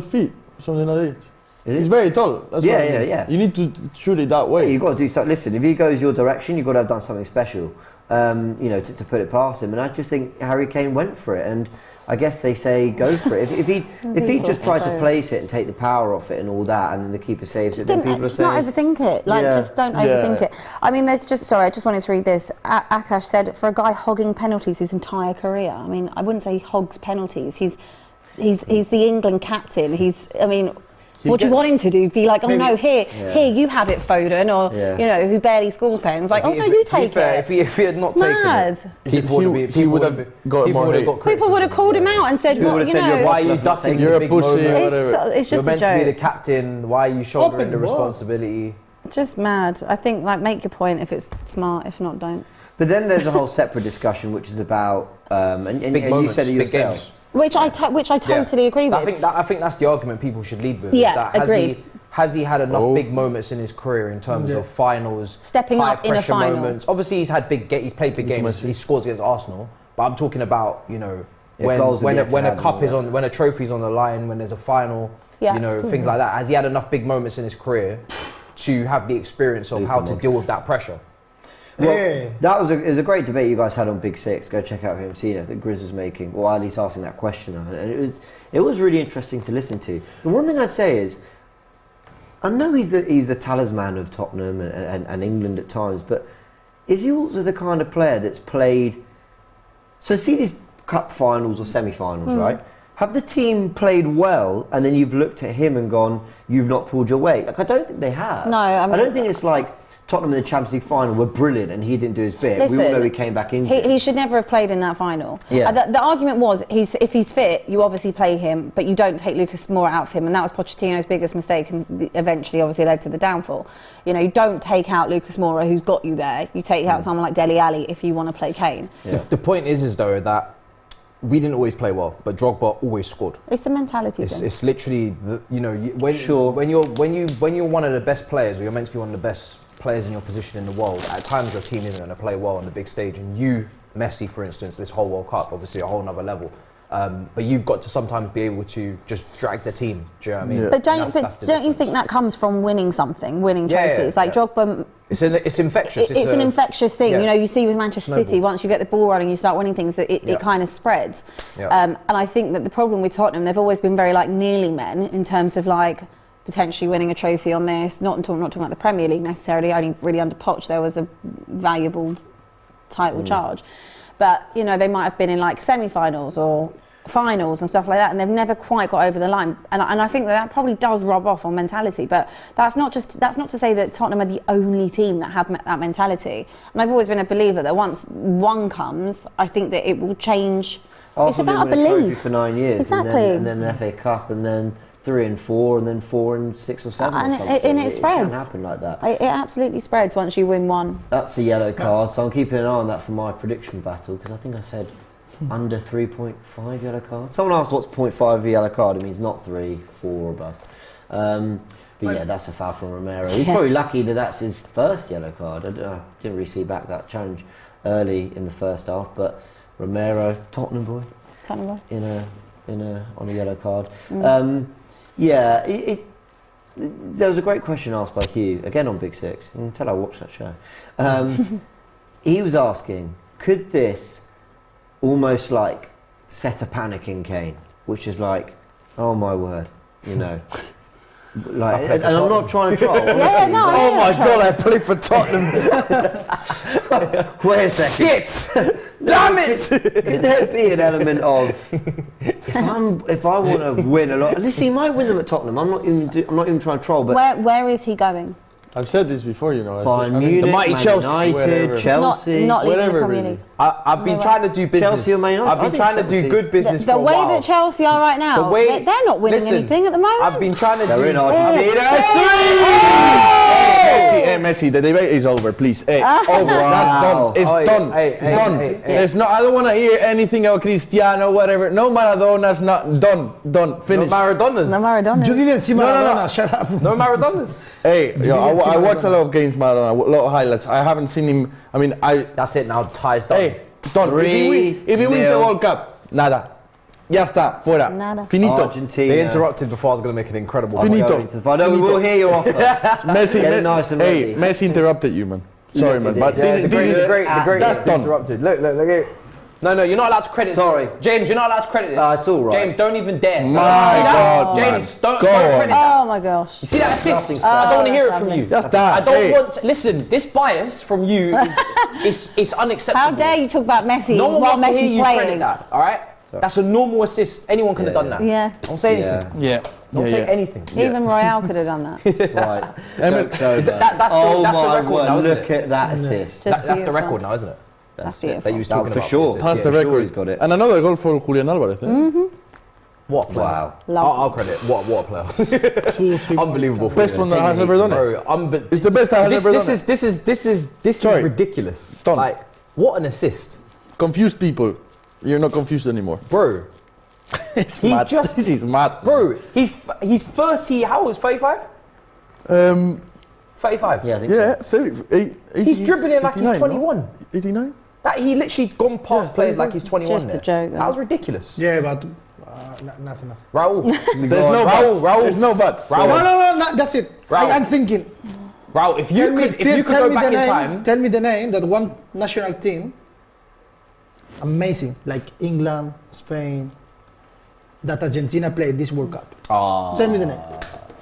feet, something like that. He's very tall. That's yeah. You need to shoot it that way. Yeah, you've got to do something. Listen, if he goes your direction, you've got to have done something special, to put it past him. And I just think Harry Kane went for it. And I guess they say go for it. If he just tried to place it and take the power off it and all that, and then the keeper saves it, then people are saying, not overthink it. Just don't overthink it. I mean, I just wanted to read this. Akash said, for a guy hogging penalties his entire career. I mean, I wouldn't say he hogs penalties. He's the England captain. What do you want him to do? Be like, here, you have it, Foden, or who barely scores pens. Like, you take it. If he had not taken it, people would have called him out and said, why are you ducking? You're the a pussy. It's just You're a joke. meant to be the captain. Why are you shouldering the responsibility? Just mad. I think make your point if it's smart. If not, don't. But then there's a whole separate discussion which is about, and Big you moments, said it big yourself. games. Which I totally agree with. I think that's the argument people should lead with. Yeah, is that agreed. Has he had enough big moments in his career in terms of finals, stepping high up in a pressure final? moments? Obviously, he's played big games. He scores against Arsenal, but I'm talking about when a trophy's on the line, when there's a final, things like that. Has he had enough big moments in his career to have the experience of how to deal with that pressure? Well, that was a great debate you guys had on Big Six. Go check out if you haven't seen it. That Grizz was making, or at least asking that question of it, and it was really interesting to listen to. The one thing I'd say is, I know he's the talisman of Tottenham and England at times, but is he also the kind of player that's played? So see these cup finals or semi-finals, right? Have the team played well, and then you've looked at him and gone, "You've not pulled your weight." Like I don't think they have. No, I don't think it's like Tottenham in the Champions League final were brilliant and he didn't do his bit. Listen, we all know he came back injured. He should never have played in that final. Yeah. The argument was, if he's fit, you obviously play him, but you don't take Lucas Moura out of him, and that was Pochettino's biggest mistake, and eventually obviously led to the downfall. You don't take out Lucas Moura, who's got you there. You take out someone like Dele Alli if you want to play Kane. Yeah. The point is though that we didn't always play well, but Drogba always scored. It's a mentality thing. It's literally when you're one of the best players, or you're meant to be one of the best players in your position in the world, at times your team isn't going to play well on the big stage, and Messi for instance, this whole World Cup, obviously a whole nother level, but you've got to sometimes be able to just drag the team. Do you know what I mean? But don't you think that comes from winning trophies? Drogba. It's infectious. It's an infectious thing. Yeah. You see with Manchester City, once you get the ball rolling, you start winning things, it kind of spreads. Yeah. And I think that the problem with Tottenham, they've always been very nearly men in terms of potentially winning a trophy on this. Not talking about the Premier League necessarily. Only really under Poch there was a valuable title charge, but they might have been in semi-finals or finals and stuff like that, and they've never quite got over the line. And I think that probably does rub off on mentality. But that's not to say that Tottenham are the only team that have that mentality. And I've always been a believer that once one comes, I think that it will change. It's about a belief. Trophy for 9 years, exactly, and then an FA Cup, and then 3 and 4, and then 4 and 6 or 7. And it spreads. It can happen like that. It absolutely spreads once you win one. That's a yellow card, so I'm keeping an eye on that for my prediction battle, because I think I said under 3.5 yellow cards. Someone asked what's 0.5 of a yellow card. It means not 3, 4 or above. But yeah, that's a foul from Romero. He's probably lucky that that's his first yellow card. I didn't really see back that challenge early in the first half, but Romero, Tottenham boy, on a yellow card. There was a great question asked by Hugh, again on Big Six. You can tell I watched that show. He was asking, could this almost set a panic in Kane? Which is oh my word, and I'm not trying to troll. Yeah, no, oh my God, I play for Tottenham. Wait a second. Shit! Damn it! Could there be an element of if I want to win a lot? Listen, he might win them at Tottenham. I'm not even trying to troll. But where is he going? I've said this before, Bayern Munich, the mighty Man Chelsea, United, Chelsea, not leaving the whatever, Premier really. League. I've been trying to do business. Chelsea or Man United? I've been trying to do good business for a while. The way that Chelsea are right now, they're not winning anything at the moment. I've been trying to They're do. in Argentina. Messi, the debate is over, please. Over. That's done. It's done. Done. There's no. I don't want to hear anything about Cristiano, whatever. No Maradona's not done. Finished. No Maradonas. No Maradona. You didn't see Maradona. Shut up. No Maradonas. Hey, I watch a lot of games, Maradona, a lot of highlights. I haven't seen him. That's it now. Ties done. Hey, done. If he wins the World Cup, nada. Ya está, fuera. Nada. Finito. Argentina. They interrupted before I was going to make an incredible. Finito. We will hear your offer. Messi, Get it nice and ready. Messi interrupted you, man. Sorry, man. But The great. That's done. Interrupted. Look here. No, you're not allowed to credit. Sorry. James, you're not allowed to credit this. It's all right. James, don't even dare. My God, James, man. don't Go on. credit that. Oh my gosh. You see that assist? Nothing I don't want to hear it that's from lovely. you. Just that. I don't want. Listen, this bias from you is unacceptable. How dare you talk about Messi No one while wants to hear Messi's you credit playing? that. All right. That's a normal assist. Anyone could have done that. Yeah. Don't say anything. Yeah. Don't say anything. Even Royale could have done that. Right. Joke's over. That's the record now, isn't Look it? at that assist. Just That's the beautiful. record now, isn't it? That's it. beautiful. That you was talking for about. sure. That's the Yeah, record. sure he's got it. And another goal for Julian Alvarez. What player? Wow. I'll credit. What a player. 2 or 3. Unbelievable. Best one that has ever done it. Bro, It's the best that has ever done it. This is ridiculous. Done. Like, What an assist. Confused people. You're not confused anymore. Bro. It's He mad. just- This is mad. Bro, he's 30, how old is 35? 35? Yeah, I think Yeah, 30, He's dribbling like he's 89, 21. no? 89? That he literally gone past Yeah, players like he's 21 Just a there. joke, That though. was ridiculous. Yeah, but nothing. Raul. There's no Raul, buts. Raul. There's no buts. Raul. No, that's it. Raul. I'm thinking. Raul, if you could tell go me back the in name, time, Tell me the name that one national team, amazing, like England, Spain, that Argentina played this World Cup. Tell me the name.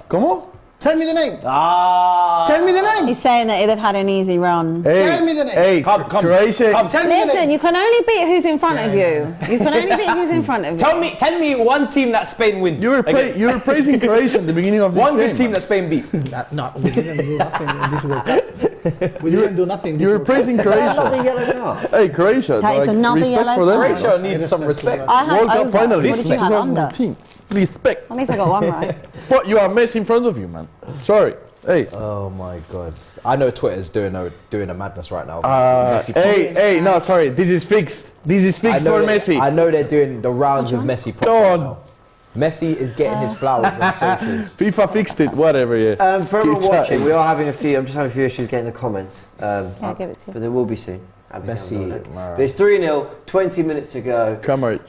¿Cómo? Tell me the name. Ah. Tell me the name. He's saying that they've had an easy run. Hey, Tell me the name. Hey, Come, Croatia. Tell me the Listen, name. you can only beat who's in front of you. You can only beat who's in front of you. Tell me one team that Spain win. You were praising Croatia at the beginning of this one game. good team that Spain beat. No, we didn't do nothing in this World Cup. We didn't do nothing. You were praising Another Croatia. yellow card. Hey, Croatia. That is another respect yellow for them. card. Croatia needs some respect. I had World Cup over. final. What did you have under? 2019. Please respect. At least I got one right. What? You are Messi in front of you, man. Sorry. Hey. Oh my god. I know Twitter's doing a madness right now. Hey, no, sorry. This is fixed. This is fixed for Messi. I know they're doing the rounds with Messi. Go on. Now. Messi is getting his flowers on socials. FIFA fixed it. Whatever. Yeah. For everyone Keep watching, chatting. we are having a few. I'm just having a few issues getting the comments. Yeah, give it to you. But there will be soon. Abbi Messi, knows all that. Mara. There's 3-0, 20 minutes to go. Kramaric.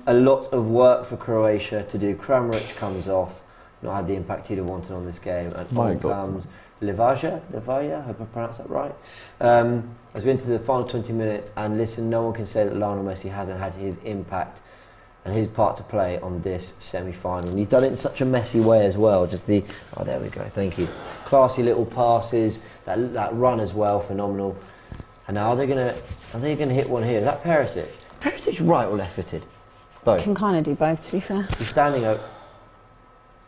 A lot of work for Croatia to do. Kramaric comes off. Not had the impact he'd have wanted on this game. And My on God. comes Livaja, I hope I pronounced that right. As we enter the final 20 minutes, and listen, no one can say that Lionel Messi hasn't had his impact and his part to play on this semi-final. And he's done it in such a messy way as well. Just there we go, thank you. Classy little passes, that run as well, phenomenal. And now are they gonna hit one here? Is that Perisic? Perisic right or left-footed? Both. Can kind of do both, to be fair. He's standing up.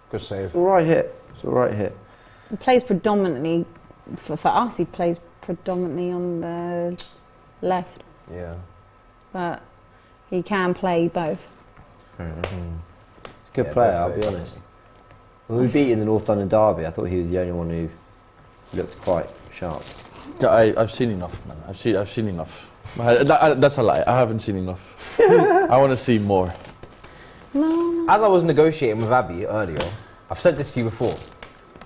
Good save. It's all right hit. It's all right hit. He plays predominantly, for us, he plays predominantly on the left. Yeah. But he can play both. Good Yeah, player, both I'll be ways. honest. When we beat in the North London derby, I thought he was the only one who looked quite sharp. Yeah, I've seen enough, man. I've seen enough. That's a lie. I haven't seen enough. I want to see more. As I was negotiating with Abbi earlier, I've said this to you before.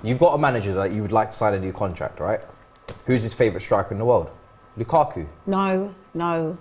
You've got a manager that you would like to sign a new contract, right? Who's his favourite striker in the world? Lukaku. No.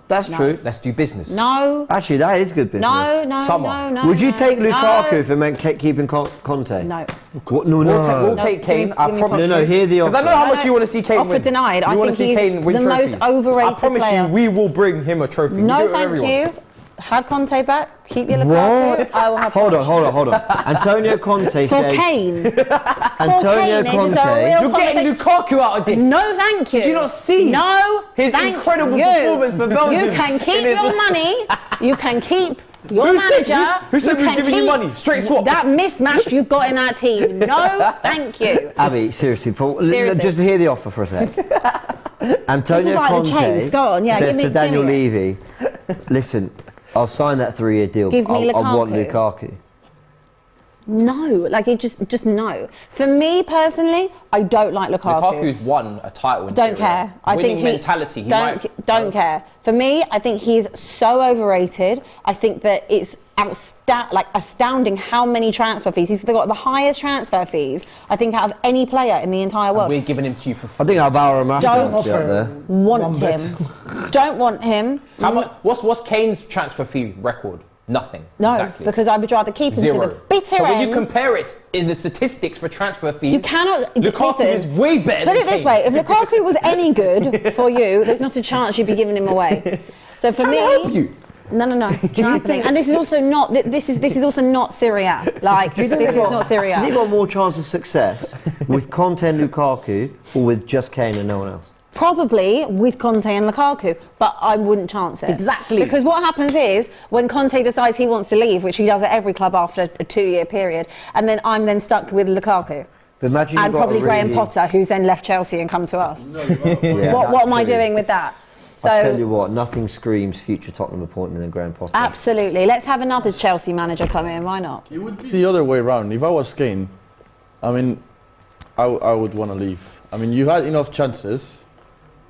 That's no. true. Let's do business. No. Actually, that is good business. No. Summer. No. Would you take Lukaku No. if it meant keeping Conte? No. What? No, We'll No, take Kane. give I me promise No, you. hear the offer. Because I know how No, much you want to see Kane offer win. denied. I You want to think see he's Kane win the most trophies. overrated I promise player. you, we will bring him a trophy. We do No, it with thank everyone. you. Have Conte back. Keep your Lukaku. What? I will have Hold on. Antonio Conte For says. Kane. Antonio Kane, it is a Conte. real You're getting conversation. Lukaku out of this. No, thank you. Did you not see No, his thank incredible you. performance for Belgium You can keep in his- your money. You can keep your Who said- manager. who said you we was can giving you keep money? Straight swap. That mismatch you've got in our team. No, thank you. Abbi, seriously, Seriously. just hear the offer for a sec. Antonio This is like the Conte chase. Go on, yeah, says give me- to Daniel give me Levy, listen, I'll sign that 3-year deal. Give me I want Lukaku. Lukaku. No, like it just no. For me personally, I don't like Lukaku. Lukaku's won a title in Don't Serie A. care. I Winning think he mentality. He don't care. For me, I think he's so overrated. I think that it's astounding how many transfer fees he's got. The highest transfer fees I think out of any player in the entire world. We're giving him to you for I free. think Alvaro Morata Don't must be up there. Want One him? Don't want him. How much? What's Kane's transfer fee record? Nothing. No, Exactly. because I would rather keep him Zero. to the bitter so when end. you compare it in the statistics for transfer fees, You cannot. Lukaku listen, is way better Put than it this Kane. way: if Lukaku was any good for you, there's not a chance you'd be giving him away. So for Trying me, to help you. No. And this is also not. This is also not Serie A. Like this is not Serie Do you think A. you've got more chance of success with Conte and Lukaku or with just Kane and no one else? Probably with Conte and Lukaku, but I wouldn't chance it. Exactly. Because what happens is when Conte decides he wants to leave, which he does at every club after a 2-year period, and then I'm then stuck with Lukaku. But imagine you've And got probably a Graham really- Potter, who's then left Chelsea and come to us. Yeah, What that's am I true. doing with that? I tell you So what, nothing screams future Tottenham appointment than Graham Potter. absolutely, let's have another Chelsea manager come in. Why not? It would be the other way around. If I was Kane, I mean, I would want to leave. I mean, you've had enough chances.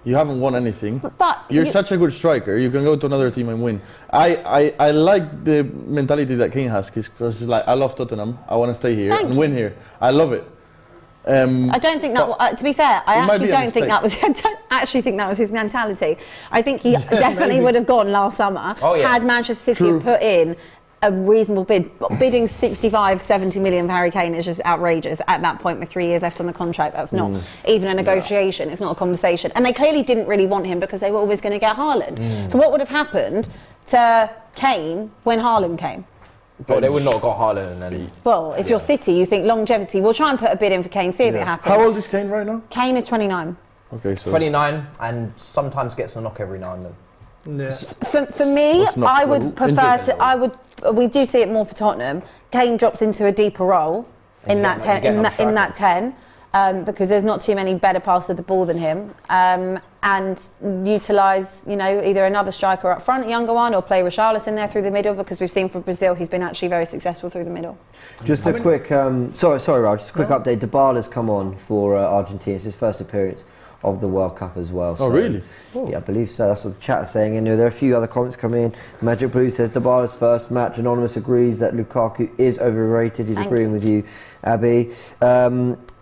You haven't won anything. But You're such a good striker. You can go to another team and win. I like the mentality that Kane has because like I love Tottenham. I want to stay here and win here. I love it. I don't think that. To be fair, I might actually be a don't think that was. I don't actually think that was his mentality. I think he definitely would have gone last summer had Manchester City put in a reasonable bid. Bidding 65, 70 million for Harry Kane is just outrageous at that point with 3 years left on the contract. That's not even a negotiation. It's not a conversation. And they clearly didn't really want him because they were always going to get Haaland. So what would have happened to Kane when Haaland came? But they would not have got Haaland and then... Well, if you're City, you think longevity. We'll try and put a bid in for Kane, see if it happens. How old is Kane right now? Kane is 29. Okay, so 29 and sometimes gets a knock every now and then. Yeah. For me, I would prefer to. We do see it more for Tottenham. Kane drops into a deeper role in that 10, because there's not too many better passers of the ball than him, and utilise either another striker up front, a younger one, or play Richarlison there through the middle, because we've seen for Brazil he's been actually very successful through the middle. Just a quick, sorry, Raul, just a quick update. Dybala's come on for Argentina. It's his first appearance of the World Cup as well. Oh, really? Yeah, I believe so. That's what the chat is saying. And there are a few other comments coming in. Magic Blue says Dybala's first match. Anonymous agrees that Lukaku is overrated. He's agreeing with you, Abbi.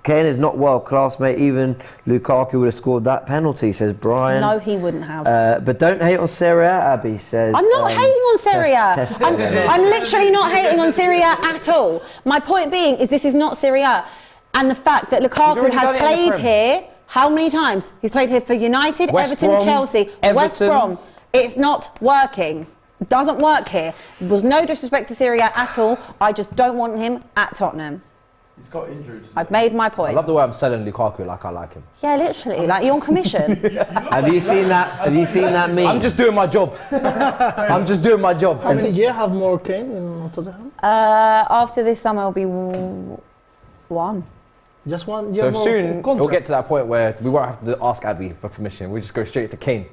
Kane is not world class, mate. Even Lukaku would have scored that penalty, says Brian. No, he wouldn't have. But don't hate on Serie A, Abbi says. I'm not hating on Serie A. I'm literally not hating on Serie A at all. My point being is this is not Serie A. And the fact that Lukaku has played here, how many times? He's played here for United, Everton, Chelsea, West Brom. It's not working. It doesn't work here. There was no disrespect to Serie A at all. I just don't want him at Tottenham. He's got injuries. I've made my point. I love the way I'm selling Lukaku like I like him. Yeah, literally, like you're on commission. Have you seen that? Have you seen that meme? I'm just doing my job. I'm just doing my job. How many years have more Kane in Tottenham? After this summer, it'll be one. Just 1 year So more soon contract. we'll get to that point where we won't have to ask Abbi for permission. We'll just go straight to Kane.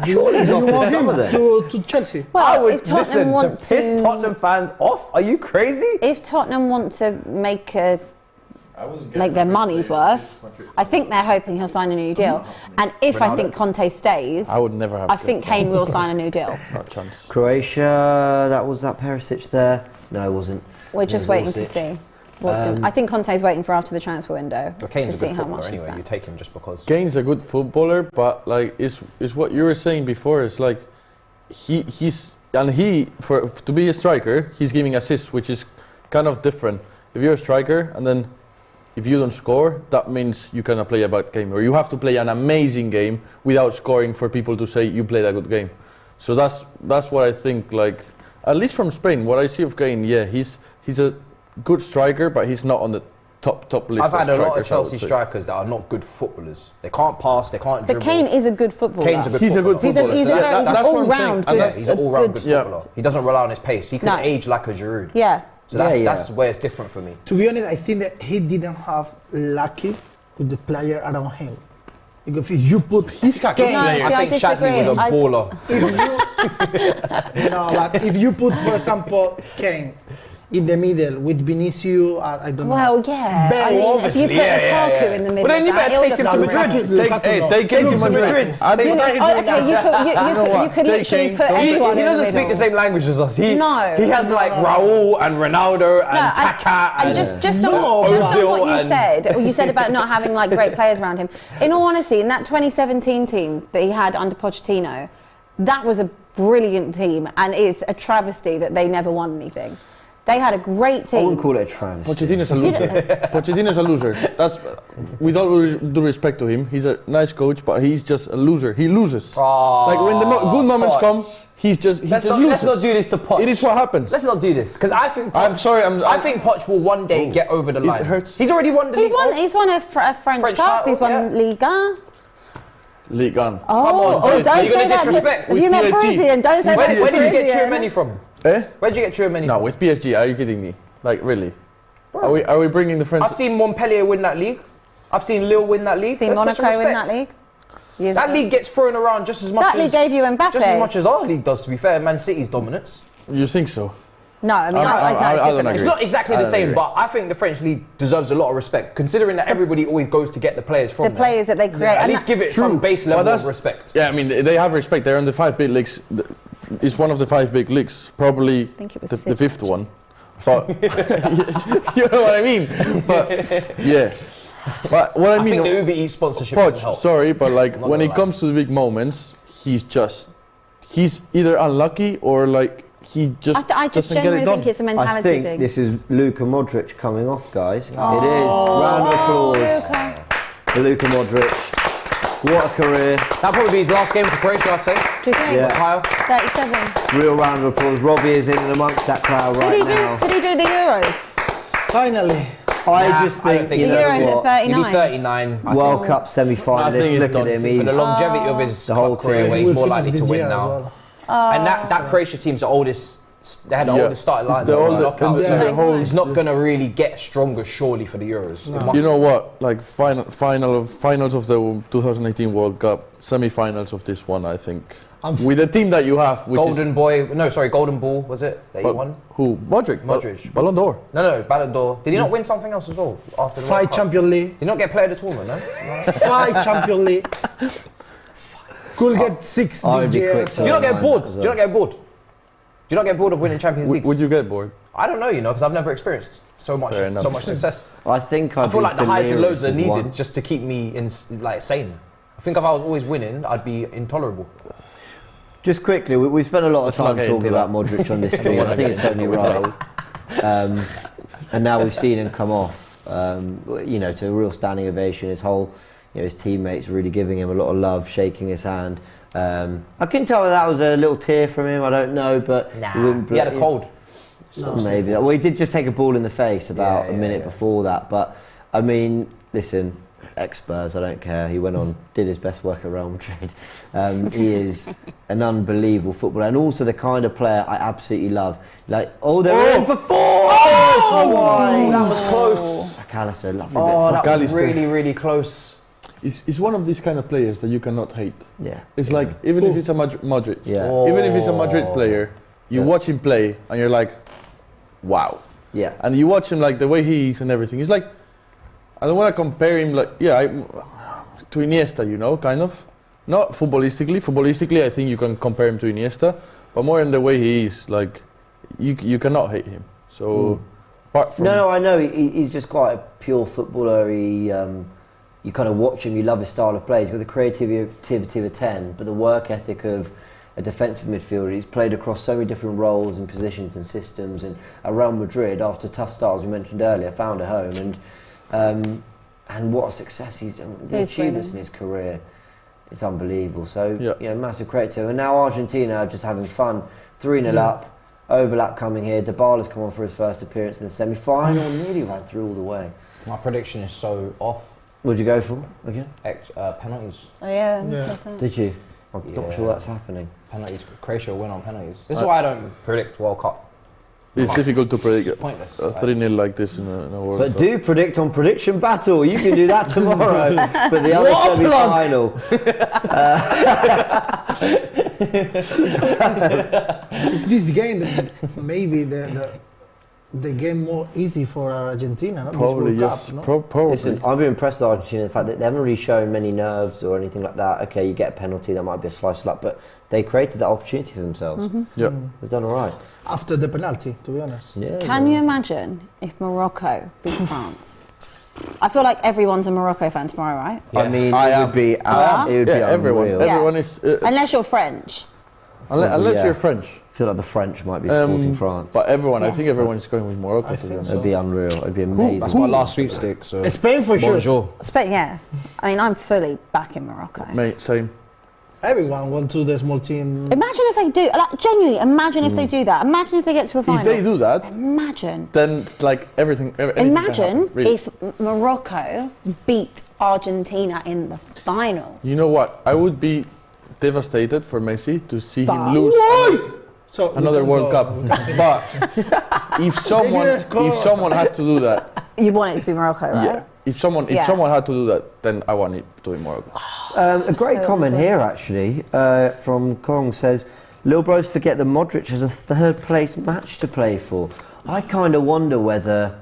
Surely he's You off want this him summer then. to Chelsea? Well, I would if Tottenham want to piss Tottenham fans off. Are you crazy? If Tottenham want to make their money's worth, I think they're hoping he'll sign a new deal. And if I think Conte stays, I would never have. I think Kane will sign a new deal. Not a chance. Croatia, that was that Perisic there? No, it wasn't. We're just waiting to see. I think Conte's waiting for after the transfer window But Kane's to a see good how footballer much he's anyway. You back. take him just because. Kane's a good footballer, but like it's what you were saying before. It's like he's to be a striker, he's giving assists, which is kind of different. If you're a striker and then if you don't score, that means you cannot play a bad game, or you have to play an amazing game without scoring for people to say you played a good game. So that's what I think. Like at least from Spain, what I see of Kane, yeah, he's a good striker, but he's not on the top list. I've had of a lot of strikers, I would Chelsea say. strikers that are not good footballers. They can't pass, they can't dribble. But Kane is a good footballer. Kane's a good He's a good footballer. He's footballer. an That's what I'm all-round saying. good. He's an all-round good Yeah. footballer. He doesn't rely on his pace. He can No. age like a Giroud. Yeah. So that's, Yeah, yeah. that's where it's different for me. To be honest, I think that he didn't have lucky with the player around him. Because if you put He's got good No, players. see, I I think Shadley was a disagree. baller. but if you put, for example, Kane in the middle with Vinicius, I don't know. Well, yeah. Bale, I mean, if obviously, you put yeah, Lukaku yeah. in the middle Well, then of you that, better he'll take look him to like Madrid. Lukaku. Take him to Madrid. You could literally put He anyone in the doesn't speak middle. the same language as us. He has like No. Raul and Ronaldo and Kaká And and just on Ozil what you and- said, you said about not having like great players around him. In all honesty, in that 2017 team that he had under Pochettino, that was a brilliant team, and it's a travesty that they never won anything. They had a great I team. wouldn't call it a travesty. Pochettino's a loser. Pochettino's a loser. That's, with all due respect to him, he's a nice coach, but he's just a loser. He loses. Like when the good moments Poch. come, he just loses. Let's not do this to Poch. It is what happens. Let's not do this because I think. I'm sorry. I think Poch will one day get over the line. hurts. He's already won the league. He's won a French French Cup. He's title, won Liga. League on. Oh, on, don't you're say gonna that. disrespect You met PSG. Parisian. Don't say that. Where to did you get Parisian. Chouameni from? Eh? Where did you get Chouameni No, from? it's PSG. Are you kidding me? Like really? Are we bringing the French? I've seen Montpellier win that league. I've seen Lille win that league. Seen Let's put Monaco some win respect. that league. Years That ago. league gets thrown around just as much That as league gave you Mbappe. just as much as our league does. To be fair, Man City's dominance. You think so? No, I mean, I don't differently. agree. It's not exactly I the don't same, agree. but I think the French league deserves a lot of respect, considering that everybody always goes to get the players from The there. players that they create. At and least give it some base level of respect. Yeah, I mean, they have respect. They're in the 5 big leagues. It's one of the 5 big leagues, probably think it was the 6, 5th one. But you know what I mean. But yeah, but what I I mean. think the Uber Eats sponsorship Poch, would help. sorry, but like I'm not when gonna it lie. comes to the big moments, he's either unlucky or like he just I just doesn't get genuinely it done. think it's a mentality I think thing. this is Luka Modric coming off, guys. It is. Round of applause Luka. for Luka Modric. What a career. That'll probably be his last game for Croatia, I'd say. Do you think? Yeah. Kyle. 37. Real round of applause. Robbie is in and amongst that crowd right now. Could he do the Euros? Finally. I just I don't think, think you so. The Euros know at what? 39. He'll be 39. I World think. Cup I semi-finalist. think Look it's at done. him. For He's the longevity of his the whole club career, team. where he's We'll more finish likely to this win year as now. well. And that Croatia team's the oldest. They had the Yeah. oldest starting line. It's the oldest- knockout, and so the whole- it's not gonna really get stronger, surely, for the Euros. It must You know what? Like finals of the 2018 World Cup, semi-finals of this one, I think. With the team that you have, which Golden is Boy, no, sorry, Golden Ball, was it that he won? who? Modric. Modric. Ballon d'Or. No, Ballon d'Or. Did he not win something else as well after the World 5 Cup? Champions League. Did he not get player of the tournament, no? 5 Champions League. Could get 6 I would this be year. quick so- Do you not get mine bored? as Do you not get bored? Do you not get bored of winning Champions League? Would you get bored? I don't know, because I've never experienced so much Fair enough. success. I think I feel like the highs and lows are needed One. just to keep me sane. I think if I was always winning, I'd be intolerable. Just quickly, we spent a lot of Let's time not get talking into about Modric on this stream. I think it's only right. And now we've seen him come off, to a real standing ovation. His whole, his teammates really giving him a lot of love, shaking his hand. I can tell that was a little tear from him. I don't know, but He had a cold. Maybe. Well, he did just take a ball in the face about a minute before that. But I mean, listen, ex-Spurs, I don't care. He went on, did his best work at Real Madrid. He is an unbelievable footballer, and also the kind of player I absolutely love. Like, they're in for 4! Oh, That was close. McAllister, lovely Oh, bit. that was McAllister. really, really close. It's one of these kind of players that you cannot hate. Yeah. It's like, even if it's a Modric, Yeah. even if it's a Madrid player, you watch him play and you're like, wow. Yeah. And you watch him like the way he is and everything. It's like, I don't want to compare him to Iniesta, kind of. Not footballistically. Footballistically, I think you can compare him to Iniesta, but more in the way he is. Like, you cannot hate him. So, apart from No, I know. He's just quite a pure footballer. You kind of watch him, you love his style of play. He's got the creativity of a 10, but the work ethic of a defensive midfielder. He's played across so many different roles and positions and systems. And at Real Madrid, after a tough start, as we mentioned earlier, found a home. And what a success the achievements in his career. It's unbelievable. So, massive credit to him. And now Argentina are just having fun. 3-0 up. Overlap coming here. Dybala's come on for his first appearance in the semi-final. Nearly ran through all the way. My prediction is so off. What'd you go for again? Penalties. Oh yeah, that's the Did you? I'm not sure that's happening. Penalties. Croatia will win on penalties. This is why I don't predict World Cup. it's difficult to predict Pointless. a 3-0 like this in a World But Cup. do predict on Prediction Battle. You can do that tomorrow for the other semi-final. It's this game that maybe the game more easy for Argentina, not Probably, this World yes. Cup, no? Probably. Listen, I've been impressed with Argentina. The fact that they haven't really shown many nerves or anything like that. Okay, you get a penalty, that might be a slice of luck, but they created that opportunity for themselves. Yeah. They've done all right. After the penalty, to be honest. Yeah. Can you imagine if Morocco beat France? I feel like everyone's a Morocco fan tomorrow, right? I mean, I it am. would be, Yeah. it would be everyone. unreal. Everyone is. Unless you're French. Unless you're French. I feel like the French might be supporting France. But everyone, I think everyone is going with Morocco. I To be think honest. It'd be unreal. It'd be amazing. That's my last sweepstake. So Spain for sure. bonjour. Yeah. I mean, I'm fully back in Morocco. Mate, same. Everyone wants to the small team. Imagine if they do, like, genuinely, imagine if they do that. Imagine if they get to a final. If they do that, Imagine. then like anything can Imagine happen, really. if Morocco beat Argentina in the final. You know what? I would be devastated for Messi to see him lose So another World Cup. But if someone has to do that, You want it to be Morocco, right? yeah. If someone had to do that, then I want it to be Morocco. A great So comment good. here, actually, from Kong says, Little bros forget that Modric has a third place match to play for. I kind of wonder whether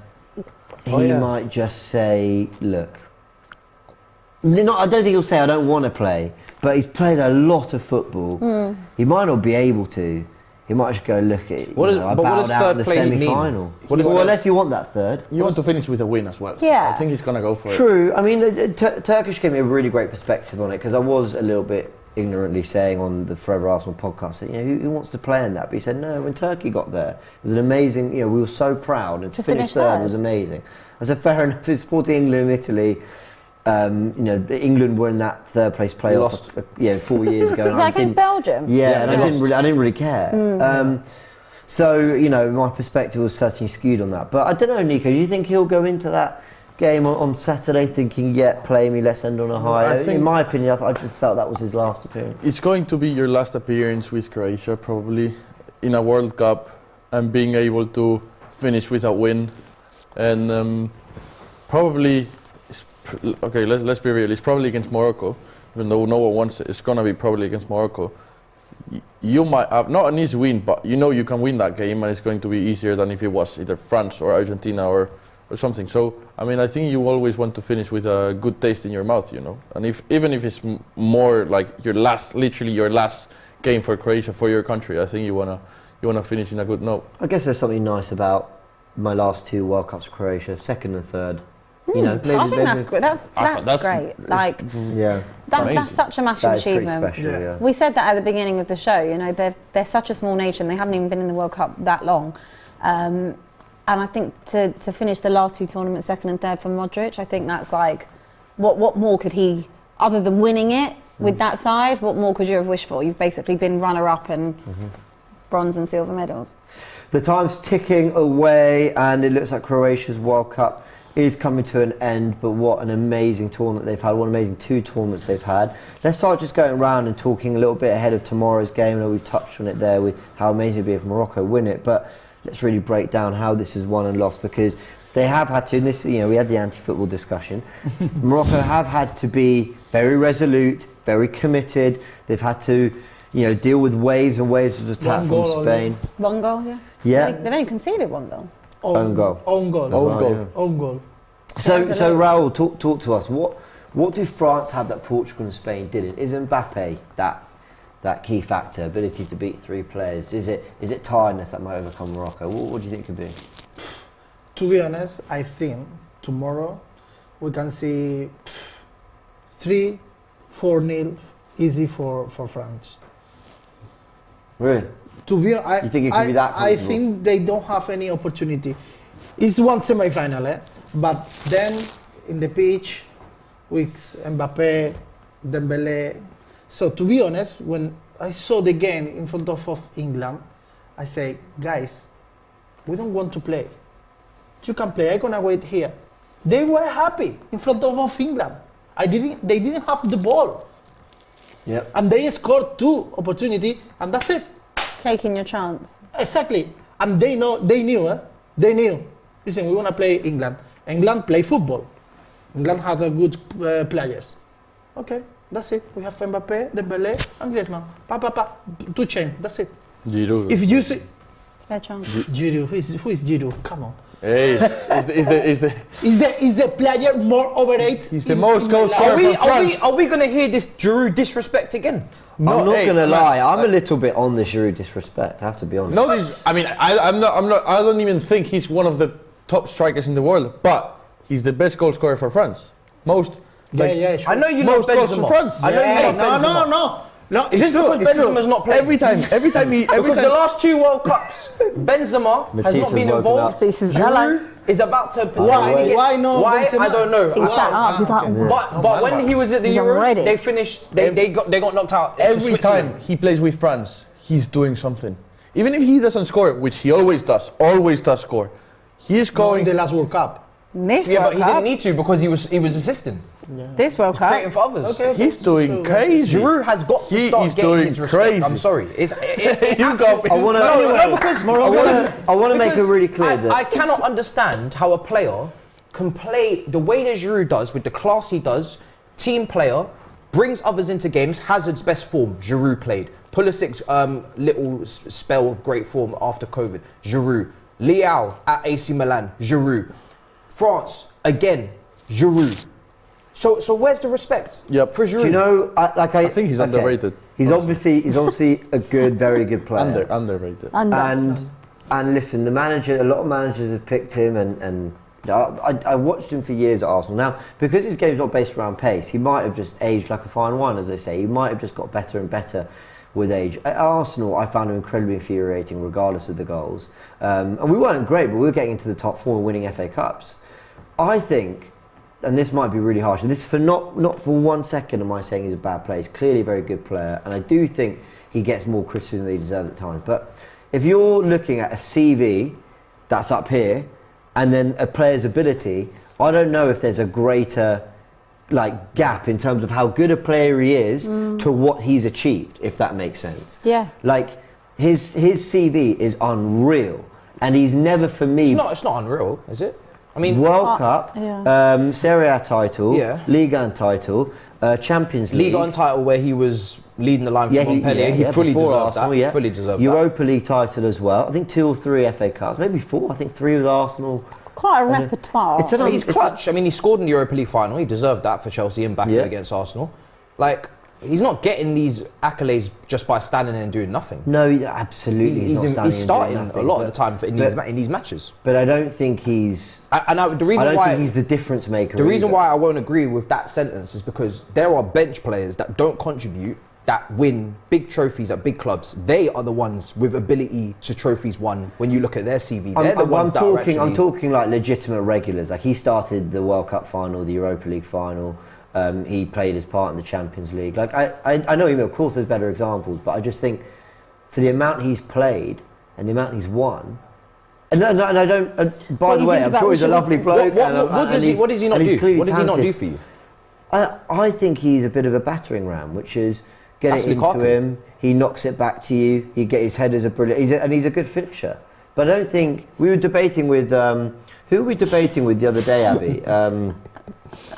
he might just say, look, I don't think he'll say I don't want to play, but he's played a lot of football. He might not be able to. He might just go, look, I bowed out in the semi-final. Well, unless you want that third. You want to finish with a win as well. So Yeah. I think he's going to go for it. True. I mean, Turkish gave me a really great perspective on it, because I was a little bit ignorantly saying on the Forever Arsenal podcast that, who wants to play in that? But he said, no, when Turkey got there, it was an amazing, we were so proud, and to finish third was amazing. I said, fair enough, it's supporting England and Italy. England were in that third place playoff 4 years ago. Was that against Belgium? Yeah, and I didn't really care. So my perspective was certainly skewed on that. But I don't know, Nico, do you think he'll go into that game on Saturday thinking, play me, let's end on a high? In my opinion, I just felt that was his last appearance. It's going to be your last appearance with Croatia, probably, in a World Cup, and being able to finish with a win. And probably... Okay, let's be real. It's probably against Morocco, even though no one wants it. It's gonna be probably against Morocco. You might have not an easy win, but you can win that game, and it's going to be easier than if it was either France or Argentina or something. So I mean, I think you always want to finish with a good taste in your mouth, And even if it's more like literally your last game for Croatia, for your country, I think you wanna finish in a good note. I guess there's something nice about my last two World Cups for Croatia, second and third. I think that's great. That's great. Like, that's such a massive achievement. Special, We said that at the beginning of the show. They're such a small nation. They haven't even been in the World Cup that long, and I think to finish the last two tournaments, second and third for Modric, I think that's like, what more could he, other than winning it with that side? What more could you have wished for? You've basically been runner-up and bronze and silver medals. The time's ticking away, and it looks like Croatia's World Cup is coming to an end, but what an amazing tournament they've had, what an amazing two tournaments they've had. Let's start just going around and talking a little bit ahead of tomorrow's game. I know we've touched on it there with how amazing it would be if Morocco win it, but let's really break down how this is won and lost, because they have had to, and this, we had the anti-football discussion, Morocco have had to be very resolute, very committed. They've had to, deal with waves and waves of attack from Spain. One goal, Yeah. They've only conceded one goal. Own goal. Own goal. So Raul, talk to us. What do France have that Portugal and Spain didn't? Is Mbappe that key factor, ability to beat three players? Is it tiredness that might overcome Morocco? What do you think it could be? To be honest, I think tomorrow we can see 3-4-0 easy for France. Really? To be, you think it could be that comfortable? I think they don't have any opportunity. It's one semi-final, but then in the pitch with Mbappe, Dembélé. So to be honest, when I saw the game in front of England, I say, guys, we don't want to play. You can play. I'm gonna wait here. They were happy in front of England. They didn't have the ball. Yep. And they scored two opportunities, and that's it. Taking your chance. Exactly. And they knew. Listen, we want to play England. England play football. England has a good players. Okay, that's it. We have Mbappe, Dembélé, and Griezmann. Two chain. That's it. Giroud. If you see, Fair chance. Giroud, who is Giroud? Come on. Hey, is the player more overrated? He's the most goal scorer for France. Are we going to hear this Giroud disrespect again? I'm not going to lie. I'm a little bit on the Giroud disrespect. I have to be honest. No, I'm not. I don't even think he's one of the top strikers in the world. But he's the best goal scorer for France. Most. Sure. I know you love goals for Benzema. France. I know you love Benzema. No, Is this because Benzema's not playing? Every time Because the last two World Cups, Benzema has not been involved. Giroud is about to potentially get... Why no Benzema? I don't know. He's sat up. He's like, But when he was at the He's Euros, already. they finished. They got knocked out. Every time he plays with France, he's doing something. Even if he doesn't score, which he always does score. He is going. In the last World Cup. This Yeah, World but he Cup. didn't need to because he was assisting. Yeah. This World Cup. Creating for others. Okay. He's doing crazy. Giroud has got to He start is getting doing his respect. crazy. I'm sorry. I want to make it really clear that I cannot understand how a player can play the way that Giroud does, with the class he does, team player, brings others into games, Hazard's best form, Giroud played. Pulisic's little spell of great form after COVID. Giroud. Leao at AC Milan. Giroud. France again. Giroud. So where's the respect for Giroud? Do you know, I think he's underrated. He's obviously a good, very good player. Underrated. And listen, a lot of managers have picked him, and I watched him for years at Arsenal. Now, because his game's not based around pace, he might have just aged like a fine wine, as they say. He might have just got better and better with age. At Arsenal, I found him incredibly infuriating, regardless of the goals. And we weren't great, but we were getting into the top four and winning FA Cups. I think, and this might be really harsh, and this for not for 1 second am I saying he's a bad player. He's clearly a very good player, and I do think he gets more criticism than he deserves at times. But if you're looking at a CV that's up here, and then a player's ability, I don't know if there's a greater gap in terms of how good a player he is to what he's achieved, if that makes sense. Yeah. Like his CV is unreal, and he's never, for me, It's not unreal, is it? I mean, World Cup, Serie A title, Liga 1 title, Champions League. Liga 1 title where he was leading the line for Montpellier. He fully deserved that. Fully deserved Europa League title as well. I think 2 or 3 FA Cups, maybe 4. I think 3 with Arsenal. Quite a repertoire. He's clutch. I mean, he scored in the Europa League final. He deserved that for Chelsea and backing against Arsenal. Like, he's not getting these accolades just by standing there and doing nothing. No, absolutely, he's starting a lot of the time in these matches. But I don't think he's. I don't think he's the difference maker. The reason why I won't agree with that sentence is because there are bench players that don't contribute, that win big trophies at big clubs. They are the ones with ability to trophies won. When you look at their CV, they're the ones that are actually. I'm talking like legitimate regulars. Like, he started the World Cup final, the Europa League final. He played his part in the Champions League. Like, I know, of course there's better examples, but I just think for the amount he's played and the amount he's won, and I don't. By the way, I'm sure he's a lovely bloke. What does he not do? What does he not do for you? I think he's a bit of a battering ram, which is get it into him. He knocks it back to you. His headers are brilliant. He's a good finisher. But I don't think we were debating with who were we debating with the other day, Abby?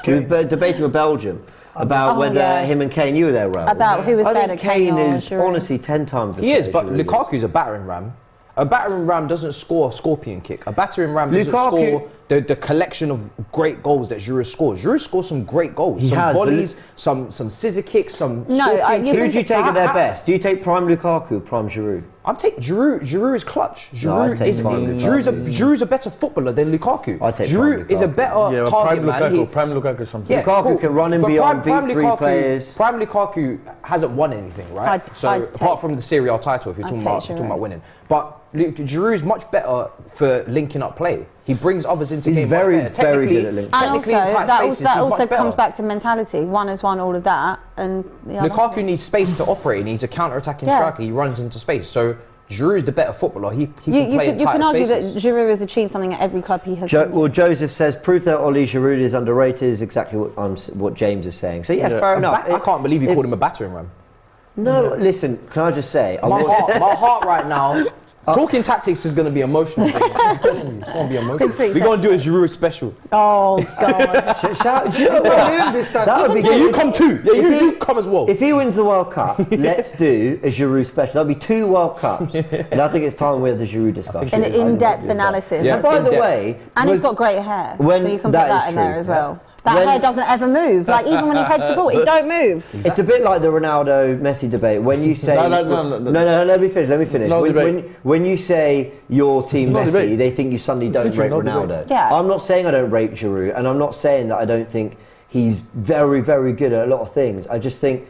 We were debating with Belgium about whether him and Kane, you were there, Raul. About who was better, Kane or is honestly 10 times. He is, but Lukaku's a battering ram. A battering ram doesn't score a scorpion kick. A battering ram doesn't score the collection of great goals that Giroud scores. Giroud scores some great goals. Some volleys, some scissor kicks, some scorpion kicks. Who do you take at their best? Do you take prime Lukaku or prime Giroud? I'm taking Giroud. Giroud is clutch. Giroud's a better footballer than Lukaku. I take Giroud is a better target man. Prime Lukaku is something. Lukaku can run in beyond, beat 3 players. Prime Lukaku hasn't won anything, right? Apart from the Serie A title, if you're talking about winning. But Giroud is much better for linking up play. He brings others into game. He's very good at linking. And also, that also comes back to mentality. One has won all of that, and Lukaku needs space to operate, and he's a counter-attacking striker. He runs into space. So Giroud is the better footballer. He can play in tighter spaces. You can argue that Giroud has achieved something at every club he has. Well, Joseph says proof that Oli Giroud is underrated is exactly what James is saying. So fair enough. I can't believe you called him a battering ram. No, listen. Can I just say, my heart right now. Talking tactics is going to be emotional. It's going to be emotional. We're going to do a Giroud special. Oh, God. That would be good. You come too. Yeah, you come as well. If he wins the World Cup, let's do a Giroud special. That'll be 2 World Cups. And I think it's time we have the Giroud discussion. An in-depth analysis. And by the way... And he's got great hair. So you can put that in there as well. That hair doesn't ever move. Like, even when he heads the ball, it don't move. Exactly. It's a bit like the Ronaldo-Messi debate. When you say... No, let me finish. When you say your team Messi, they think you suddenly don't rate Ronaldo. Yeah. I'm not saying I don't rate Giroud, and I'm not saying that I don't think he's very, very good at a lot of things. I just think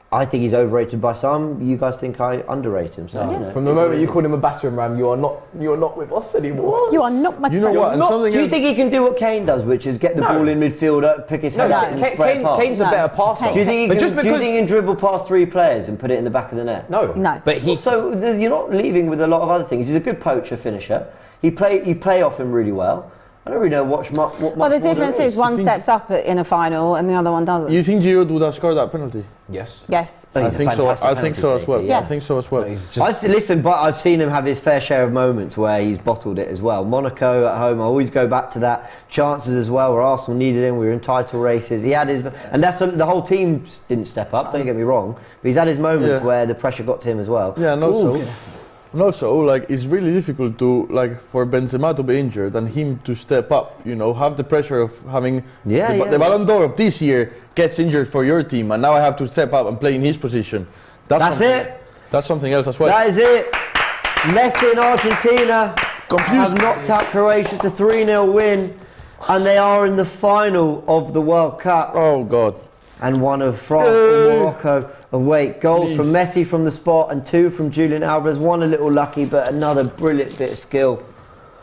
I think he's overrated by some. You guys think I underrate him. So From the moment you called him a battering ram, you are not with us anymore. You are not my friend. You know what? Do you think he can do what Kane does, which is get the ball in midfield, pick his head up and spread past? Kane's a better passer. Do you think he can dribble past 3 players and put it in the back of the net? No. But so you're not leaving with a lot of other things. He's a good poacher finisher. You play off him really well. I don't really know what much Well, the difference is one steps up in a final and the other one doesn't. You think Giroud would have scored that penalty? Yes. Yes. Oh, I he's a think so. fantastic I think so penalty as well. taker, Yes. I think so as well. He's just, Listen, but I've seen him have his fair share of moments where he's bottled it as well. Monaco at home, I always go back to that. Chances as well, where Arsenal needed him. We were in title races. He had his, and that's the whole team didn't step up. Don't get me wrong, but he's had his moments where the pressure got to him as well. Yeah, and also, like, it's really difficult to, like, for Benzema to be injured and him to step up, you know, have the pressure of having the Ballon d'Or of this year gets injured for your team, and now I have to step up and play in his position. That's it. That's something else as well. That is it. Messi and Argentina have knocked out Croatia to 3-0 win, and they are in the final of the World Cup. Oh, God. And one of France and Morocco away. Goals from Messi from the spot and 2 from Julian Alvarez. One a little lucky, but another brilliant bit of skill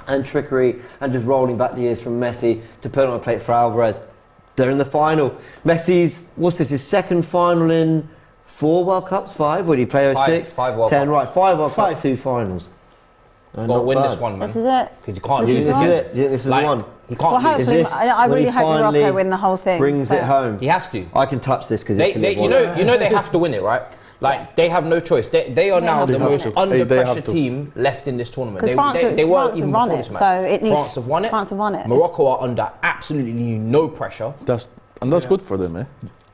and trickery and just rolling back the years from Messi to put on a plate for Alvarez. They're in the final. Messi's, what's this, his second final in 4 World Cups? 5? Would he play 06? 5 World 10, Cups. right. 5 World Cups, 2 finals. He's got to win this one, man. This is it. Because you can't This lose is it. it. This is the one. He can't Well, lose. hopefully, this I when really he hope finally Morocco win the whole thing. Brings it but- home. He has to. I can touch this because They, Italy you won. know they have to win it, right? Like, they have no choice. They are now have the to most win it. under They have pressure to. team left in this tournament. Because France They weren't have even run before it, this match. so it needs. France have won it. France have won it. Morocco are under absolutely no pressure. That's good for them, eh?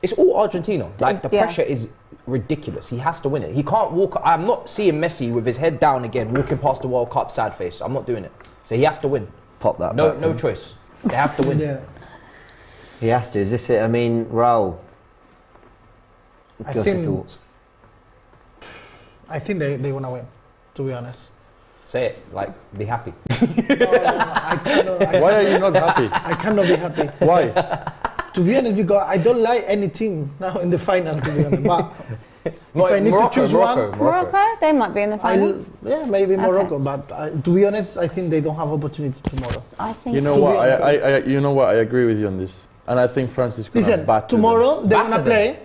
It's all Argentina. Like, the Yeah. pressure is ridiculous. He has to win it. He can't walk. I'm not seeing Messi with his head down again, walking past the World Cup sad face. I'm not doing it. So he has to win. Pop that No, back no then. choice. They have to win. Yeah. He has to. Is this it? I mean, Raul. I Just think- your thoughts. I think they're gonna win, to be honest. Say it. Like, be happy. Why are you not happy? I cannot be happy. Why? To be honest, because I don't like any team now in the final, to be honest. But if I need Morocco, to choose one, Morocco, they might be in the final. maybe Morocco. But to be honest, I think they don't have opportunity tomorrow. I think. You know To what? be You know what? I agree with you on this, and I think France is gonna Listen, batter tomorrow they're Batter gonna them. play.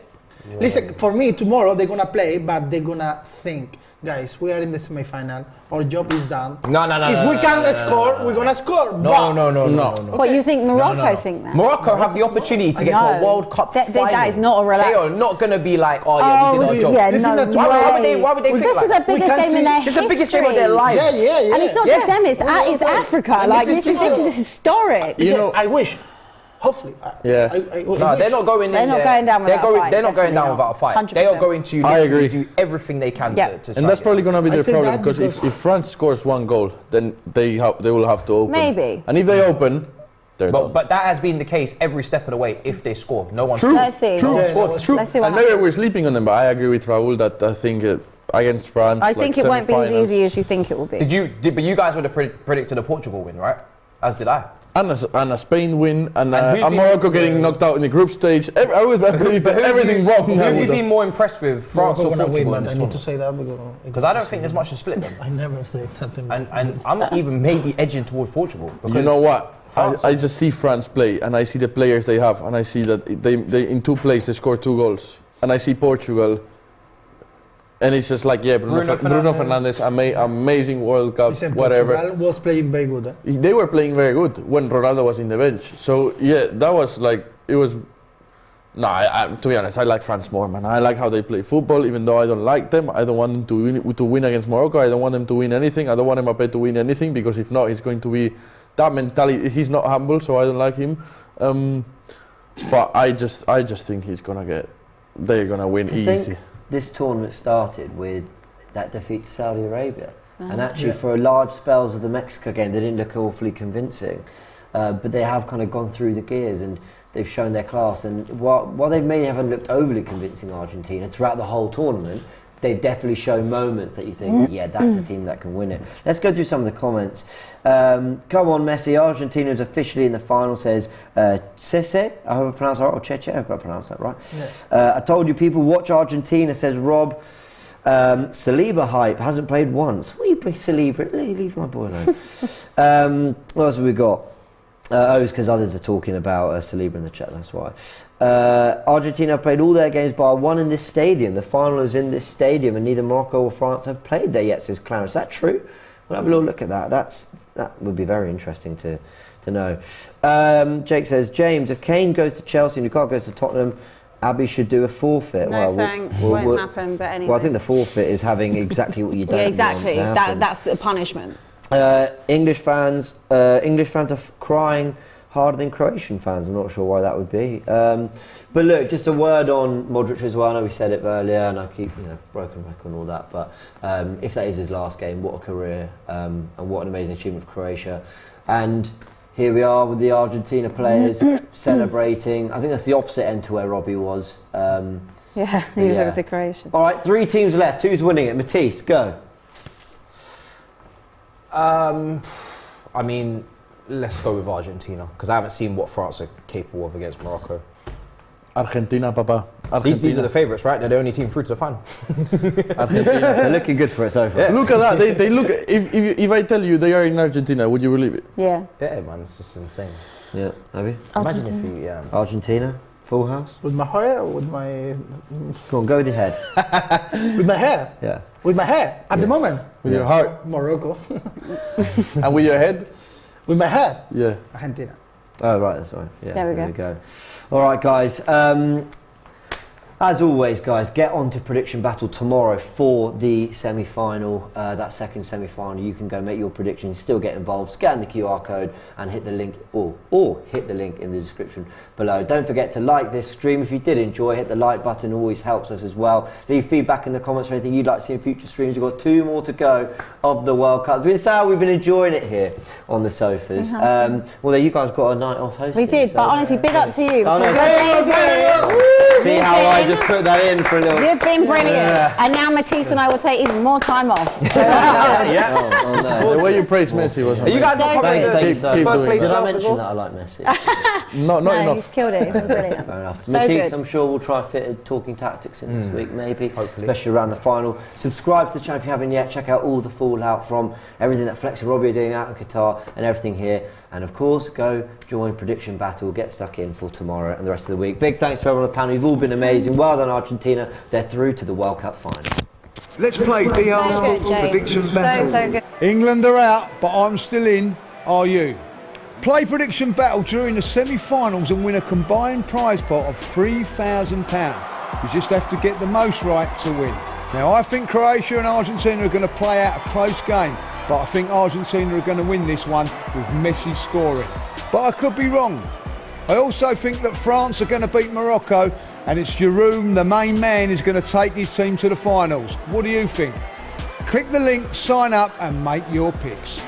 Listen, for me, tomorrow they're gonna play, but they're gonna think, guys, we are in the semi-final. Our job is done. No. If we can't score, we're gonna score. but No. What you think Morocco think that? Morocco have the opportunity to get to a No. World Cup That- final. that is not a relaxed- They are not going to be like, oh yeah, we did our job. Yeah, This is no the way. Why would they think This like is that? the biggest can't game in see- their It's the biggest game of their history. lives. Yeah. And it's not just them, it's Africa. And Like, this this is historic. You know- I wish. Hopefully. Yeah. No, they're not going in They're not there. going down without a fight, They're not going down definitely without a fight. 100%. They are going to I literally agree. do everything they can Yeah. to try And that's probably going to be I their say problem that because because- if France scores 1 goal, then they will have to open. Maybe. And if they open, they're done. But that has been the case every step of the way if they score. No one True. scored. Let's see. True. No one Yeah, scored. that was True. Let's see what And maybe happens. we're sleeping on them, but I agree with Raul that I think against France. I think it won't be as easy as you think it will be. But you guys would have predicted a Portugal win, right? As did I. And a Spain win, and who's a been- Morocco getting knocked out in the group stage. I would believe everything wrong. Who have you been more impressed with, France or gonna win, Portugal in but this I need to tournament? say that Because I don't think there's much to split them. I never say something. And I'm even maybe edging towards Portugal. You know what? France- I just see France play, and I see the players they have, and I see that they in 2 plays they score 2 goals, and I see Portugal, and it's just like Bruno Fernandes, amazing World Cup, Listen, whatever. Portugal was playing very good. They were playing very good when Ronaldo was in the bench. So yeah, that was like it was. No, to be honest, I like France more, man. I like how they play football, even though I don't like them. I don't want them to win against Morocco. I don't want them to win anything. I don't want Mbappé to win anything because if not, he's going to be that mentality. He's not humble, so I don't like him. But I just think they're gonna win To easy. think this tournament started with that defeat to Saudi Arabia. And actually, for large spells of the Mexico game, they didn't look awfully convincing. But they have kind of gone through the gears and they've shown their class. And while they may haven't looked overly convincing, Argentina, throughout the whole tournament, they've definitely shown moments that you think, yeah, that's a team that can win it. Let's go through some of the comments. Come on, Messi. Argentina is officially in the final, says Cese. I hope I pronounced that right. Or Cheche. I hope I pronounced that right. Yeah. I told you people, watch Argentina, says Rob. Saliba hype, hasn't played once. We play Saliba. Leave my boy alone. What else have we got? It's because others are talking about Saliba in the chat, that's why. Argentina have played all their games bar one in this stadium. The final is in this stadium and neither Morocco or France have played there yet, says Clarence. Is that true? We'll have a little look at that. That would be very interesting to know. Jake says, James, if Kane goes to Chelsea and Luka goes to Tottenham, Abbi should do a forfeit. No thanks, won't happen, but anyway. Well, I think the forfeit is having exactly what you don't Yeah, exactly. want to happen. That's the punishment. English fans are crying harder than Croatian fans. I'm not sure why that would be. But look, just a word on Modric as well. I know we said it earlier, and I keep broken record and all that. But if that is his last game, what a career and what an amazing achievement for Croatia. And here we are with the Argentina players celebrating. I think that's the opposite end to where Robbie was. Yeah, he was with the Croatians. All right, 3 teams left. Who's winning it? Matisse, go. I mean, let's go with Argentina because I haven't seen what France are capable of against Morocco. Argentina, Papa. Argentina. These are the favourites, right? They're the only team through to the final. Argentina. They're looking good for it so far. Yeah. Look at that. They look. If I tell you they are in Argentina, would you believe it? Yeah. Yeah, man, it's just insane. Yeah, Abbi? Imagine if you, Argentina, full house. With my hair or with my... Go on, go with your head. With my hair? Yeah. With my hair, at the moment? With your heart. Morocco. And with your head? With my hair? Yeah. Argentina. Oh, right, that's right. Yeah, there we go. All right, guys. As always, guys, get on to Prediction Battle tomorrow for the semi-final, that second semi-final. You can go make your predictions, still get involved, scan the QR code and hit the link, or hit the link in the description below. Don't forget to like this stream. If you did enjoy, hit the like button, always helps us as well. Leave feedback in the comments for anything you'd like to see in future streams. We've got 2 more to go of the World Cup. It's been sad, we've been enjoying it here on the sofas. Well, you guys got a night off hosting. We did, but honestly, big up to you. Oh, no. See how I just put that in for a little... You've been brilliant. And now Matisse and I will take even more time off. So Oh, no. The way you praise Messi was Are you guys not Thanks, confident? so doing Did that. I mention that I like Messi? Not no, enough. he's killed it. He's been brilliant. Fair enough. So Matisse, good. I'm sure we'll try fit talking tactics in this week, maybe. Hopefully. Especially around the final. Subscribe to the channel if you haven't yet. Check out all the fallout from everything that Flex and Robbie are doing out in Qatar and everything here. And of course, go join Prediction Battle. Get stuck in for tomorrow and the rest of the week. Big thanks to everyone on the panel. You've all been amazing. Well done, Argentina. They're through to the World Cup final. Let's play DR's football prediction battle. So good. England are out, but I'm still in. Are you? Play Prediction Battle during the semi-finals and win a combined prize pot of £3,000. You just have to get the most right to win. Now, I think Croatia and Argentina are going to play out a close game, but I think Argentina are going to win this one with Messi scoring. But I could be wrong. I also think that France are going to beat Morocco, and it's Giroud, the main man, is going to take his team to the finals. What do you think? Click the link, sign up and make your picks.